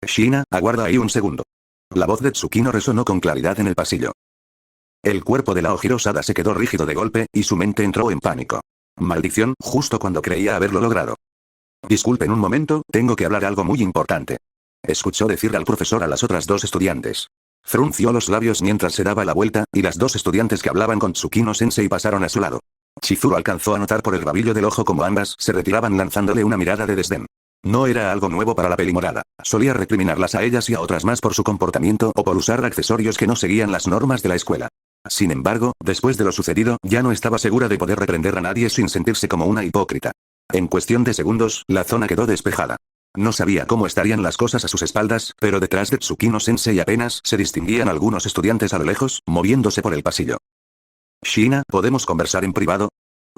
Shina, aguarda ahí un segundo. La voz de Tsukino resonó con claridad en el pasillo. El cuerpo de la Ojiro-Sada se quedó rígido de golpe, y su mente entró en pánico. Maldición, justo cuando creía haberlo logrado. Disculpen un momento, tengo que hablar algo muy importante. Escuchó decir al profesor a las otras 2 estudiantes. Frunció los labios mientras se daba la vuelta, y las 2 estudiantes que hablaban con Tsukino-sensei pasaron a su lado. Chizuru alcanzó a notar por el rabillo del ojo como ambas se retiraban lanzándole una mirada de desdén. No era algo nuevo para la pelimorada. Solía recriminarlas a ellas y a otras más por su comportamiento o por usar accesorios que no seguían las normas de la escuela. Sin embargo, después de lo sucedido, ya no estaba segura de poder reprender a nadie sin sentirse como una hipócrita. En cuestión de segundos, la zona quedó despejada. No sabía cómo estarían las cosas a sus espaldas, pero detrás de Tsukino-sensei apenas se distinguían algunos estudiantes a lo lejos, moviéndose por el pasillo. Shina, ¿podemos conversar en privado?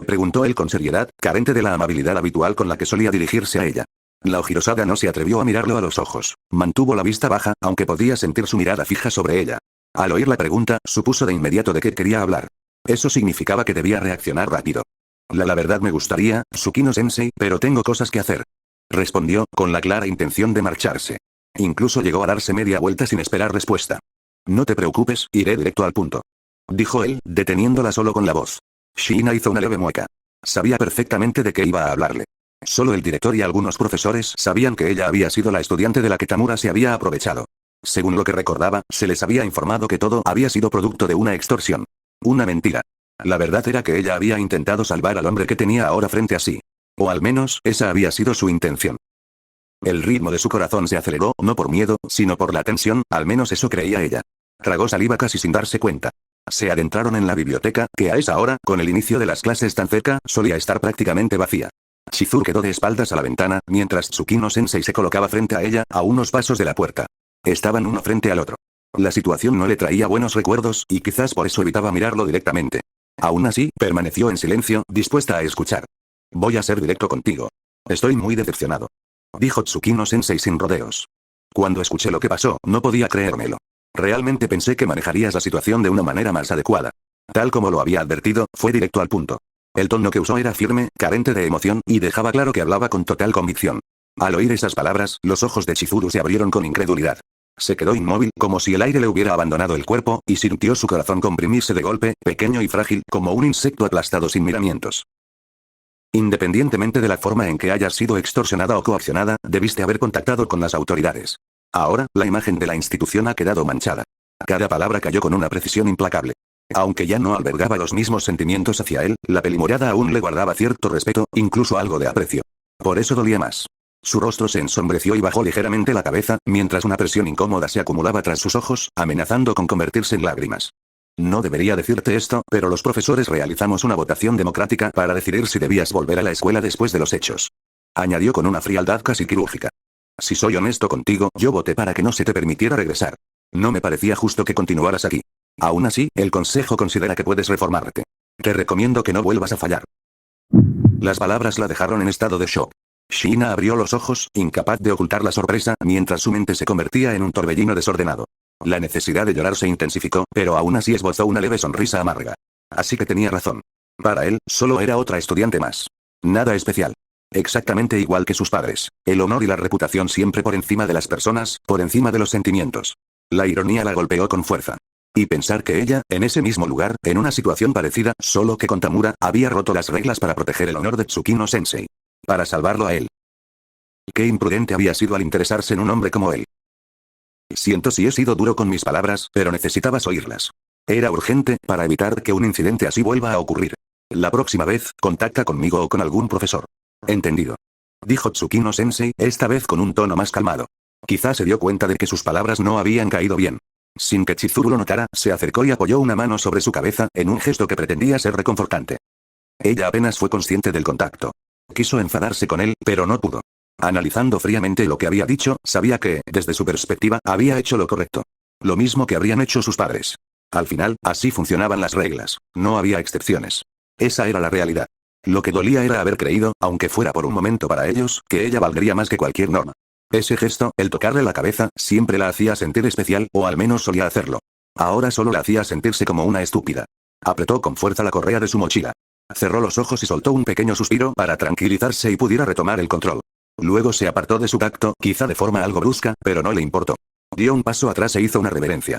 Preguntó él con seriedad, carente de la amabilidad habitual con la que solía dirigirse a ella. La Ojirosada no se atrevió a mirarlo a los ojos. Mantuvo la vista baja, aunque podía sentir su mirada fija sobre ella. Al oír la pregunta, supuso de inmediato de qué quería hablar. Eso significaba que debía reaccionar rápido. La verdad me gustaría, Tsukino-sensei, pero tengo cosas que hacer. Respondió, con la clara intención de marcharse. Incluso llegó a darse media vuelta sin esperar respuesta. No te preocupes, iré directo al punto. Dijo él, deteniéndola solo con la voz. Shiina hizo una leve mueca. Sabía perfectamente de qué iba a hablarle. Solo el director y algunos profesores sabían que ella había sido la estudiante de la que Tamura se había aprovechado. Según lo que recordaba, se les había informado que todo había sido producto de una extorsión. Una mentira. La verdad era que ella había intentado salvar al hombre que tenía ahora frente a sí. O al menos, esa había sido su intención. El ritmo de su corazón se aceleró, no por miedo, sino por la tensión, al menos eso creía ella. Tragó saliva casi sin darse cuenta. Se adentraron en la biblioteca, que a esa hora, con el inicio de las clases tan cerca, solía estar prácticamente vacía. Chizuru quedó de espaldas a la ventana, mientras Tsukino-sensei se colocaba frente a ella, a unos pasos de la puerta. Estaban uno frente al otro. La situación no le traía buenos recuerdos, y quizás por eso evitaba mirarlo directamente. Aún así, permaneció en silencio, dispuesta a escuchar. Voy a ser directo contigo. Estoy muy decepcionado. Dijo Tsukino-sensei sin rodeos. Cuando escuché lo que pasó, no podía creérmelo. Realmente pensé que manejarías la situación de una manera más adecuada. Tal como lo había advertido, fue directo al punto. El tono que usó era firme, carente de emoción, y dejaba claro que hablaba con total convicción. Al oír esas palabras, los ojos de Chizuru se abrieron con incredulidad. Se quedó inmóvil, como si el aire le hubiera abandonado el cuerpo, y sintió su corazón comprimirse de golpe, pequeño y frágil, como un insecto aplastado sin miramientos. Independientemente de la forma en que hayas sido extorsionada o coaccionada, debiste haber contactado con las autoridades. Ahora, la imagen de la institución ha quedado manchada. Cada palabra cayó con una precisión implacable. Aunque ya no albergaba los mismos sentimientos hacia él, la pelimorada aún le guardaba cierto respeto, incluso algo de aprecio. Por eso dolía más. Su rostro se ensombreció y bajó ligeramente la cabeza, mientras una presión incómoda se acumulaba tras sus ojos, amenazando con convertirse en lágrimas. No debería decirte esto, pero los profesores realizamos una votación democrática para decidir si debías volver a la escuela después de los hechos. Añadió con una frialdad casi quirúrgica. Si soy honesto contigo, yo voté para que no se te permitiera regresar. No me parecía justo que continuaras aquí. Aún así, el consejo considera que puedes reformarte. Te recomiendo que no vuelvas a fallar. Las palabras la dejaron en estado de shock. Shiina abrió los ojos, incapaz de ocultar la sorpresa, mientras su mente se convertía en un torbellino desordenado. La necesidad de llorar se intensificó, pero aún así esbozó una leve sonrisa amarga. Así que tenía razón. Para él, solo era otra estudiante más. Nada especial. Exactamente igual que sus padres. El honor y la reputación siempre por encima de las personas, por encima de los sentimientos. La ironía la golpeó con fuerza. Y pensar que ella, en ese mismo lugar, en una situación parecida, solo que con Tamura, había roto las reglas para proteger el honor de Tsukino-sensei. Para salvarlo a él. Qué imprudente había sido al interesarse en un hombre como él. Siento si he sido duro con mis palabras, pero necesitabas oírlas. Era urgente, para evitar que un incidente así vuelva a ocurrir. La próxima vez, contacta conmigo o con algún profesor. Entendido. Dijo Tsukino-sensei, esta vez con un tono más calmado. Quizá se dio cuenta de que sus palabras no habían caído bien. Sin que Chizuru lo notara, se acercó y apoyó una mano sobre su cabeza, en un gesto que pretendía ser reconfortante. Ella apenas fue consciente del contacto. Quiso enfadarse con él, pero no pudo. Analizando fríamente lo que había dicho, sabía que, desde su perspectiva, había hecho lo correcto. Lo mismo que habrían hecho sus padres. Al final, así funcionaban las reglas. No había excepciones. Esa era la realidad. Lo que dolía era haber creído, aunque fuera por un momento para ellos, que ella valdría más que cualquier norma. Ese gesto, el tocarle la cabeza, siempre la hacía sentir especial, o al menos solía hacerlo. Ahora solo la hacía sentirse como una estúpida. Apretó con fuerza la correa de su mochila. Cerró los ojos y soltó un pequeño suspiro para tranquilizarse y pudiera retomar el control. Luego se apartó de su tacto, quizá de forma algo brusca, pero no le importó. Dio un paso atrás e hizo una reverencia.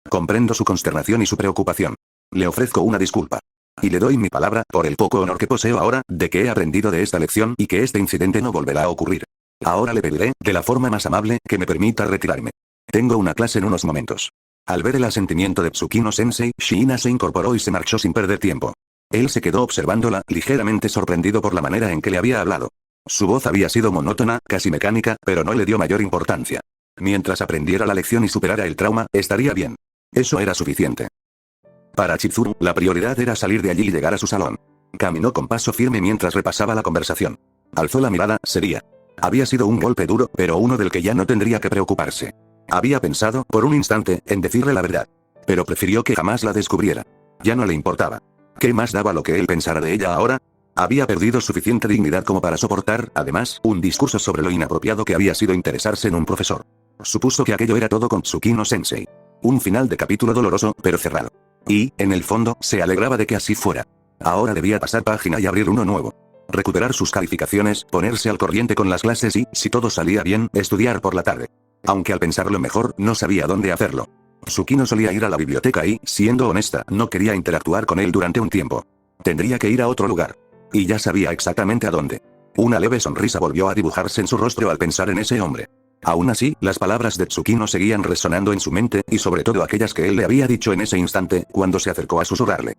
Comprendo su consternación y su preocupación. Le ofrezco una disculpa. Y le doy mi palabra, por el poco honor que poseo ahora, de que he aprendido de esta lección y que este incidente no volverá a ocurrir. Ahora le pediré, de la forma más amable, que me permita retirarme. Tengo una clase en unos momentos. Al ver el asentimiento de Tsukino-sensei, Shiina se incorporó y se marchó sin perder tiempo. Él se quedó observándola, ligeramente sorprendido por la manera en que le había hablado. Su voz había sido monótona, casi mecánica, pero no le dio mayor importancia. Mientras aprendiera la lección y superara el trauma, estaría bien. Eso era suficiente. Para Chizuru, la prioridad era salir de allí y llegar a su salón. Caminó con paso firme mientras repasaba la conversación. Alzó la mirada, seria. Había sido un golpe duro, pero uno del que ya no tendría que preocuparse. Había pensado, por un instante, en decirle la verdad. Pero prefirió que jamás la descubriera. Ya no le importaba. ¿Qué más daba lo que él pensara de ella ahora? Había perdido suficiente dignidad como para soportar, además, un discurso sobre lo inapropiado que había sido interesarse en un profesor. Supuso que aquello era todo con Tsukino-sensei. Un final de capítulo doloroso, pero cerrado. Y, en el fondo, se alegraba de que así fuera. Ahora debía pasar página y abrir uno nuevo. Recuperar sus calificaciones, ponerse al corriente con las clases y, si todo salía bien, estudiar por la tarde. Aunque al pensarlo mejor, no sabía dónde hacerlo. Tsukino solía ir a la biblioteca y, siendo honesta, no quería interactuar con él durante un tiempo. Tendría que ir a otro lugar. Y ya sabía exactamente a dónde. Una leve sonrisa volvió a dibujarse en su rostro al pensar en ese hombre. Aún así, las palabras de Tsukino seguían resonando en su mente, y sobre todo aquellas que él le había dicho en ese instante, cuando se acercó a susurrarle.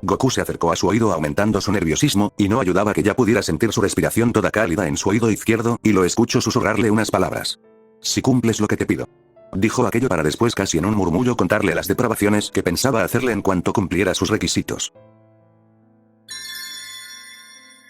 Goku se acercó a su oído aumentando su nerviosismo, y no ayudaba que ya pudiera sentir su respiración toda cálida en su oído izquierdo, y lo escuchó susurrarle unas palabras. Si cumples lo que te pido. Dijo aquello para después casi en un murmullo contarle las depravaciones que pensaba hacerle en cuanto cumpliera sus requisitos.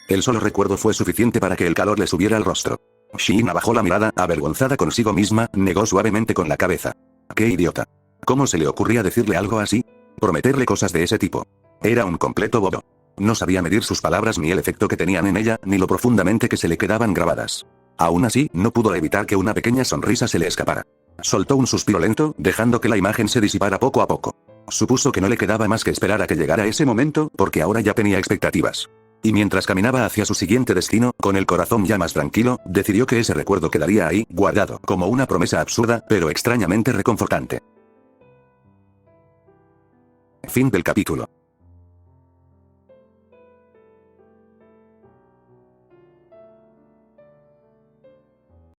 El solo recuerdo fue suficiente para que el calor le subiera al rostro. Shiina bajó la mirada, avergonzada consigo misma, negó suavemente con la cabeza. ¡Qué idiota! ¿Cómo se le ocurría decirle algo así? Prometerle cosas de ese tipo. Era un completo bobo. No sabía medir sus palabras ni el efecto que tenían en ella, ni lo profundamente que se le quedaban grabadas. Aún así, no pudo evitar que una pequeña sonrisa se le escapara. Soltó un suspiro lento, dejando que la imagen se disipara poco a poco. Supuso que no le quedaba más que esperar a que llegara ese momento, porque ahora ya tenía expectativas. Y mientras caminaba hacia su siguiente destino, con el corazón ya más tranquilo, decidió que ese recuerdo quedaría ahí, guardado, como una promesa absurda, pero extrañamente reconfortante. Fin del capítulo.